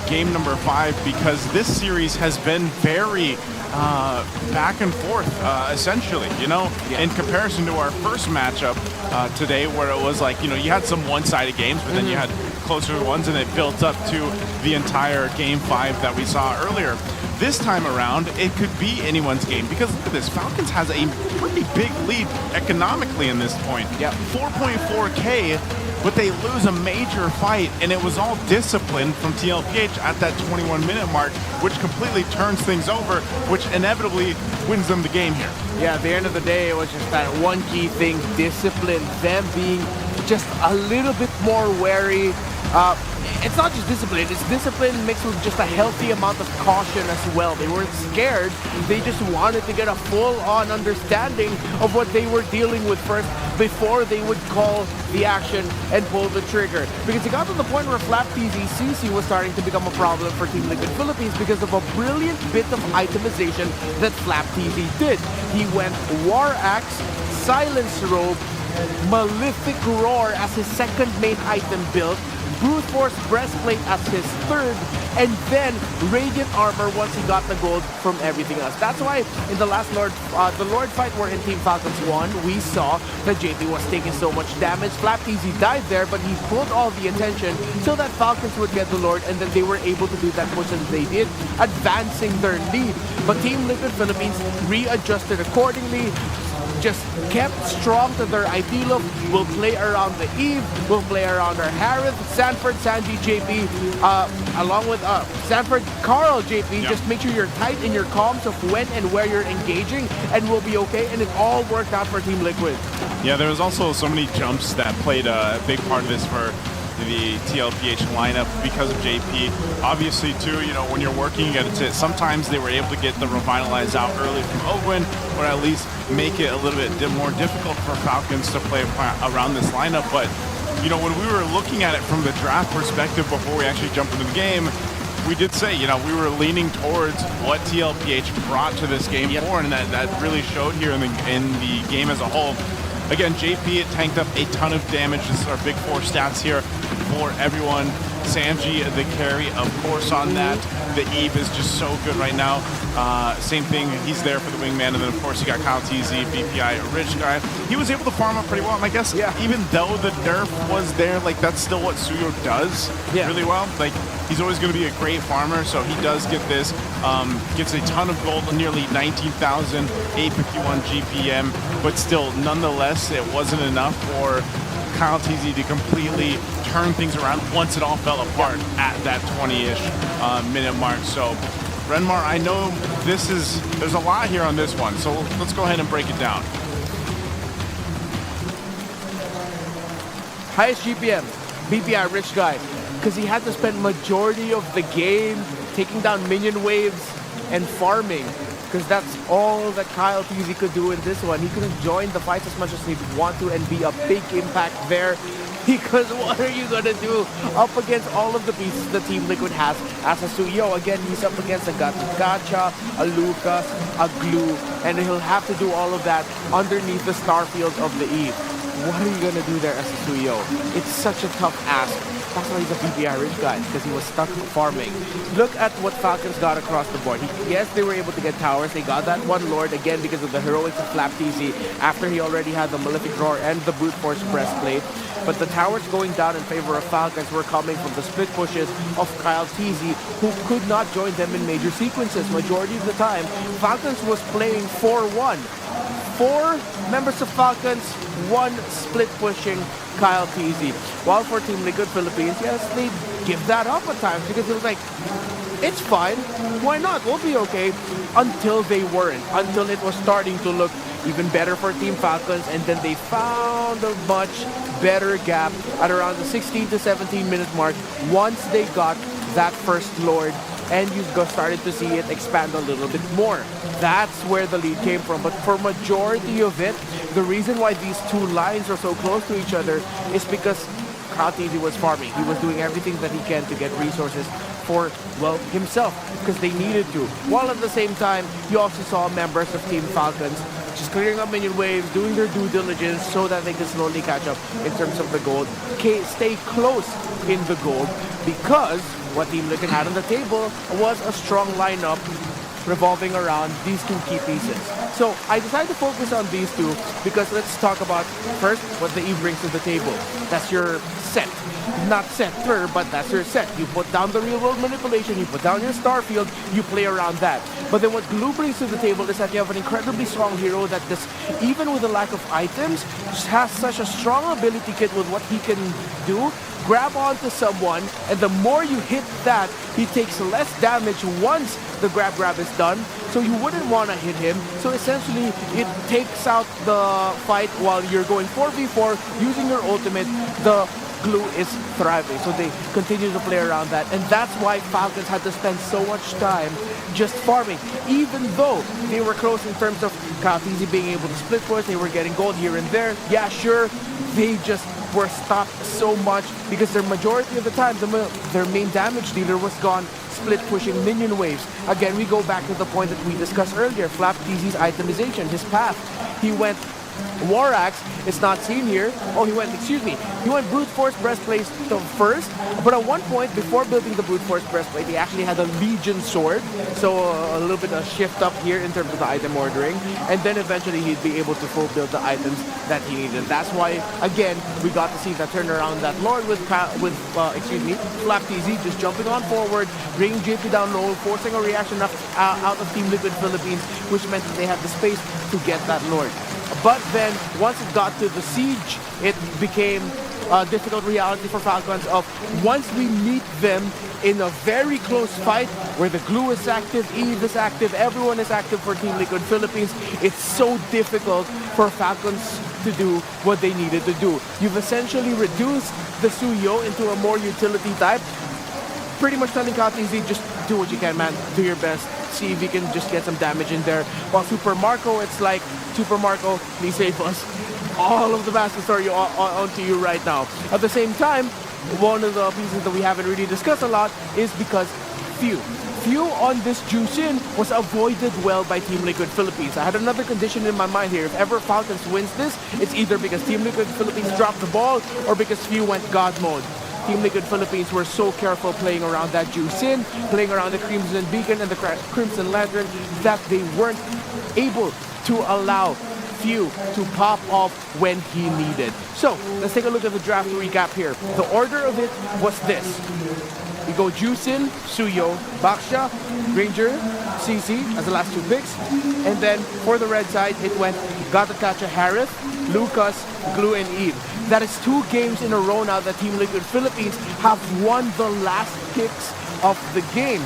game number 5, because this series has been very back and forth, essentially, you know, in comparison to our first matchup today, where it was like, you know, you had some one-sided games, but then you had closer ones, and it built up to the entire game 5 that we saw earlier. This time around, it could be anyone's game, because look at this. Falcons has a pretty big lead economically in this point. Yeah. 4.4K, but they lose a major fight, and it was all discipline from TLPH at that 21-minute mark, which completely turns things over, which inevitably wins them the game here. Yeah, at the end of the day, it was just that one key thing, discipline, them being just a little bit more wary. It's not just discipline, it's discipline mixed with just a healthy amount of caution as well. They weren't scared, they just wanted to get a full-on understanding of what they were dealing with first before they would call the action and pull the trigger. Because it got to the point where Flap TZCC was starting to become a problem for Team Liquid Philippines because of a brilliant bit of itemization that Flap TZ did. He went War Axe, Silence Robe, Malefic Roar as his second main item build, Brute Force Breastplate as his third, and then Radiant Armor once he got the gold from everything else. That's why in the last Lord fight wherein Team Falcons won, we saw that JP was taking so much damage. Flap TZ died there, but he pulled all the attention so that Falcons would get the Lord, and then they were able to do that much as they did, advancing their lead. But Team Liquid Philippines readjusted accordingly, just kept strong to their ideal of we'll play around the Eve, we'll play around our Harith, Sanford, Sanji, JP, along with Sanford, Carl, JP. Just make sure you're tight in your comms of when and where you're engaging, and we'll be okay. And it all worked out for Team Liquid. Yeah, there was also so many jumps that played a big part of this for the TLPH lineup because of JP. Obviously, too, you know, when you're working against it, sometimes they were able to get the Revitalize out early from Ogwin, or at least make it a little bit more difficult for Falcons to play around this lineup. But, you know, when we were looking at it from the draft perspective before we actually jumped into the game, we did say, you know, we were leaning towards what TLPH brought to this game for, and that really showed here in the game as a whole. Again, JP tanked up a ton of damage. This is our big 4 stats here for everyone. Sanji, the carry, of course, on that. The Eve is just so good right now. Same thing, he's there for the wingman, and then of course you got Kyle TZ, BPI, Rich Guy. He was able to farm up pretty well, and I guess even though the nerf was there, like that's still what Suyo does really well. Like he's always going to be a great farmer, so he does get this. Gets a ton of gold, nearly 19,000, 851 GPM, but still, nonetheless, it wasn't enough for Kyle TZ to completely turn things around once it all fell apart at that 20-ish minute mark. So, Renmar, I know there's a lot here on this one, so let's go ahead and break it down. Highest GPM, BPI, Rich Guy, because he had to spend majority of the game taking down minion waves and farming, because that's all that Kyle TZ could do in this one. He couldn't join the fight as much as he'd want to and be a big impact there. Because what are you gonna do up against all of the pieces the Team Liquid has as a Suyo? Again, he's up against a Gacha, a Lucas, a Glue, and he'll have to do all of that underneath the Starfield of the Eve. What are you gonna do there as a Suyo? It's such a tough ask. That's why he's a BBI rich guy, because he was stuck farming. Look at what Falcons got across the board. Yes, they were able to get towers. They got that one Lord, again, because of the heroics of FlapTZ, after he already had the Malefic Roar and the Brute Force breastplate. But the towers going down in favor of Falcons were coming from the split pushes of Kyle TZ, who could not join them in major sequences. Majority of the time, Falcons was playing 4-1. 4 members of Falcons, 1 split pushing Kyle TZ. While for Team Liquid Philippines, yes, they give that up at times because it was like, it's fine, why not? We'll be okay. Until they weren't. Until it was starting to look even better for Team Falcons, and then they found a much better gap at around the 16 to 17 minute mark once they got that first Lord, and you started to see it expand a little bit more. That's where the lead came from. But for majority of it, the reason why these two lines are so close to each other is because KTZ was farming. He was doing everything that he can to get resources for, well, himself, because they needed to. While at the same time, you also saw members of Team Falcons just clearing up minion waves, doing their due diligence so that they can slowly catch up in terms of the gold, stay close in the gold, because what Team Liquid had on the table was a strong lineup revolving around these two key pieces. So I decided to focus on these two because let's talk about first what the Eve brings to the table. That's your set. Not center, but that's your set. You put down the real world manipulation, you put down your Starfield, you play around that. But then what Glue brings to the table is that you have an incredibly strong hero that just, even with the lack of items, just has such a strong ability kit with what he can do. Grab onto someone, and the more you hit that, he takes less damage once the grab is done, so you wouldn't want to hit him. So essentially, it takes out the fight while you're going 4v4 using your ultimate. The Glue is thriving, so they continue to play around that, and that's why Falcons had to spend so much time just farming, even though they were close in terms of KTZ being able to split push. They were getting gold here and there. Yeah, sure, they just were stopped so much because their majority of the time, their main damage dealer was gone split pushing minion waves. Again, we go back to the point that we discussed earlier, FlapTZ's itemization, his path. He went War Axe, it's not seen here. Oh, he went Brute Force Breastplate first, but at one point, before building the Brute Force Breastplate, he actually had a Legion Sword, so a little bit of shift up here in terms of the item ordering, and then eventually he'd be able to full build the items that he needed. That's why, again, we got to see that turnaround, that Lord with FlapTZ just jumping on forward, bringing JP down low, forcing a reaction out of Team Liquid Philippines, which meant that they had the space to get that Lord. But then, once it got to the siege, it became a difficult reality for Falcons of once we meet them in a very close fight where the Glue is active, Eve is active, everyone is active for Team Liquid Philippines, it's so difficult for Falcons to do what they needed to do. You've essentially reduced the Suyo into a more utility type, pretty much telling KTZ, just do what you can, man, do your best, see if you can just get some damage in there. While Super Marco, it's like, Super Marco, please save us. All of the Master Story onto you right now. At the same time, one of the pieces that we haven't really discussed a lot is because Few on this Jushin was avoided well by Team Liquid Philippines. I had another condition in my mind here. If ever Falcons wins this, it's either because Team Liquid Philippines dropped the ball or because Few went God mode. Team Liquid Philippines were so careful playing around that Jushin, playing around the Crimson Beacon and the Crimson Lantern, that they weren't able to allow Few to pop off when he needed. So, let's take a look at the draft recap here. The order of it was this. We go Jushin, Suyo, Baksha, Ranger, CC as the last two picks. And then for the red side, it went Gatakacha Harith, Lucas, Glue, and Eve. That is 2 games in a row now that Team Liquid Philippines have won the last picks of the game.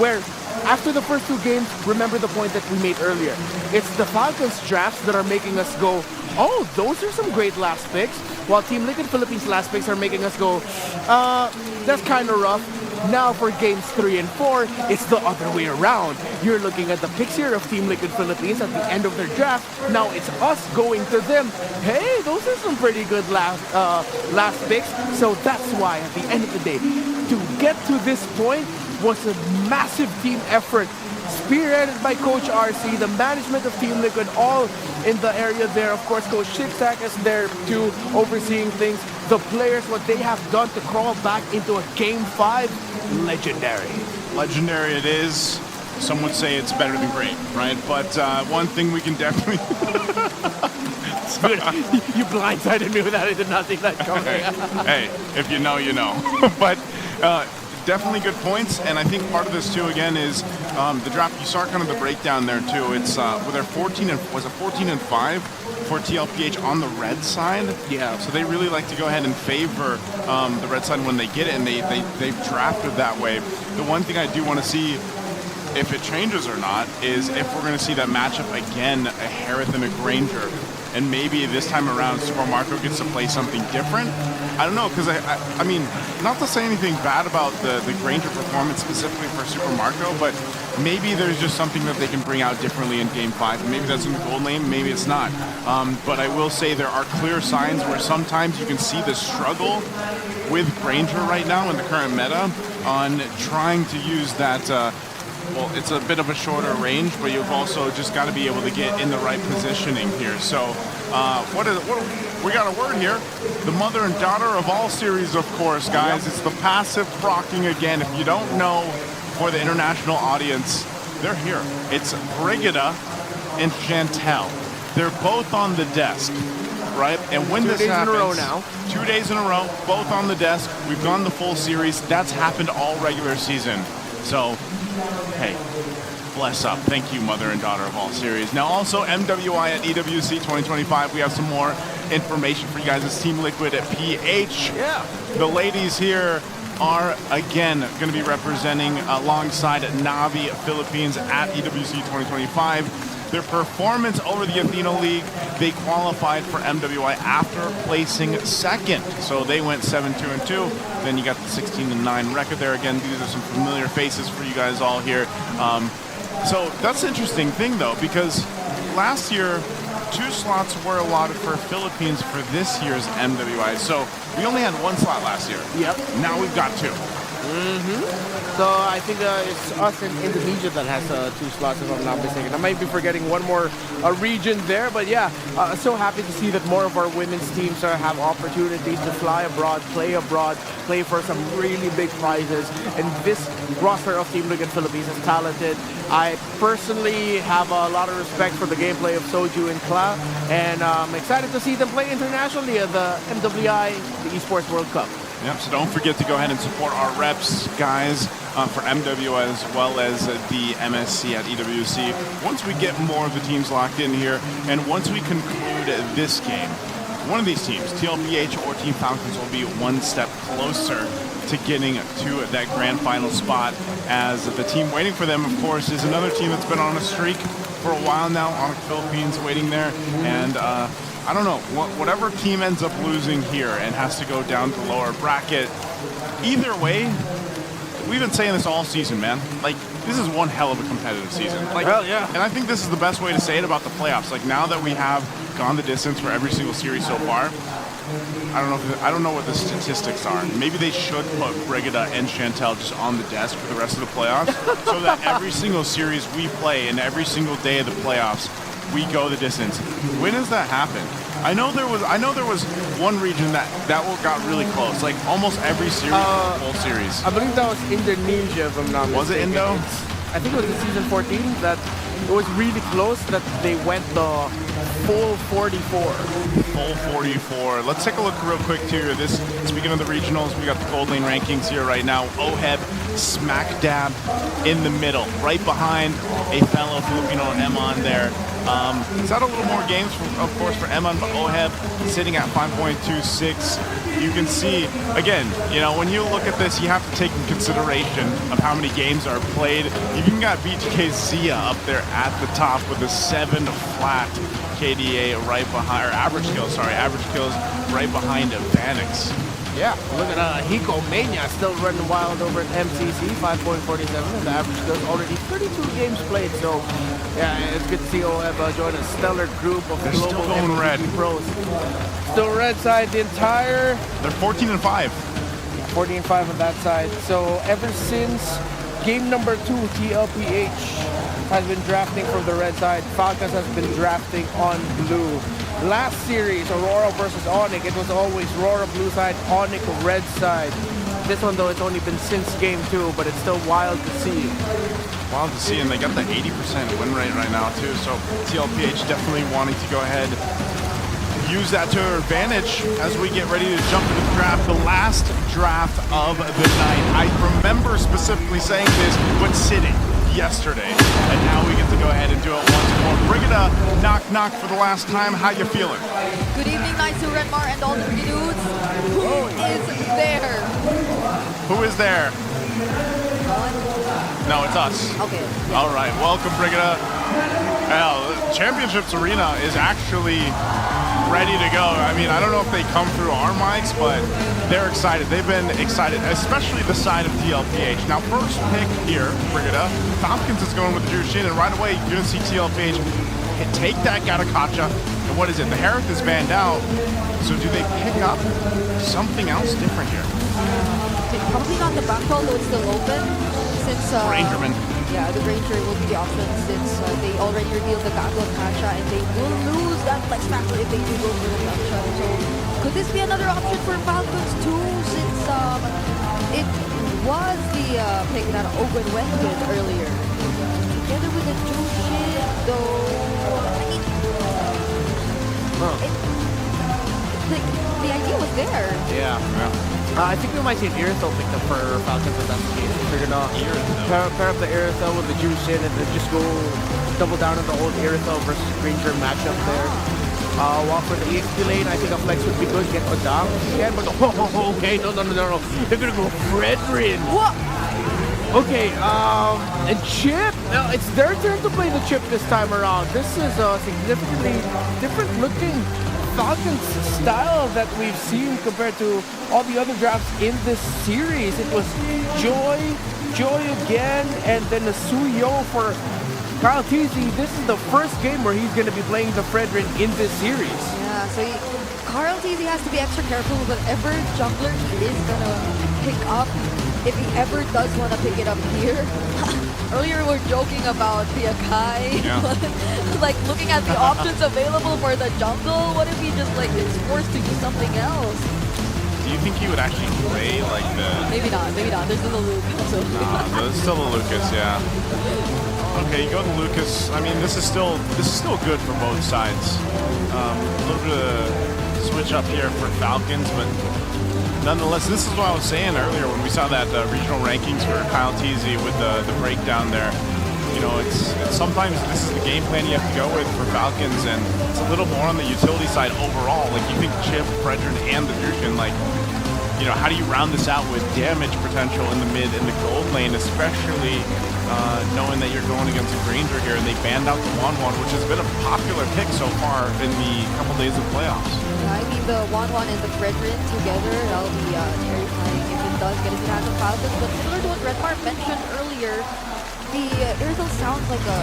Where after the first 2 games, remember the point that we made earlier. It's the Falcons drafts that are making us go, oh, those are some great last picks. While Team Liquid Philippines last picks are making us go, that's kind of rough. Now for games 3 and 4, it's the other way around. You're looking at the picks here of Team Liquid Philippines at the end of their draft. Now it's us going to them. Hey, those are some pretty good last picks. So that's why at the end of the day, to get to this point was a massive team effort, spearheaded by Coach RC, the management of Team Liquid, all in the area there. Of course, Coach Shipsack is there too, overseeing things. The players, what they have done to crawl back into a Game 5, legendary. Legendary it is. Some would say it's better than great, right? But one thing we can definitely... You blindsided me with that. I did not think that coming. Hey, if you know, you know. But definitely good points, and I think part of this too, again, is the draft. You saw kind of the breakdown there too. It's with their 14 and 5 for TLPH on the red side. Yeah. So they really like to go ahead and favor the red side when they get it, and they've drafted that way. The one thing I do want to see, if it changes or not, is if we're going to see that matchup again, a Harith and a Granger. And maybe this time around, Super Marco gets to play something different. I don't know, because I mean, not to say anything bad about the Granger performance specifically for Super Marco, but maybe there's just something that they can bring out differently in Game 5. Maybe that's in the gold lane, maybe it's not. But I will say there are clear signs where sometimes you can see the struggle with Granger right now in the current meta on trying to use that well, it's a bit of a shorter range, but you've also just got to be able to get in the right positioning here. So, we got a word here. The mother and daughter of all series, of course, guys. It's the passive procking again. If you don't know, for the international audience, they're here. It's Brigida and Chantel. They're both on the desk, right? And when this happens, 2 days in a row now. 2 days in a row, both on the desk. We've gone the full series. That's happened all regular season. So, hey, bless up. Thank you, mother and daughter of all series. Now, also, MWI at EWC 2025. We have some more information for you guys. It's Team Liquid at PH. Yeah. The ladies here are, again, going to be representing alongside Navi Philippines at EWC 2025. Their performance over the Athena League, they qualified for MWI after placing second. So they went 7-2-2. Then you got the 16-9 record there. Again, these are some familiar faces for you guys all here. So that's an interesting thing, though, because last year, 2 slots were allotted for Philippines for this year's MWI. So we only had 1 slot last year. Yep. Now we've got 2. So I think it's us in Indonesia that has 2 slots, if I'm not mistaken. I might be forgetting one more region there, but yeah, so happy to see that more of our women's teams have opportunities to fly abroad, play for some really big prizes. And this roster of Team Liquid Philippines is talented. I personally have a lot of respect for the gameplay of Soju and Kla, and I'm excited to see them play internationally at the MWI, the Esports World Cup. Yep, so don't forget to go ahead and support our reps, guys, for MW as well as the MSC at EWC. Once we get more of the teams locked in here, and once we conclude this game, one of these teams, TLPH or Team Falcons, will be one step closer to getting to that grand final spot, as the team waiting for them, of course, is another team that's been on a streak for a while now, on the Philippines, waiting there, and I don't know, whatever team ends up losing here and has to go down to lower bracket, either way, we've been saying this all season, man. Like, this is one hell of a competitive season. Like, Hell yeah. And I think this is the best way to say it about the playoffs. Like, now that we have gone the distance for every single series so far, I don't know what the statistics are. Maybe they should put Brigida and Chantel just on the desk for the rest of the playoffs, so that every single series we play and every single day of the playoffs, we go the distance. When does that happen? I know there was one region that got really close. Like almost every series, the whole series. I believe that was Indonesia, if I'm not mistaken. Was it Indo? I think it was in season 14 that it was really close that they went the full 44. Full 44. Let's take a look real quick here. Speaking of the regionals, we got the gold lane rankings here right now. OHEB smack dab in the middle, right behind a fellow Filipino Emon there. It's had a little more games, of course, for Emon, but OHEB sitting at 5.26. You can see, again, you know, when you look at this, you have to take in consideration of how many games are played. You even got BTK Zia up there at the top with a 7 flat KDA right behind, or average kills right behind Vanix. Yeah, look at Hiko Mania still running wild over at MCC, 5.47, and the average goes already 32 games played. So, yeah, it's good to see OEB join a stellar group of They're global still going MVP red. pros. Still red side the entire They're 14-5. 14-5 on that side. So ever since game number 2, TLPH has been drafting from the red side. Falcons has been drafting on blue. Last series, Aurora versus Onyx, it was always Aurora blue side, Onyx red side. This one though, it's only been since game 2, but it's still wild to see. Wild to see, and they got the 80% win rate right now too. So TLPH definitely wanting to go ahead, use that to their advantage as we get ready to jump into the draft, the last draft of the night. I remember specifically saying this when sitting yesterday, and now we get to go ahead and do it once more. Bring it up, knock knock for the last time. How you feeling? Good evening, Knights of Redmar and all the dudes. Who is there? Who is there? No, it's us. Okay. All right, welcome, Brigida. Well, Championships Arena is actually ready to go. I mean, I don't know if they come through our mics, but they're excited. They've been excited, especially the side of TLPH. Now, first pick here, Brigida. Falcons is going with the Jushin, and right away, you're going to see TLPH take that Gatakacha. And what is it? The Harith is banned out. So do they pick up something else different here? Probably not the back row, though it's still open. Since Rangerman. Yeah, the Ranger will be the option since they already revealed the Gatakacha, and they will lose that flex factor if they do go for the Gatakacha. So could this be another option for Falcons too? Since it was the pick that Ogun went with earlier, together with the Jushin, though. I mean, the idea was there. Yeah. I think we might see an Irithyll picked up for Falcons if that's the case. They're gonna pair up the Irithyll with the Jushin and then just go double down on the old Irithyll versus Ranger matchup there. While for the EXP lane, I think a flex would be good. Get Odang again, but okay, no. They're gonna go Fredrin. What? Okay, and Chip. Now it's their turn to play the Chip this time around. This is a significantly different looking Falcons style that we've seen compared to all the other drafts in this series. It was Joy again, and then a Suyo for Kyle Teasy. This is the first game where he's going to be playing the Fredrin in this series. Yeah, so Carl Teasy has to be extra careful with whatever jungler he is going to pick up. If he ever does want to pick it up here. Earlier we were joking about the Akai. Yeah. Like looking at the options available for the jungle. What if he just like is forced to do something else? Do you think he would actually play like the... Maybe not. There's still a Luke. So. Nah, there's still a Lucas, yeah. Okay, you go to Lucas. I mean, this is still good for both sides. A little bit of switch up here for Falcons, but nonetheless, this is what I was saying earlier when we saw that regional rankings for Kyle Teasy with the breakdown there. You know, it's sometimes this is the game plan you have to go with for Falcons, and it's a little more on the utility side overall. Like, you think Chip, Fredrin, and the Jushin, like, you know, how do you round this out with damage potential in the mid and the gold lane, especially knowing that you're going against a Granger here, and they banned out the 1-1, which has been a popular pick so far in the couple days of playoffs. Yeah, I mean, the 1-1 and the Fredrin together, that'll be terrifying if it does get into the hands of Falcons. But similar to what Redmar mentioned earlier, the Irithyll sounds like a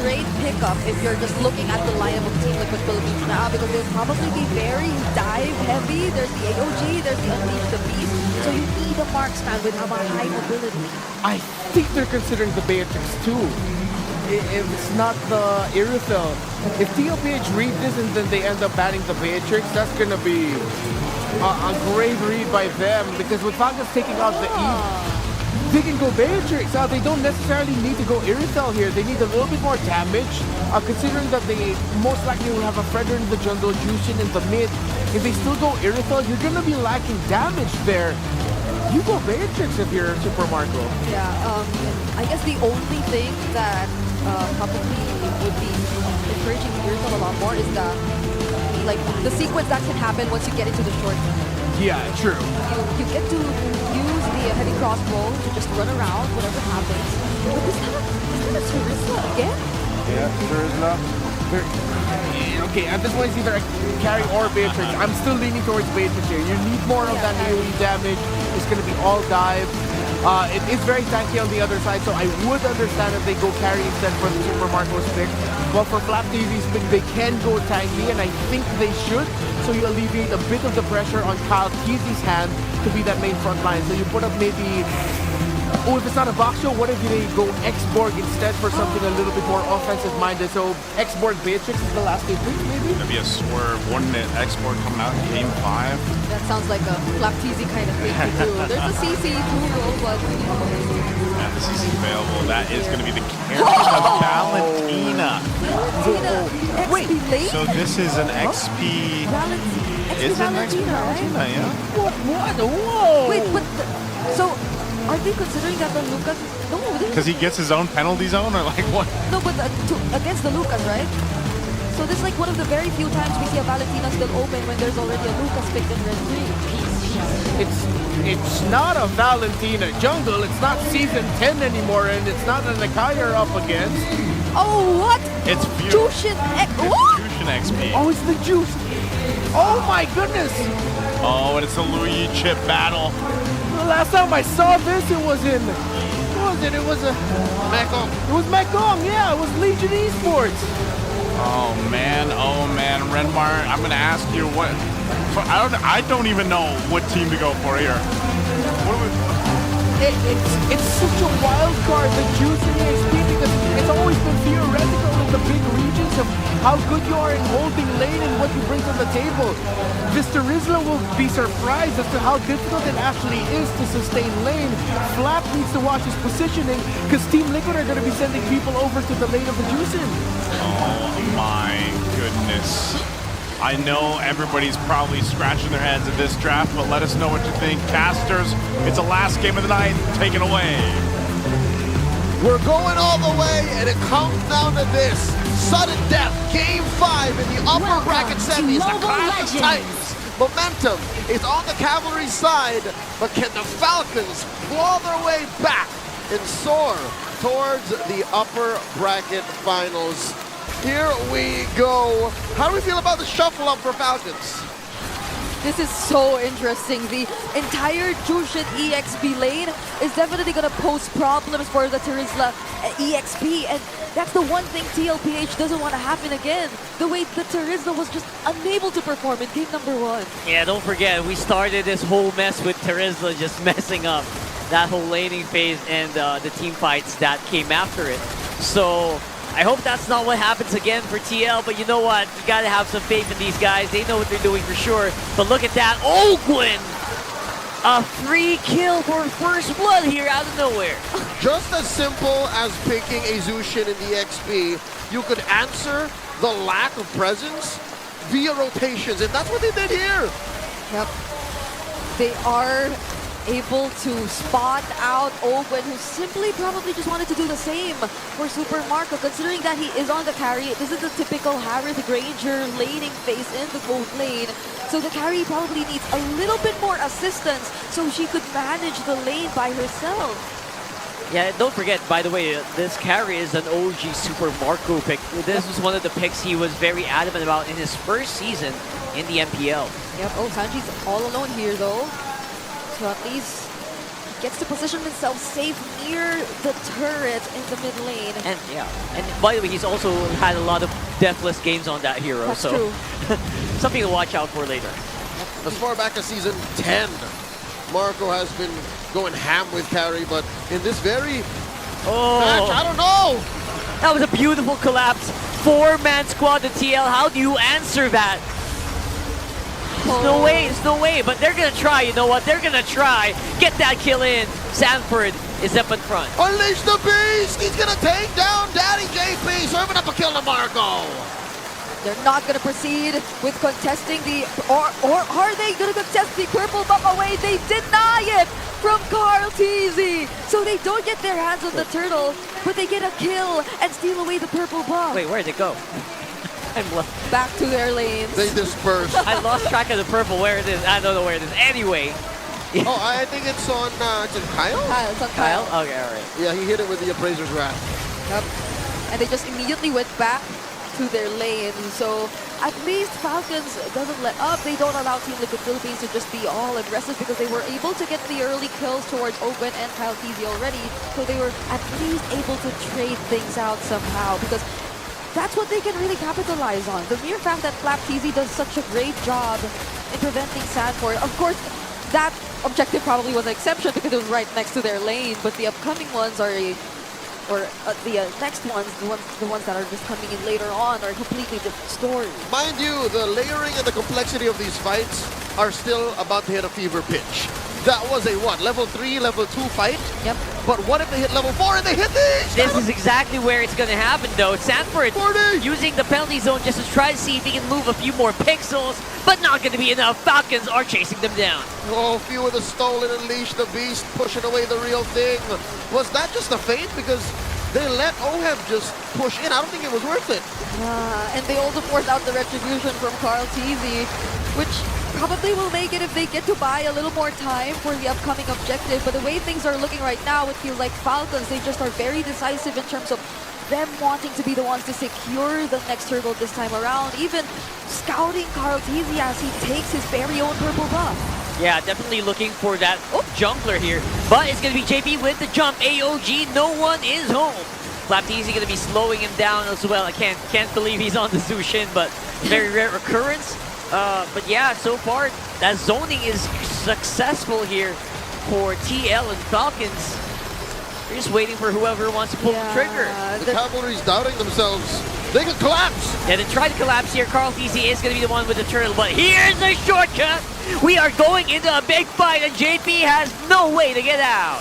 great pickup if you're just looking at the lineup of Team Liquid Philippines now, because they'll probably be very dive heavy. There's the AOG, there's the Unleash the Beast, so you need a marksman with a high mobility. I think they're considering the Beatrix too. If it's not the Irithyll, if TLPH read this and then they end up banning the Beatrix, that's gonna be a great read by them, because with Falcons taking out the E, they can go Beatrix. They don't necessarily need to go Irithyll here. They need a little bit more damage, considering that they most likely will have a Fredrin in the jungle, Jushin in the mid. If they still go Irithyll, you're gonna be lacking damage there. You go Beatrix if you're Super Marco. Yeah, I guess the only thing that probably would be encouraging Irithyll a lot more is the sequence that can happen once you get into the short. Yeah, true. You get to use the heavy crossbow to just run around, whatever happens. But is that a Sarissa again? Yeah, Sarissa. Okay, at this point it's either a carry or Beatrix. I'm still leaning towards Beatrix here. You need more of that AoE damage. It's going to be all dive. It is very tanky on the other side, so I would understand if they go carry instead for the Super Marco's pick. But for Flap TV's pick, they can go tanky, and I think they should. So you alleviate a bit of the pressure on Kyle Kesey's hand to be that main front line. So you put up maybe... Oh, if it's not a box show, what if they go X-Borg instead for something a little bit more offensive-minded? So X-Borg Beatrix is the last game pick, maybe? That'd be a swerve. Wouldn't it? Export coming out in game 5. That sounds like a Flapteasy kind of thing to do. There's a CC too, but... Yeah, this is available. That is going to be the carry of Valentina. Valentina, Wait, XP late? So this is an XP... XP Is it an XP Valentina, right? Yeah. What? Whoa! Wait, but... So, are they considering that the Lucas... No, Because he gets his own penalty zone, or like what? no, but against the Lucas, right? So this is like one of the very few times we see a Valentina still open when there's already a Lucas picked in red 3. It's not a Valentina jungle. It's not season 10 anymore, and it's not an Akai you're up against. Oh, what? It's Jushin what? Fusion XP. Oh, it's the juice. Oh my goodness! Oh, and it's the Louis chip battle. The last time I saw this, it was in... What was it? It was a... Mekong. It was Mekong, yeah. It was Legion Esports. Oh man, Renmar, I'm gonna ask you what. I don't even know what team to go for here. What do we? It's such a wild card, the juice in EXP, because it's always been theoretical in the big regions of how good you are in holding lane and what you bring to the table. Visterizla will be surprised as to how difficult it actually is to sustain lane. Flap needs to watch his positioning because Team Liquid are going to be sending people over to the lane of the Juicin. Oh my goodness. I know everybody's probably scratching their heads at this draft, but let us know what you think. Casters, it's the last game of the night. Take it away. We're going all the way, and it comes down to this. Sudden death, game 5 in the upper bracket semis, the Clash of Titans. Momentum is on the Cavalry side, but can the Falcons claw their way back and soar towards the upper bracket finals? Here we go. How do we feel about the shuffle up for Falcons? This is so interesting. The entire Jushin EXP lane is definitely going to pose problems for the Terizla EXP, and that's the one thing TLPH doesn't want to happen again. The way the Terizla was just unable to perform in game number 1. Yeah, don't forget, we started this whole mess with Terizla just messing up that whole laning phase and the team fights that came after it. So I hope that's not what happens again for TL, but you know what? You gotta have some faith in these guys. They know what they're doing for sure. But look at that, Ogwin! A free kill for first blood here out of nowhere. Just as simple as picking a Zushin in the XP, you could answer the lack of presence via rotations, and that's what they did here. Yep. They are able to spot out Ogwen, who simply probably just wanted to do the same for Super Marco, considering that he is on the carry. This is the typical Harith Granger laning phase in the gold lane. So the carry probably needs a little bit more assistance so she could manage the lane by herself. Yeah, don't forget, by the way, this carry is an OG Super Marco pick. This was one of the picks he was very adamant about in his first season in the MPL. Yep, oh, Sanji's all alone here though. So at least he gets to position himself safe near the turret in the mid lane. And yeah, and by the way, he's also had a lot of deathless games on that hero. That's so true. something to watch out for later. As far back as season 10, Marco has been going ham with carry, but in this very match, I don't know. That was a beautiful collapse. 4-man squad to TL. How do you answer that? It's no way, but they're gonna try, you know what? They're gonna try. Get that kill in. Sanford is up in front. Unleash the beast! He's gonna take down Daddy JP, serving up a kill to Marco. They're not gonna proceed with contesting the, or are they gonna contest the purple buff away? They deny it from Carl TZ. So they don't get their hands on the turtle, but they get a kill and steal away the purple buff. Wait, where'd it go? Back to their lanes. They disperse. I lost track of the purple. Where it is? I don't know where it is. Anyway. Oh, I think it's on Kyle? It's on Kyle. Okay, all right. Yeah, he hit it with the Appraiser's Wrath. Yep. And they just immediately went back to their lane. So at least Falcons doesn't let up. They don't allow Team Liquid Philippines to just be all aggressive because they were able to get the early kills towards Open and Kyle TZ already. So they were at least able to trade things out somehow because that's what they can really capitalize on. The mere fact that Flap TZ does such a great job in preventing Sanford. Of course, that objective probably was an exception because it was right next to their lane, but the upcoming ones are the next ones, the ones that are just coming in later on, are a completely different story. Mind you, the layering and the complexity of these fights are still about to hit a fever pitch. That was a what? Level 3, level 2 fight? Yep. But what if they hit level 4 and they hit these? This is exactly where it's going to happen, though. Sanford 40. using the penalty zone just to try to see if he can move a few more pixels, but not going to be enough. Falcons are chasing them down. Oh, few with the stolen Unleash the Beast, pushing away the real thing. Was that just a feint? Because they let OHEB just push in. I don't think it was worth it. And they also forced out the retribution from Carl TZ, which probably will make it if they get to buy a little more time for the upcoming objective. But the way things are looking right now, it feels like Falcons, they just are very decisive in terms of them wanting to be the ones to secure the next hurdle this time around. Even scouting Carl TZ as he takes his very own purple buff. Yeah, definitely looking for that jungler here. But it's going to be JP with the jump. AOG, no one is home. Flap TZ going to be slowing him down as well. I can't believe he's on the Zushin, but very rare occurrence. But yeah, so far, that zoning is successful here for TL and Falcons. They're just waiting for whoever wants to pull the trigger. The cavalry's doubting themselves. They could collapse. Yeah, they try to collapse here. Carl TZ is going to be the one with the turtle, but here's a shortcut. We are going into a big fight, and JP has no way to get out.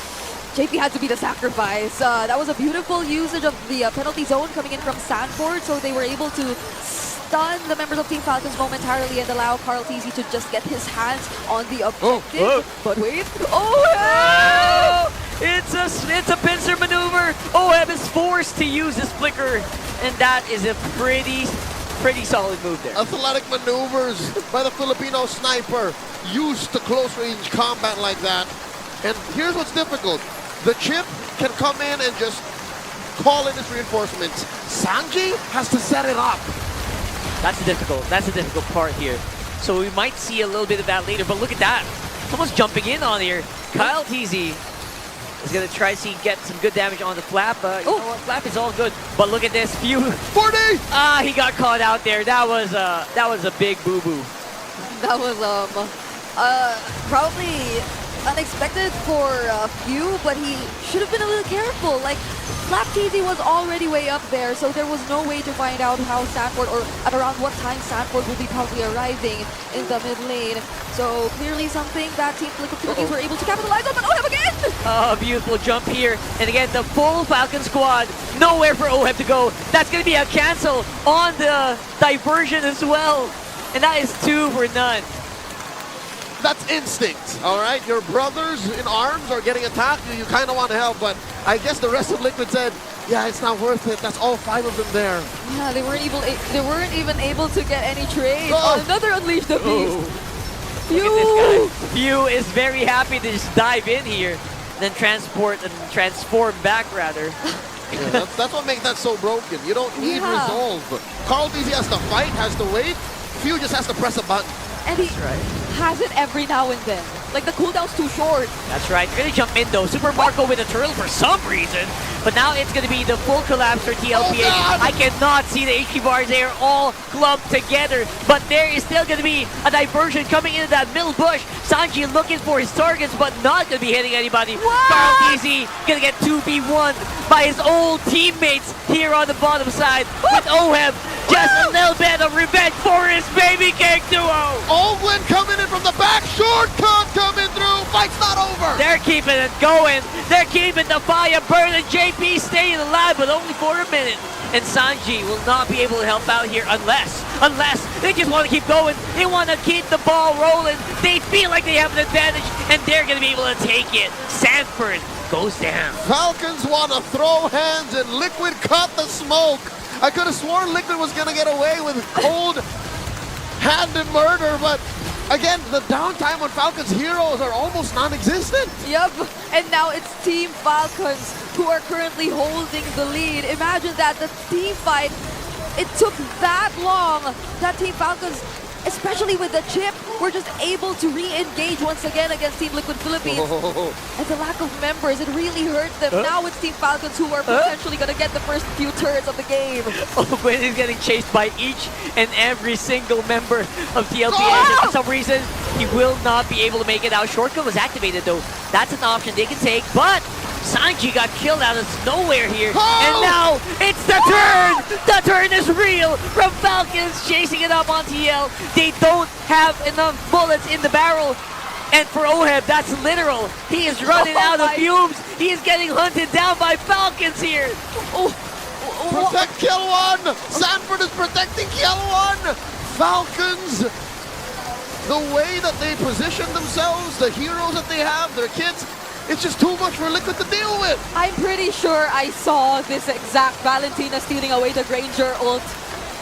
JP had to be the sacrifice. That was a beautiful usage of the penalty zone coming in from Sanford, so they were able to stun the members of Team Falcons momentarily and allow Carl TZ to just get his hands on the objective. But wait, It's a pincer maneuver. OHEB is forced to use his flicker, and that is a pretty solid move there. Athletic maneuvers by the Filipino sniper, used to close-range combat like that. And here's what's difficult. The chip can come in and just call in his reinforcements. Sanji has to set it up. That's the difficult part here. So we might see a little bit of that later, but look at that. Someone's jumping in on here. Kyle TZ is going to try to get some good damage on the Flap. You know what? Flap is all good, but look at this. 40! He got caught out there. That was a big boo-boo. that was probably unexpected for a few, but he should have been a little careful. Like, Flap TZ was already way up there, so there was no way to find out how Sanford, or at around what time Sanford would be probably arriving in the mid lane. So clearly something that Team Liquid Philippines were able to capitalize on, but OHEB again! Oh, beautiful jump here. And again, the full Falcon squad, nowhere for OHEB to go. That's going to be a cancel on the diversion as well. And that is 2 for none. That's instinct, all right? Your brothers in arms are getting attacked. You kind of want to help, but I guess the rest of Liquid said, yeah, it's not worth it. That's all 5 of them there. Yeah, they weren't even able to get any trade. Another Unleash the Beast. Look at this guy. Few is very happy to just dive in here, then transform back rather. Yeah, that's what makes that so broken. You don't need resolve. Carl TZ has to fight, has to wait. Few just has to press a button. And he has it every now and then. Like, the cooldown's too short. That's right. You're going to jump in, though. Super Marco with a turtle for some reason. But now it's going to be the full collapse for TLPH. I cannot see the HP bars. They are all clumped together. But there is still going to be a diversion coming into that middle bush. Sanji looking for his targets, but not going to be hitting anybody. Carl TZ going to get 2v1 by his old teammates here on the bottom side. With OHEB, just a little bit of revenge for his baby cake duo. Olvin coming in from the back. Shortcut coming through. Fight's not over. They're keeping it going. They're keeping the fire burning. JP staying alive, but only for a minute. And Sanji will not be able to help out here unless they just want to keep going. They want to keep the ball rolling. They feel like they have an advantage, and they're going to be able to take it. Sanford goes down. Falcons want to throw hands, and Liquid cut the smoke. I could have sworn Liquid was going to get away with cold-handed murder, but again, the downtime on Falcons heroes are almost non-existent. Yep, and now it's Team Falcons who are currently holding the lead. Imagine that, the team fight it took that long that Team Falcons, especially with the chip, were just able to re-engage once again against Team Liquid Philippines. And the lack of members, it really hurt them. Now it's Team Falcons who are potentially going to get the first few turns of the game. Ogwin is getting chased by each and every single member of TLPH. And for some reason, he will not be able to make it out. Shortcut was activated though. That's an option they can take, but Sanji got killed out of nowhere here. And now it's the turn! The turn is real from Falcons chasing it up on TL. They don't have enough bullets in the barrel. And for Oheb, that's literal. He is running out of fumes. He is getting hunted down by Falcons here. Protect Kill One! Sanford is protecting Kill One! Falcons, the way that they position themselves, the heroes that they have, their kits, it's just too much for Liquid to deal with. I'm pretty sure I saw this exact Valentina stealing away the Granger ult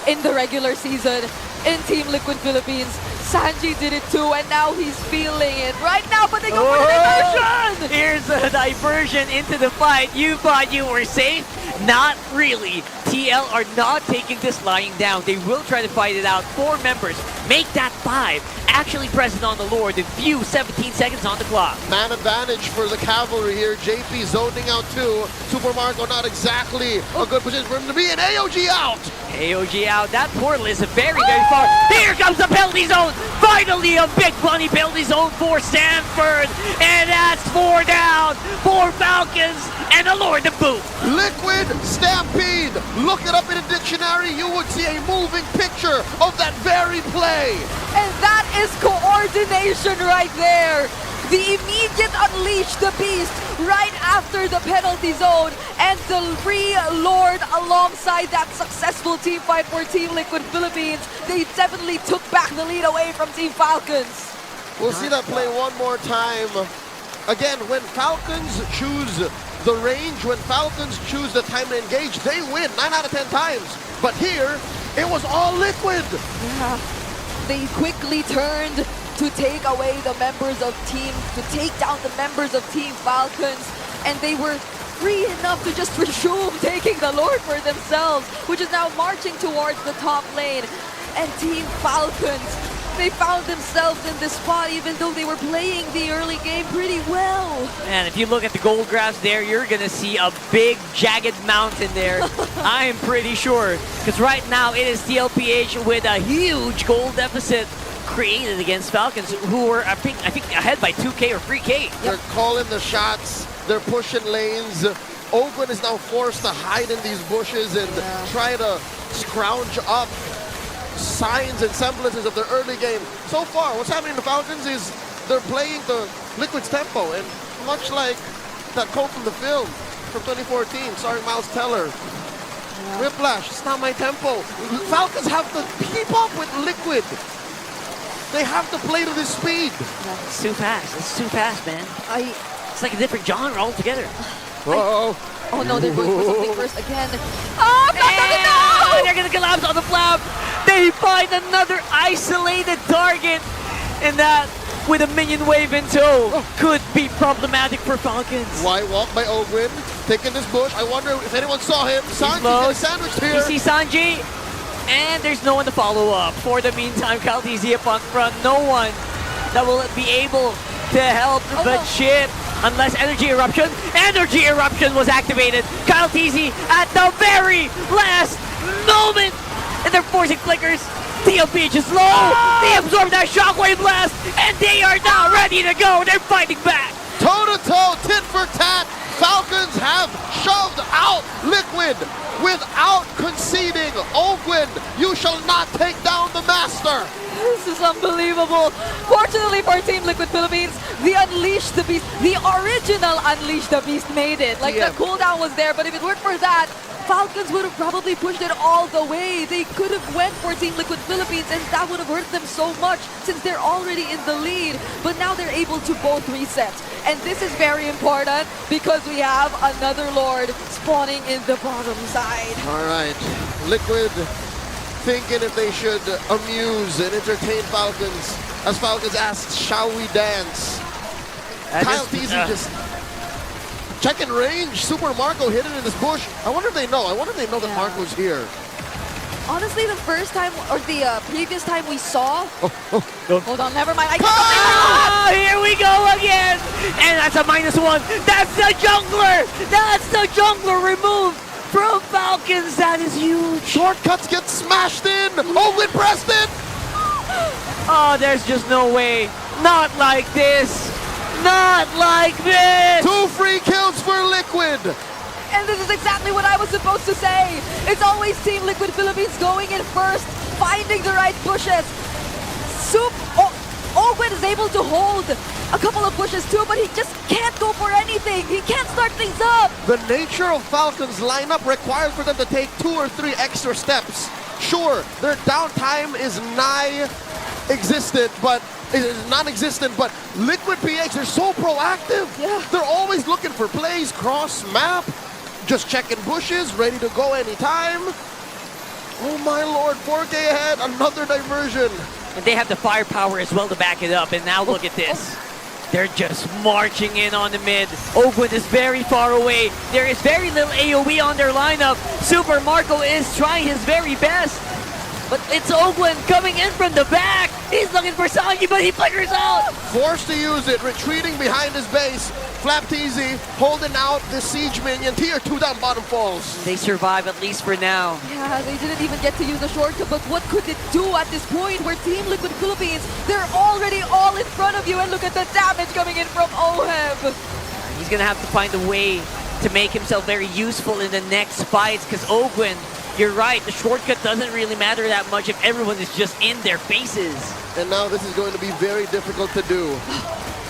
in the regular season in Team Liquid Philippines. Sanji did it too, and now he's feeling it right now, but they go for the diversion! Here's a diversion into the fight. You thought you were safe? Not really. TL are not taking this lying down. They will try to fight it out. 4 members. Make that 5. Actually present on the Lord. In few 17 seconds on the clock. Man advantage for the cavalry here. JP zoning out too. Super Marco not exactly a good position for him to be, and AOG out! AOG out. That portal is very, very far. Here comes the penalty zone. Finally, a big bunny penalty zone for Stanford. And that's 4 down for Falcons and the Lord to boot. Liquid Stampede. Look it up in a dictionary. You would see a moving picture of that very play. And that is coordination right there. The immediate unleash the beast right after the penalty zone, and the Lord alongside that successful team fight for Team Liquid Philippines. They definitely took back the lead away from Team Falcons. We'll see that play one more time. Again, when Falcons choose the range, when Falcons choose the time to engage, they win 9 out of 10 times. But here, it was all Liquid. Yeah. They quickly turned to take away the members of to take down the members of Team Falcons, and they were free enough to just resume taking the Lord for themselves, which is now marching towards the top lane. And Team Falcons, they found themselves in this spot even though they were playing the early game pretty well. And if you look at the gold graphs there, you're gonna see a big jagged mountain there. I am pretty sure, because right now it is TLPH with a huge gold deficit created against Falcons, who were I think ahead by 2K or 3K. They're calling the shots. They're pushing lanes. Oakland is now forced to hide in these bushes and try to scrounge up signs and semblances of their early game. So far, what's happening to Falcons is they're playing the Liquid's tempo, and much like that quote from the film from 2014, starring Miles Teller, Whiplash, it's not my tempo. Falcons have to keep up with Liquid. They have to play to this speed. It's too fast. It's too fast, man. It's like a different genre altogether. Whoa. Oh no, they're going for something first again. Oh, no! They're gonna collapse on the flap. They find another isolated target, and that, with a minion wave in tow, could be problematic for Falcons. Why walk by Ogwin, taking this bush? I wonder if anyone saw him. Sanji's getting sandwiched here. You see Sanji, and there's no one to follow up. For the meantime, Kaltizi up on front. No one that will be able to help the chip. Unless Energy Eruption. Energy Eruption was activated. Kaltizi at the very last moment. And they're forcing flickers. TLPH is low. They absorb that shockwave blast. And they are now ready to go. They're fighting back. Toe-to-toe, tit for tat. Falcons have shoved out Liquid without conceding. Ogwin, you shall not take down the master. This is unbelievable. Fortunately for Team Liquid Philippines, the Unleash the Beast, the original Unleash the Beast made it. Like the cooldown was there, but if it weren't for that, Falcons would have probably pushed it all the way. They could have went for Team Liquid Philippines, and that would have hurt them so much since they're already in the lead. But now they're able to both reset. And this is very important because we have another Lord spawning in the bottom side. All right, Liquid thinking if they should amuse and entertain Falcons. As Falcons asks, shall we dance? Kaltizi just checking range. Super Marco hidden in this bush. I wonder if they know. I wonder if they know that Marco's here. Honestly, the first time or the previous time we saw. Hold on, never mind. Oh, here we go again! And that's a -1. That's the jungler! That's the jungler removed from Falcons. That is huge. Shortcuts get smashed in. Owen pressed it. Oh, there's just no way. Not like this. Not like this. 2 free kills for Liquid. And this is exactly what I was supposed to say. It's always Team Liquid Philippines going in first, finding the right bushes. Ogwen is able to hold a couple of bushes too, but he just can't go for anything. He can't start things up. The nature of Falcons lineup requires for them to take 2 or 3 extra steps. Sure, their downtime is non-existent, but Liquid PH, they're so proactive. Yeah. They're always looking for plays, cross map, just checking bushes, ready to go anytime. Oh my lord, 4K ahead, another diversion. And they have the firepower as well to back it up. And now look at this. They're just marching in on the mid. Ogwen is very far away. There is very little AoE on their lineup. Super Marco is trying his very best. But it's Ogwen coming in from the back. He's looking for Sanji, but he flickers out. Forced to use it, retreating behind his base. Flapteezy holding out the siege minion. Tier 2 down bottom falls. They survive at least for now. Yeah, they didn't even get to use a shortcut, but what could it do at this point where Team Liquid Philippines, they're already all in front of you, and look at the damage coming in from Oheb. He's gonna have to find a way to make himself very useful in the next fights, because Ogwen, you're right, the shortcut doesn't really matter that much if everyone is just in their faces. And now this is going to be very difficult to do.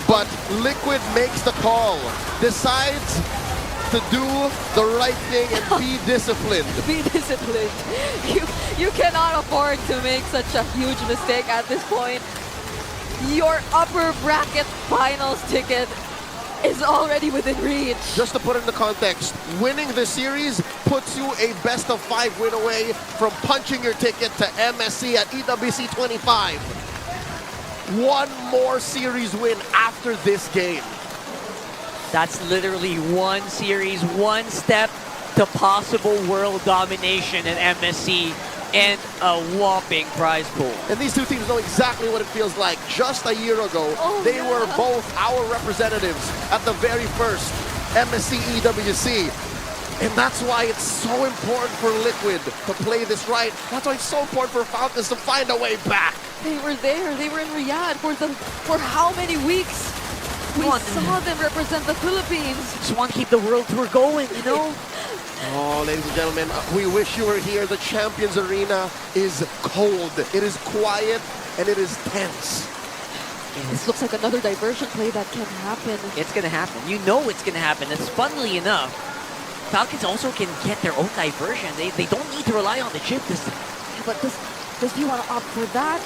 But Liquid makes the call, decides to do the right thing and be disciplined. Be disciplined. You cannot afford to make such a huge mistake at this point. Your upper bracket finals ticket is already within reach. Just to put it into context, winning the series puts you a best of 5 win away from punching your ticket to MSC at EWC 25. One more series win after this game. That's literally one series, one step to possible world domination at MSC and a whopping prize pool. And these two teams know exactly what it feels like. Just a year ago, they were both our representatives at the very first MSC EWC. And that's why it's so important for Liquid to play this right. That's why it's so important for Falcons to find a way back. They were there. They were in Riyadh for how many weeks? We saw them represent the Philippines. Just want to keep the world tour going, you know? Oh, ladies and gentlemen, we wish you were here. The Champions Arena is cold. It is quiet and it is tense. This looks like another diversion play that can happen. It's going to happen. You know it's going to happen. And funnily enough, Falcons also can get their own diversion. They don't need to rely on the chip this time. But does he want to opt for that?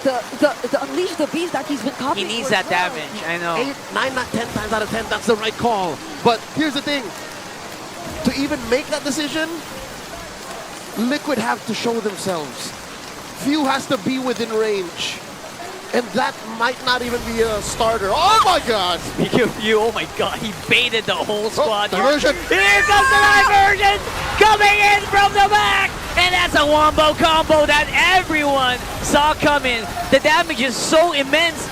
The Unleash the Beast that he's been copying. He needs that damage, I know. 8, 9, not 10 times out of 10, that's the right call. But here's the thing. To even make that decision, Liquid have to show themselves. Few has to be within range. And that might not even be a starter. Oh my god! Oh my god, he baited the whole squad. Diversion! Here comes the diversion! Coming in from the back! And that's a wombo combo that everyone saw coming. The damage is so immense.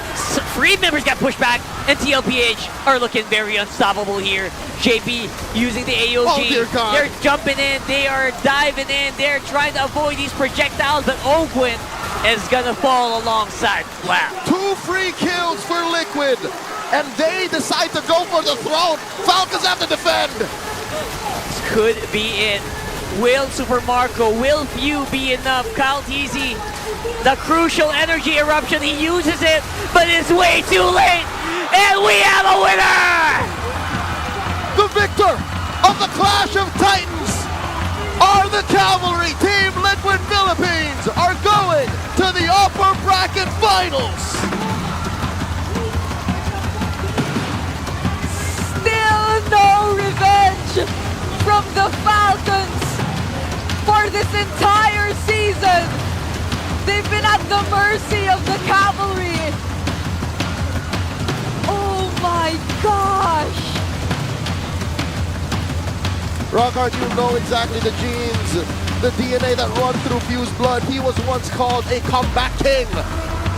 Three members got pushed back, and TLPH are looking very unstoppable here. JP using the AOG. Oh dear god. They're jumping in, they are diving in, they're trying to avoid these projectiles, but Ogwen is gonna fall alongside Flap. 2 free kills for Liquid, and they decide to go for the throne. Falcons have to defend. This could be it. Will Super Marco, will Few be enough? Kyle Teasy, the crucial energy eruption, he uses it, but it's way too late, and we have a winner! The victor of the Clash of Titans are the Cavalry. Team Liquid Philippines are going to the upper bracket finals. Still no revenge from the Falcons for this entire season. They've been at the mercy of the Cavalry. Oh my gosh. Rockhard, you know exactly the genes, the DNA that run through Fuse blood. He was once called a comeback king,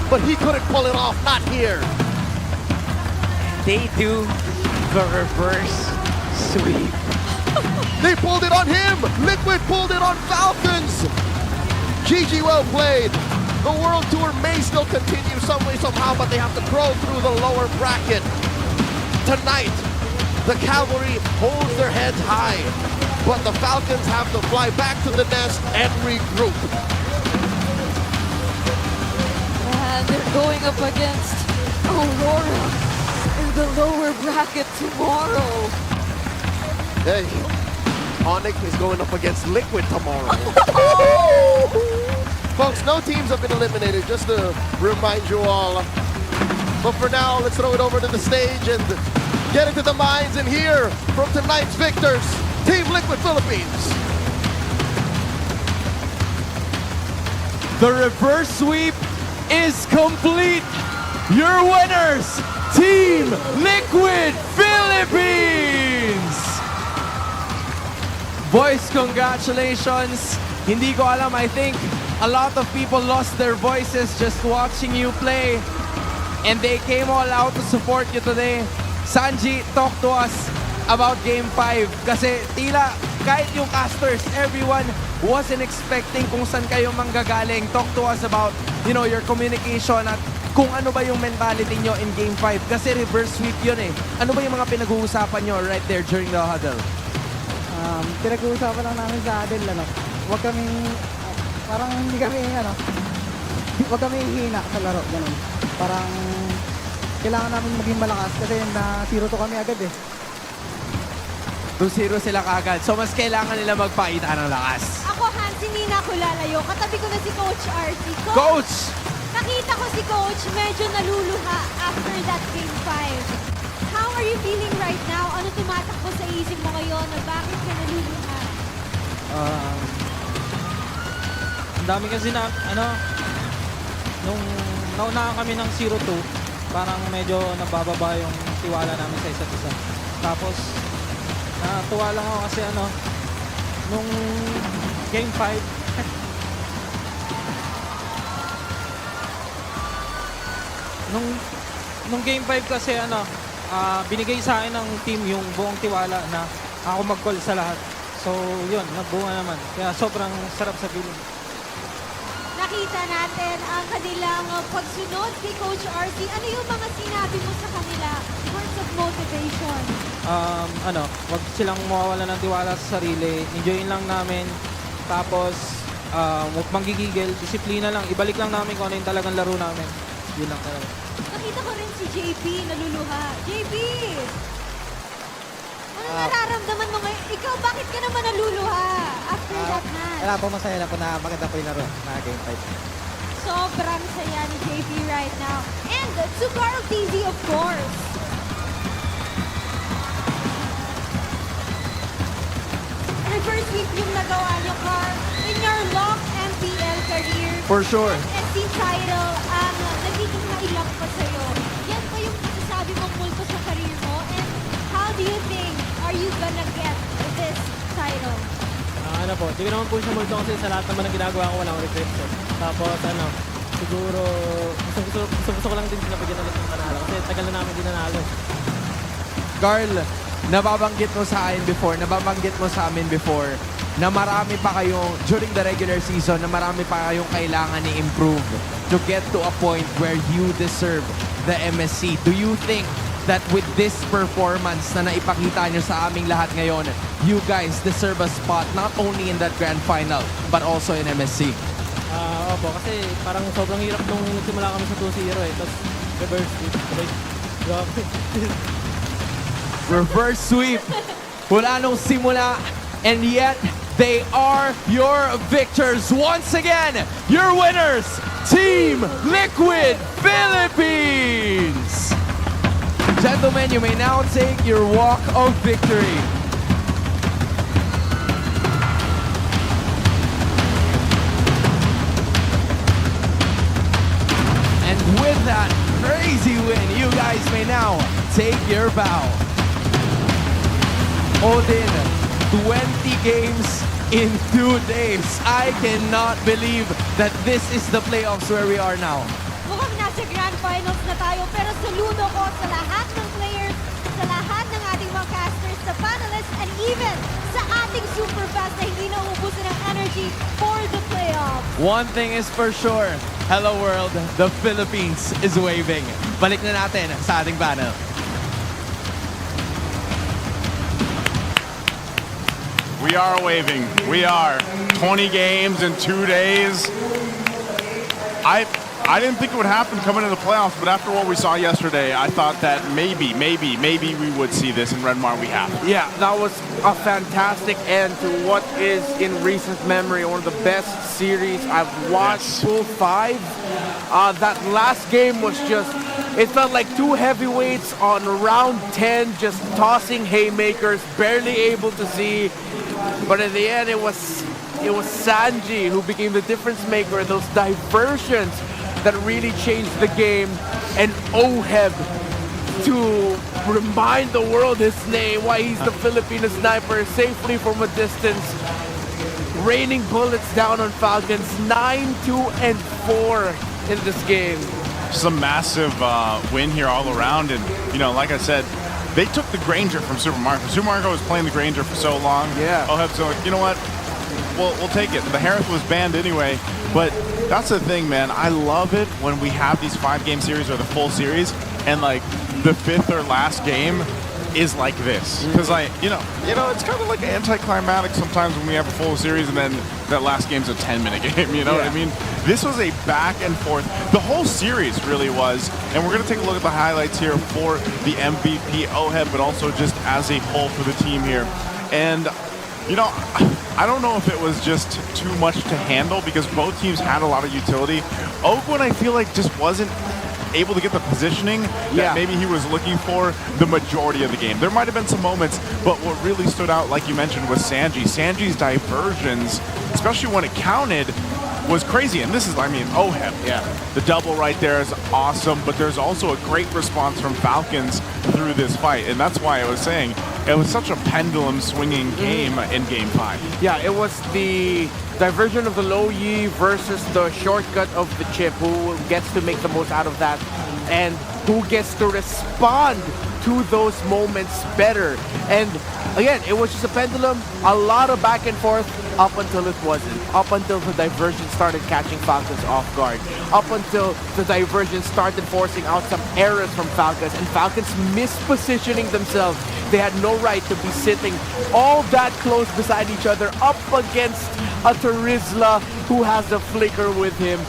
but he couldn't pull it off, not here. They do the reverse sweep. They pulled it on him. Liquid pulled it on Falcons. GG, well played. The World Tour may still continue some way, somehow, but they have to crawl through the lower bracket. Tonight, the Cavalry holds their heads high, but the Falcons have to fly back to the nest and regroup. And they're going up against Aurora in the lower bracket tomorrow. Hey, Onyx is going up against Liquid tomorrow. Folks, no teams have been eliminated, just to remind you all. But for now, let's throw it over to the stage and get into the minds and hear from tonight's victors, Team Liquid Philippines. The reverse sweep is complete. Your winners, Team Liquid Philippines! Boys, congratulations. Hindi ko alam, I think a lot of people lost their voices just watching you play. And they came all out to support you today. Sanji, talk to us about Game 5. Kasi tila kahit yung casters, everyone wasn't expecting kung saan kayo manggagaling. Talk to us about, your communication at kung ano ba yung mentality nyo in Game 5. Kasi reverse sweep yun eh. Ano ba yung mga pinag-uusapan nyo right there during the huddle? Pinag-uusapan lang namin sa huddle, huwag kaming, parang hindi kami, huwag kami hihina sa laro, ganun. Parang kailangan namin maging malakas kasi na 0-2 kami agad eh. 2-0 sila kagad. So mas kailangan nila magpakita ng lakas. Ako, Hans, hindi na ako lalayo. Katabi ko na si Coach RC. Coach! Nakita ko si Coach medyo naluluha after that Game 5. How are you feeling right now? Ano tumatakbo sa isip mo ngayon na bakit ka naluluha? Ang dami kasi na, nung naunahan kami ng 0-2, parang medyo nabababa yung tiwala namin sa isa't isa. Tapos, natuwa lang ako kasi nung Game 5, nung Game 5 kasi binigay sa akin ng team yung buong tiwala na ako mag-call sa lahat. So, yun, nagbunga naman. Kaya sobrang sarap sa feeling. Nakita natin ang kanilang pagsunod kay Coach RC. Ano yung mga sinabi mo sa kanila? Words of motivation. Wag silang mawawala ng tiwala sa sarili. Enjoyin lang namin. Tapos, huwag manggigigil. Disiplina lang. Ibalik lang namin kung ano yung talagang laro namin. Yun lang talaga. Nakita ko rin si JP naluluha. JP! Ano nararamdaman mo ngayon? Ikaw, bakit ka naman naluluha after that match? Wala po, masaya na po na maganda po yung laro na Game 5. Sobrang saya ni JP right now. And to Carl TZ, of course. Reverse sweep yung nagawa niyo, Carl. In your long MPL career. For sure. SC title ang nagiging nailang pa sa'yo. Yan ba yung masasabi mong multo sa career mo? And how do you think are you gonna get this title? Di ko naman po siya multo kasi sa lahat naman ng ginagawa ko walang regrets. Tapos siguro gusto ko lang din sila bigyan ulit ng panalo kasi tagal na namin din nanalo. Carl, nababanggit mo sa amin before na marami pa kayong, during the regular season, na marami pa kayong kailangan i-improve to get to a point where you deserve the MSC. Do you think that with this performance na naipakita nyo sa aming lahat ngayon, you guys deserve a spot not only in that grand final, but also in MSC? Opo, kasi parang sobrang hirap nung nagsimula kami sa 2-0 eh. Tapos reverse sweep. Grabe. Reverse sweep. Wala nung simula. And yet, they are your victors. Once again, your winners, Team Liquid Philippines. Gentlemen, you may now take your walk of victory. And with that crazy win, you guys may now take your bow. Odin, 20 games in 2 days. I cannot believe that this is the playoffs where we are now. Mukhang nasa Grand Finals na tayo, pero saludo ko sa lahat ng players, sa lahat ng ating mga casters, sa panelists, and even sa ating super fast na hindi nauubusan ng energy for the playoffs. One thing is for sure, hello world, the Philippines is waving. Balik na natin sa ating panel. We are waving. We are. 20 games in 2 days. I didn't think it would happen coming into the playoffs, but after what we saw yesterday, I thought that maybe we would see this in Renmar. We have. Yeah, that was a fantastic end to what is in recent memory one of the best series I've watched. Yes. Pool 5. That last game was just, it felt like two heavyweights on round 10 just tossing haymakers, barely able to see. But in the end, it was Sanji who became the difference maker. Those diversions that really changed the game, and Oheb to remind the world his name, why he's the Filipino sniper, safely from a distance, raining bullets down on Falcons. 9-2-4 in this game. Just a massive win here all around, and like I said, they took the Granger from Super Marco. Super Marco was playing the Granger for so long. Yeah. Oheb's like, you know what? We'll take it. The Harris was banned anyway, but that's the thing, man. I love it when we have these 5-game series or the full series, and like the 5th or last game is like this, because it's kind of like anticlimactic sometimes when we have a full series and then that last game's a 10-minute game. You know what I mean? This was a back and forth. The whole series really was, and we're gonna take a look at the highlights here for the MVP Oheb, but also just as a whole for the team here. And I don't know if it was just too much to handle because both teams had a lot of utility. Oakwood, I feel like, just wasn't able to get the positioning that maybe he was looking for the majority of the game. There might have been some moments, but what really stood out, like you mentioned, was Sanji. Sanji's diversions, especially when it counted, was crazy. And this is, Oheb. Yeah. The double right there is awesome, but there's also a great response from Falcons through this fight. And that's why I was saying it was such a pendulum swinging game in Game 5. Yeah, it was the diversion of the low Yi versus the shortcut of the chip. Who gets to make the most out of that and who gets to respond to those moments better. And again, it was just a pendulum, a lot of back and forth up until it wasn't. Up until the diversion started catching Falcons off guard. Up until the diversion started forcing out some errors from Falcons, and Falcons mispositioning themselves. They had no right to be sitting all that close beside each other up against a Terizla who has a flicker with him,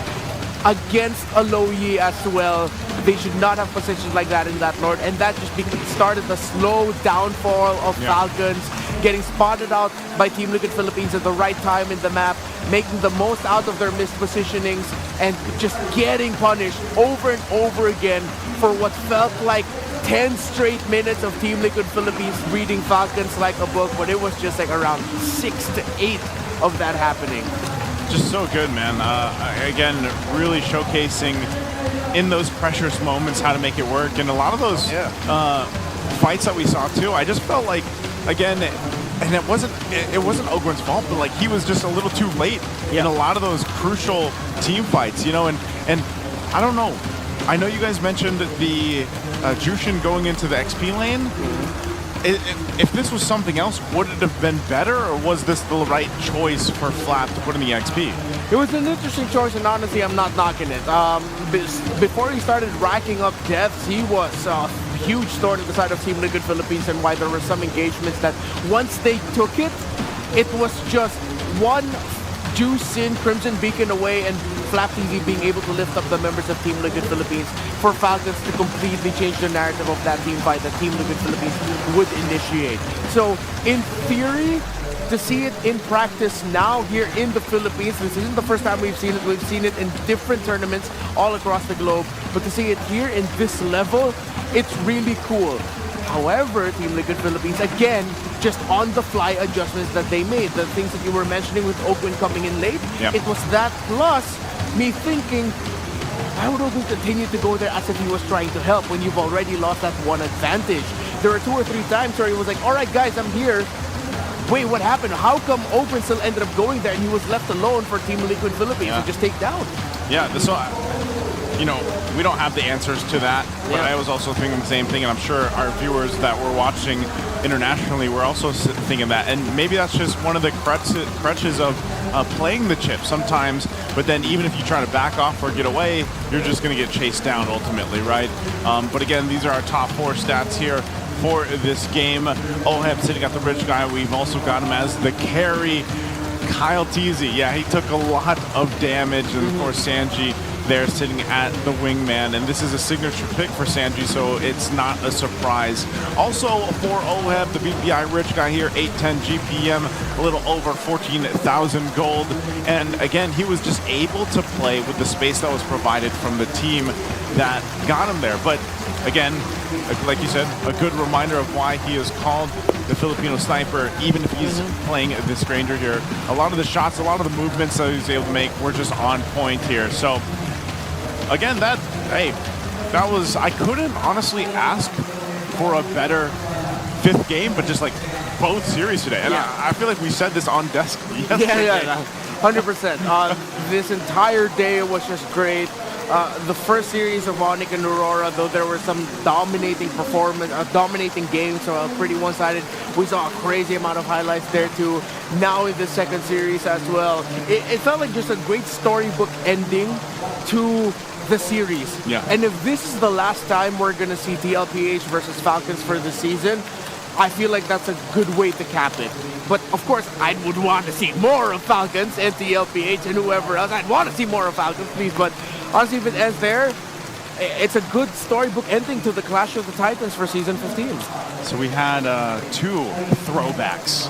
against a low Yi as well. They should not have positions like that in that Lord, and that just started the slow downfall of Falcons, getting spotted out by Team Liquid Philippines at the right time in the map, making the most out of their missed positionings, and just getting punished over and over again for what felt like 10 straight minutes of Team Liquid Philippines reading Falcons like a book, but it was just like around 6 to 8 of that happening. Just so good, man. Again, really showcasing in those precious moments how to make it work. And a lot of those fights that we saw too, I just felt like, again, and it wasn't Ogren's fault, but like he was just a little too late in a lot of those crucial team fights, and I don't know. I know you guys mentioned the Jushin going into the XP lane. If this was something else, would it have been better, or was this the right choice for Flap to put in the XP? It was an interesting choice, and honestly, I'm not knocking it. Before he started racking up deaths, he was a huge thorn in the side of Team Liquid Philippines, and why there were some engagements that once they took it, it was just one Jushin Crimson Beacon away, and Flap TV being able to lift up the members of Team Liquid Philippines for Falcons to completely change the narrative of that team fight that Team Liquid Philippines would initiate. So, in theory, to see it in practice now here in the Philippines, this isn't the first time we've seen it. We've seen it in different tournaments all across the globe. But to see it here in this level, it's really cool. However, Team Liquid Philippines, again, just on-the-fly adjustments that they made. The things that you were mentioning with Oakwind coming in late, it was that plus me thinking, why would Oakwind continue to go there as if he was trying to help when you've already lost that one advantage? There were 2 or 3 times where he was like, all right, guys, I'm here. wait, what happened? How come Open still ended up going there and he was left alone for Team Liquid Philippines to just take down? Yeah, this one, you know, we don't have the answers to that, but I was also thinking the same thing, and I'm sure our viewers that were watching internationally were also thinking that. And maybe that's just one of the crutches of playing the chip sometimes, but then even if you try to back off or get away, you're just going to get chased down ultimately, right? But again, these are our top 4 stats here for this game. Oheb sitting at the bridge guy. We've also got him as the carry. Kyle Teasy, yeah, he took a lot of damage, and of course Sanji there sitting at the wingman, and this is a signature pick for Sanji, so it's not a surprise. Also for Oheb, the BPI rich guy here, 810 GPM, a little over 14,000 gold, and again, he was just able to play with the space that was provided from the team that got him there. But again, like you said, a good reminder of why he is called the Filipino sniper, even if he's playing this Granger here. A lot of the shots, a lot of the movements that he was able to make were just on point here. So again, that was, I couldn't honestly ask for a better 5th game, but just like both series today. And I feel like we said this on desk yesterday. Yeah, 100%. This entire day was just great. The first series of Onyx and Aurora, though there were some dominating games, so pretty one-sided. We saw a crazy amount of highlights there too. Now in the second series as well, it felt like just a great storybook ending to the series. Yeah. And if this is the last time we're gonna see TLPH versus Falcons for the season, I feel like that's a good way to cap it. But of course, I would want to see more of Falcons and TLPH and whoever else. I'd want to see more of Falcons, please. But honestly, if it ends there, it's a good storybook ending to the Clash of the Titans for Season 15. So we had 2 throwbacks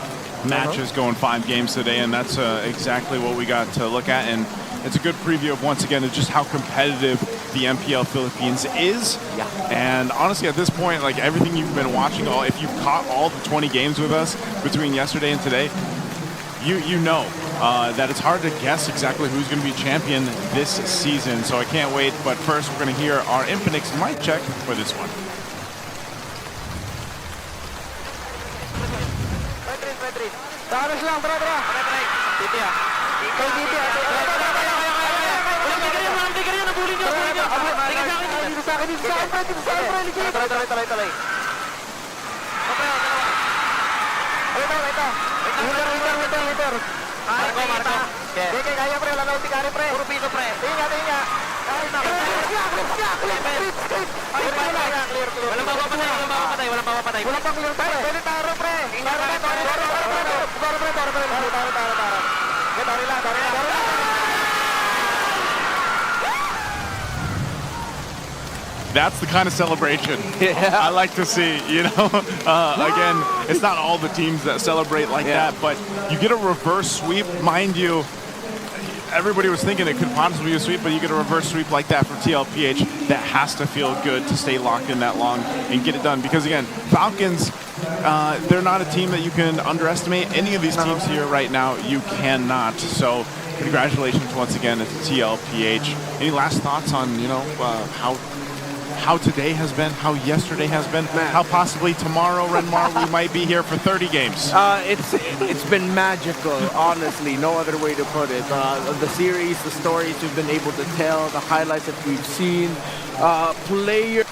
matches going 5 games today, and that's exactly what we got to look at. And it's a good preview of, once again, of just how competitive the MPL Philippines is. Yeah. And honestly, at this point, like everything you've been watching, if you've caught all the 20 games with us between yesterday and today, you know that it's hard to guess exactly who's going to be champion this season. So I can't wait. But first, we're going to hear our Infinix mic check for this one. That's the kind of celebration I like to see, you know. Again, it's not all the teams that celebrate like that, but you get a reverse sweep, mind you. Everybody was thinking it could possibly be a sweep, but you get a reverse sweep like that for TLPH. That has to feel good to stay locked in that long and get it done. Because again, Falcons, they're not a team that you can underestimate. Any of these teams here right now, you cannot. So congratulations once again to TLPH. Any last thoughts on, you know, how today has been, how yesterday has been, how possibly tomorrow, Renmar, we might be here for 30 games? It's been magical, honestly. No other way to put it. The series, the stories we've been able to tell, the highlights that we've seen, players.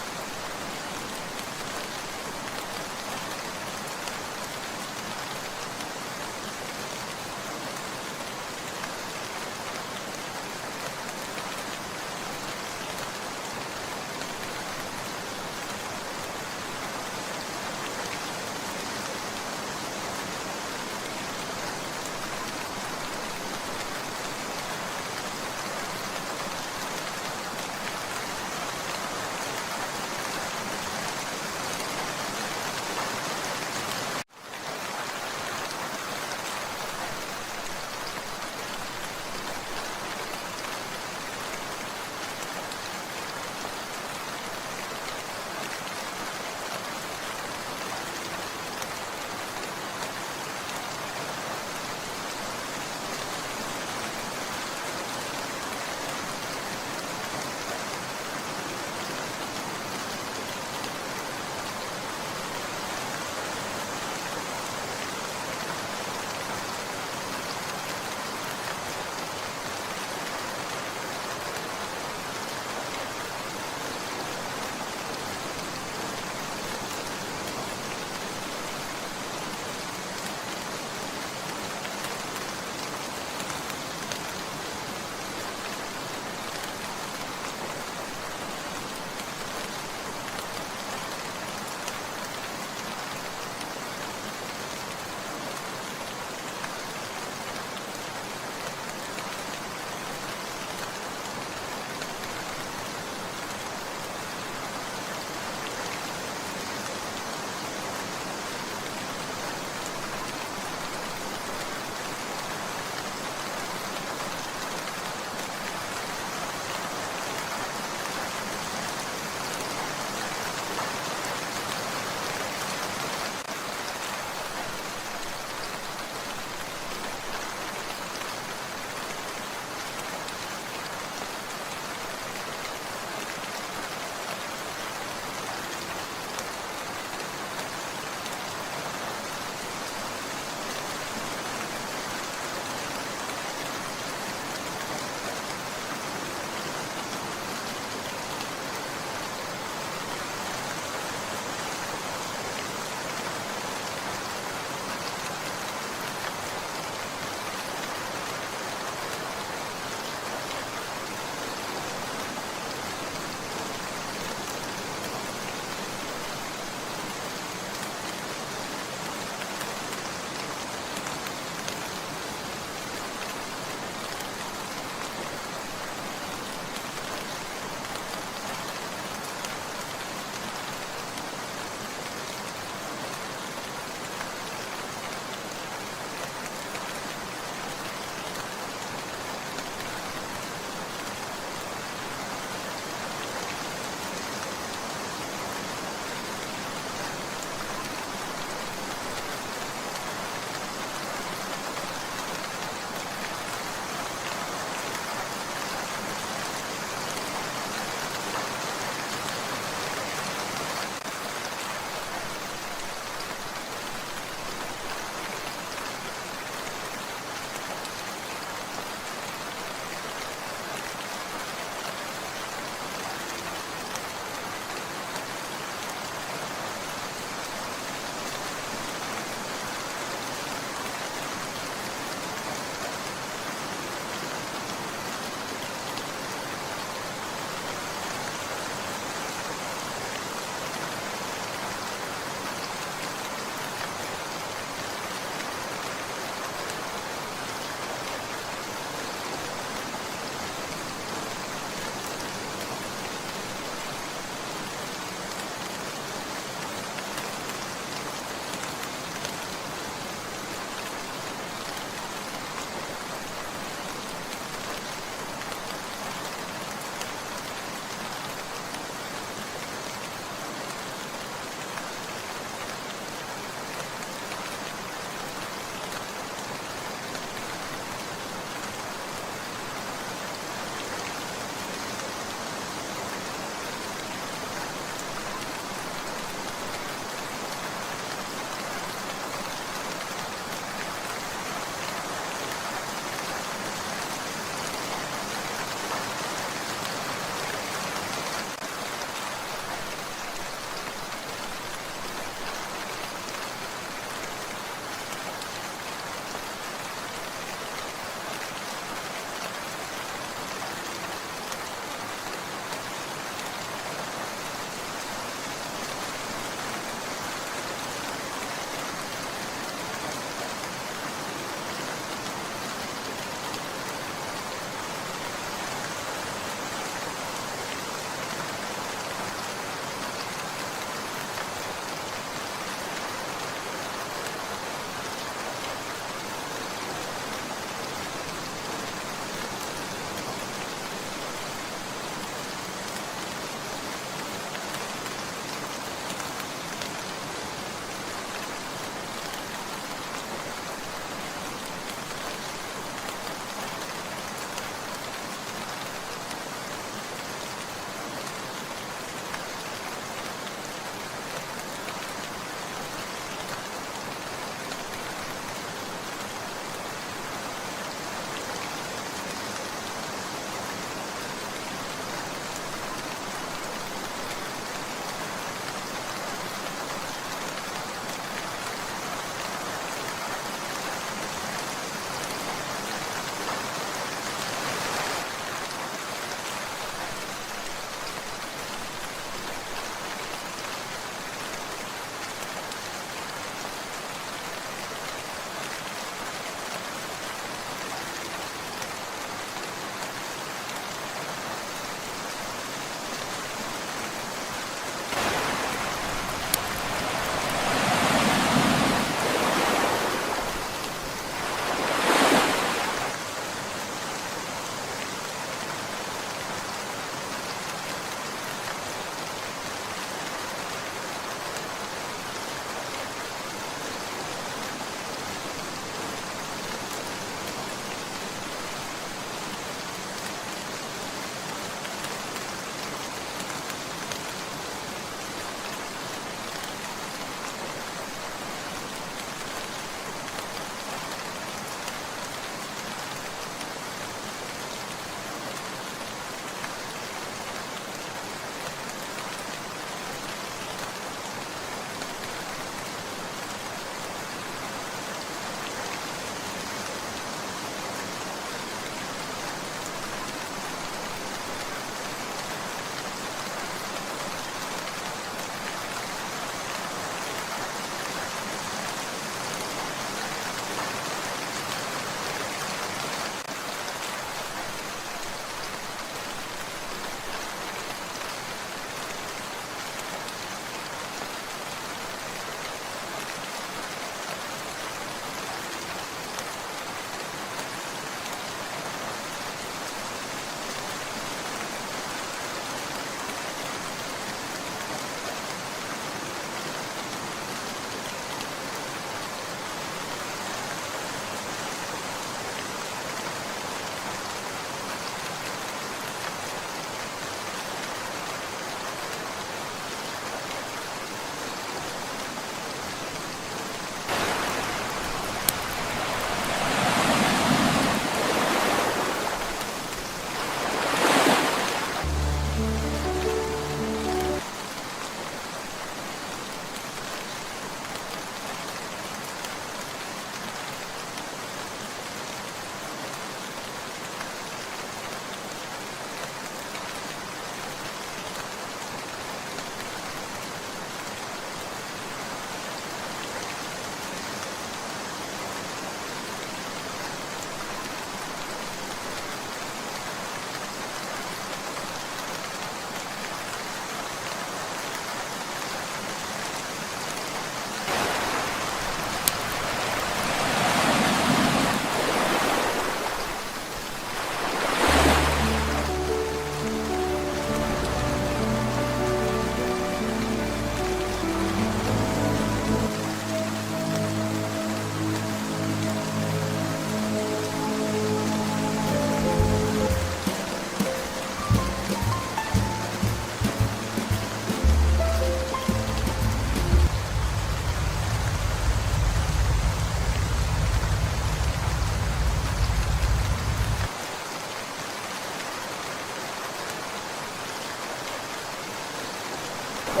Should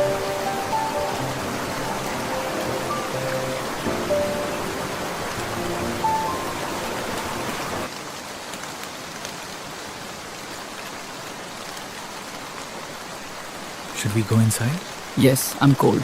we go inside? Yes, I'm cold.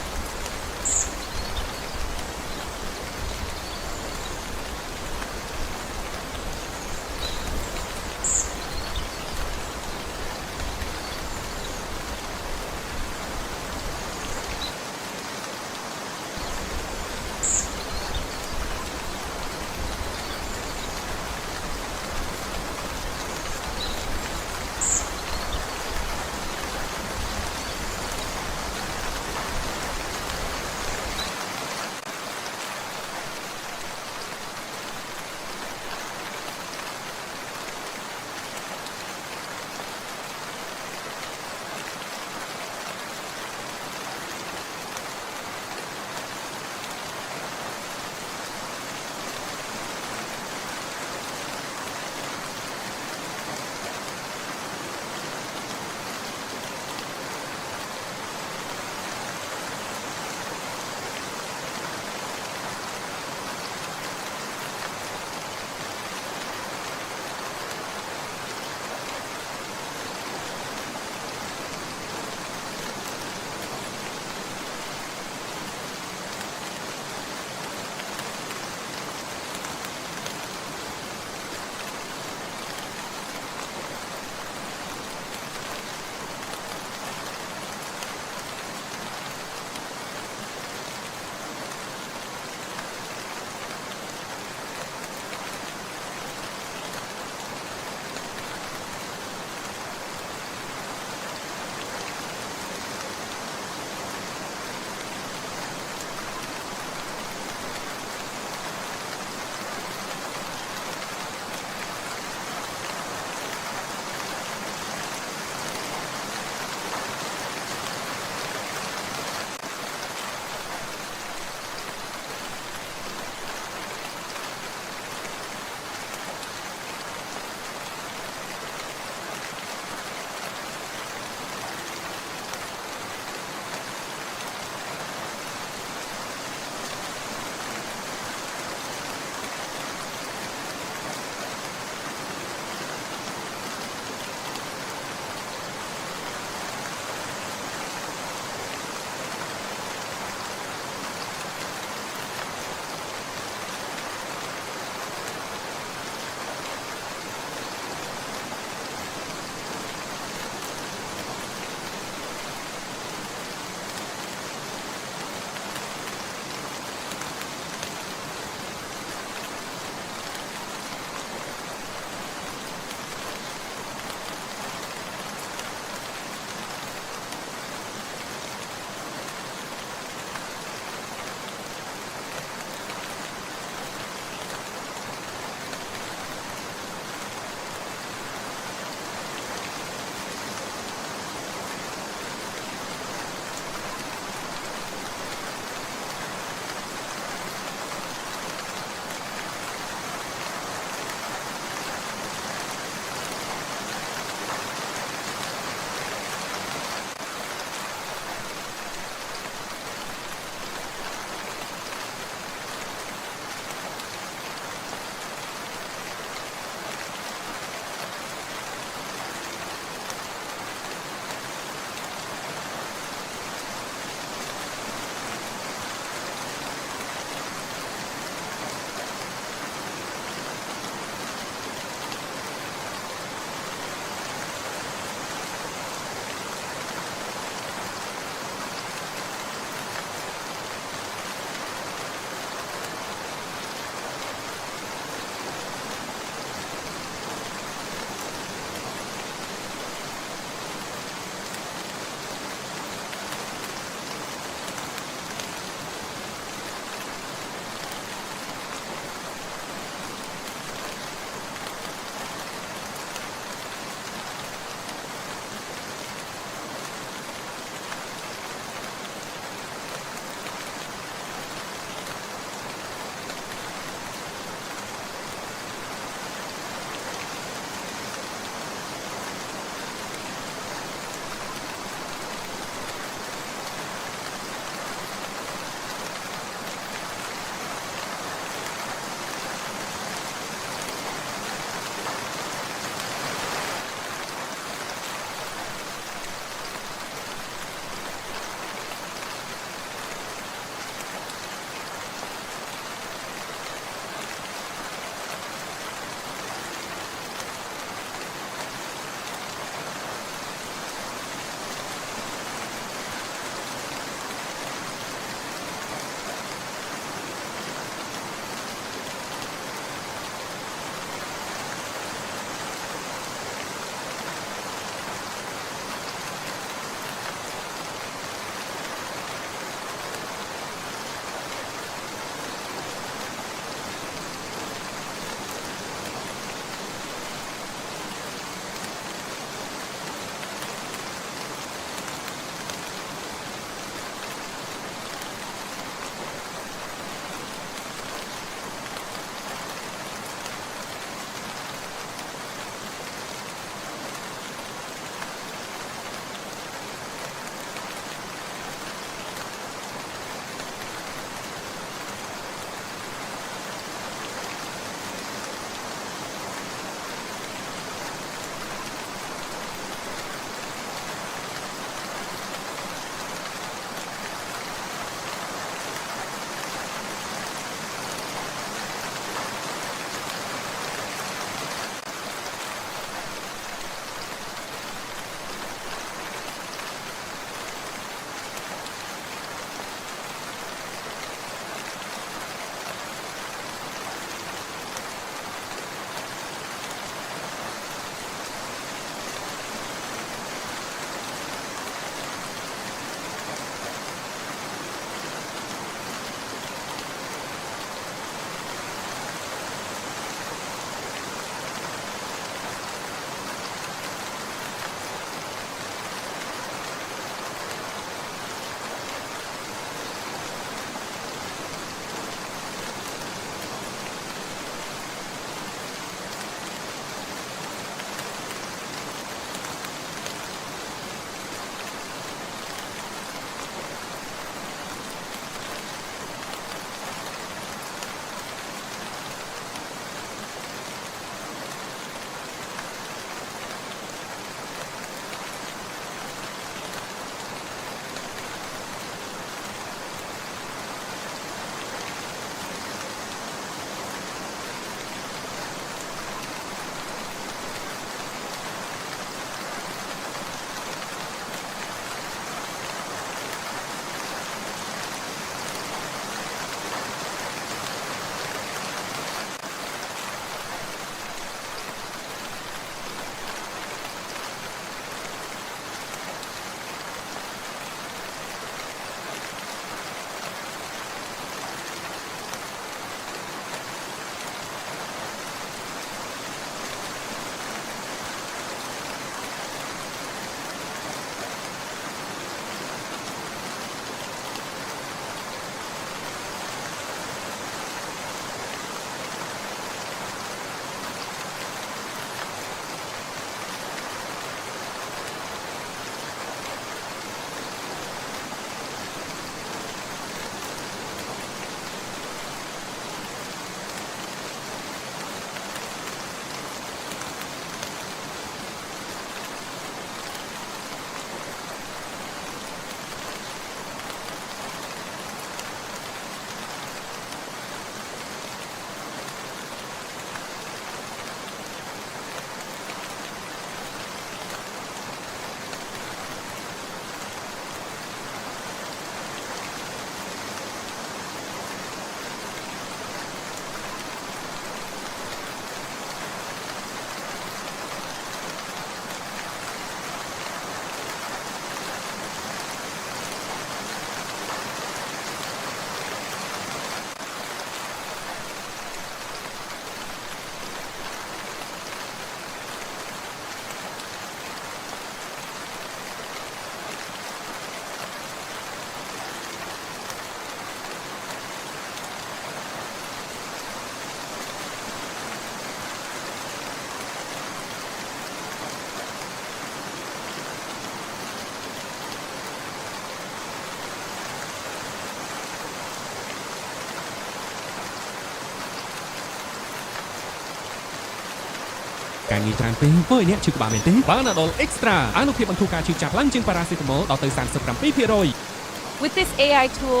ការងារច្រើនពេកធ្វើឲ្យអ្នកឈឺក្បាលមែនទេ Panadol Extra អានុភាពបន្ធូរការឈឺចាប់ឡើងជាង Paracetamol ដល់ទៅ 37% With this AI tool,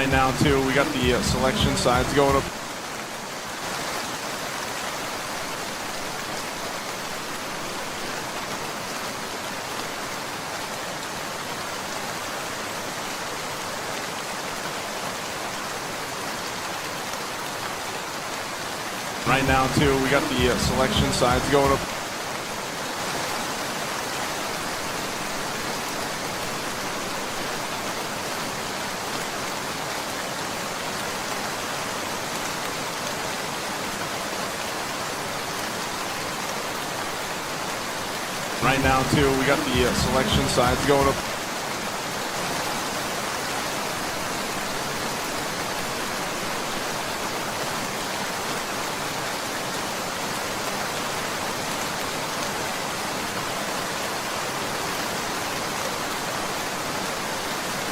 Right now, too, we got the selection sides going up. Right now, too, we got the selection sides going up. Right now, too, we got the selection sides going up.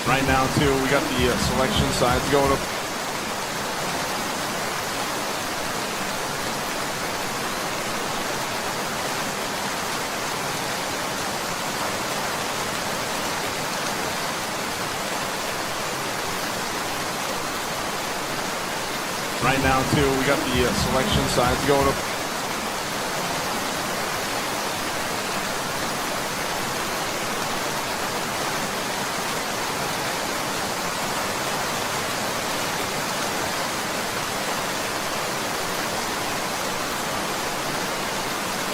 Right now, too, we got the selection sides going up. Right now, too, we got the selection sides going up.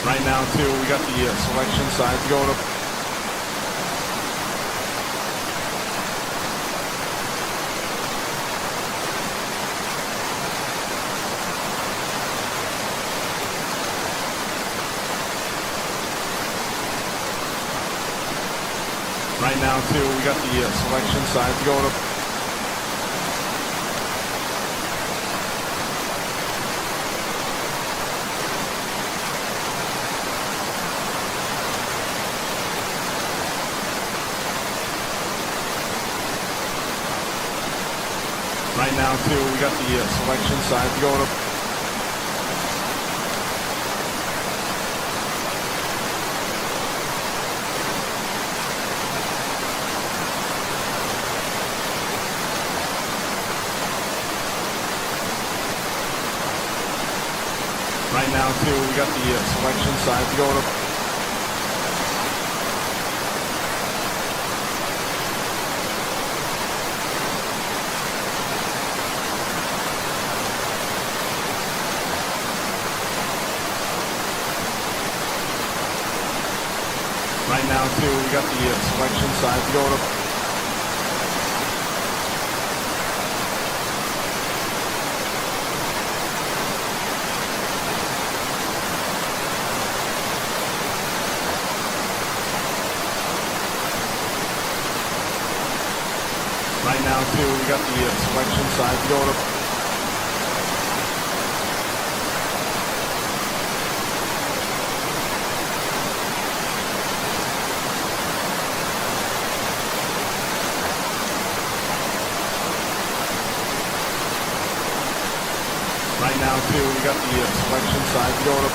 Right now, too, we got the selection sides going up. Right now, too, we got the selection sides going up. Right now, too, we got the selection sides going up. Right now, too, we got the selection sides going up. Right now, too, we got the selection sides going up. Right now, too, we got the selection sides going up. Right now, too, we got the selection sides going up. Right now, too, we got the selection sides going up.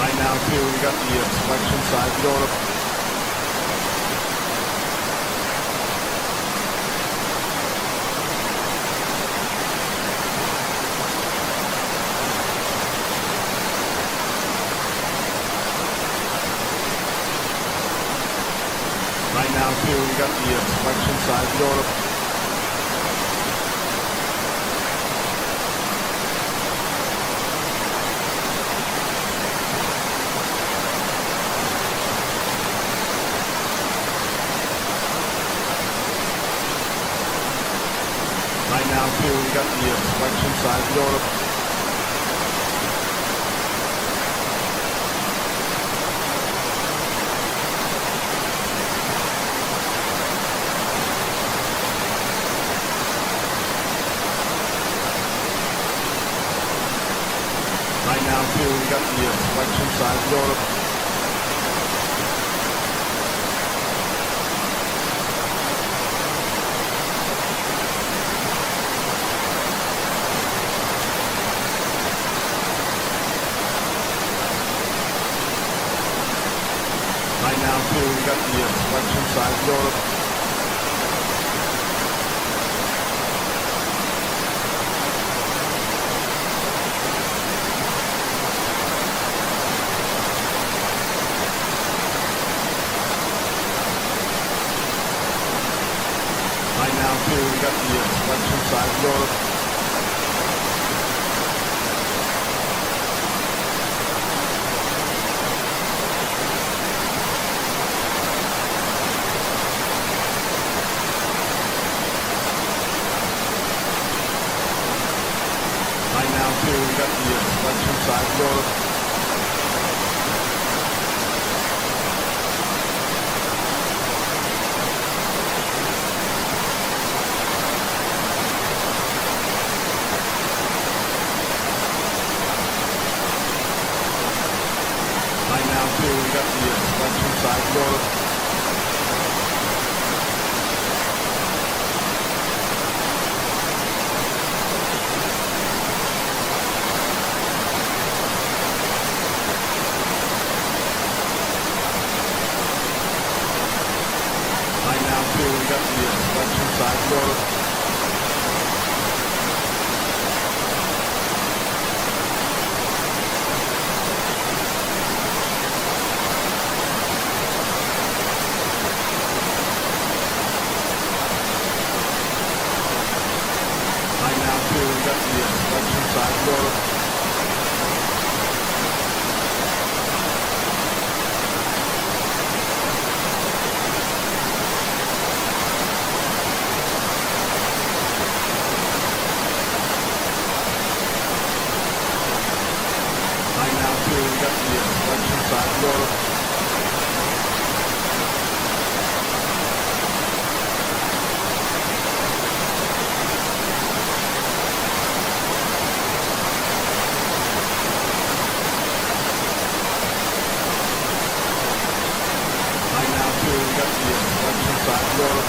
Right now, too, we got the selection sides going up. Right now, too, we got the selection sides going up. Right now, too, we got the selection sides going up. two, we got the selection side going. Right now too, we got the selection side going. Right now too, we got the selection side going. Right now too, we got the selection side going. Right now too, we got the selection side going. Right now too, we got the selection side going. Right now too, we got the selection side going. Right now too, we got the selection side going.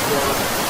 po.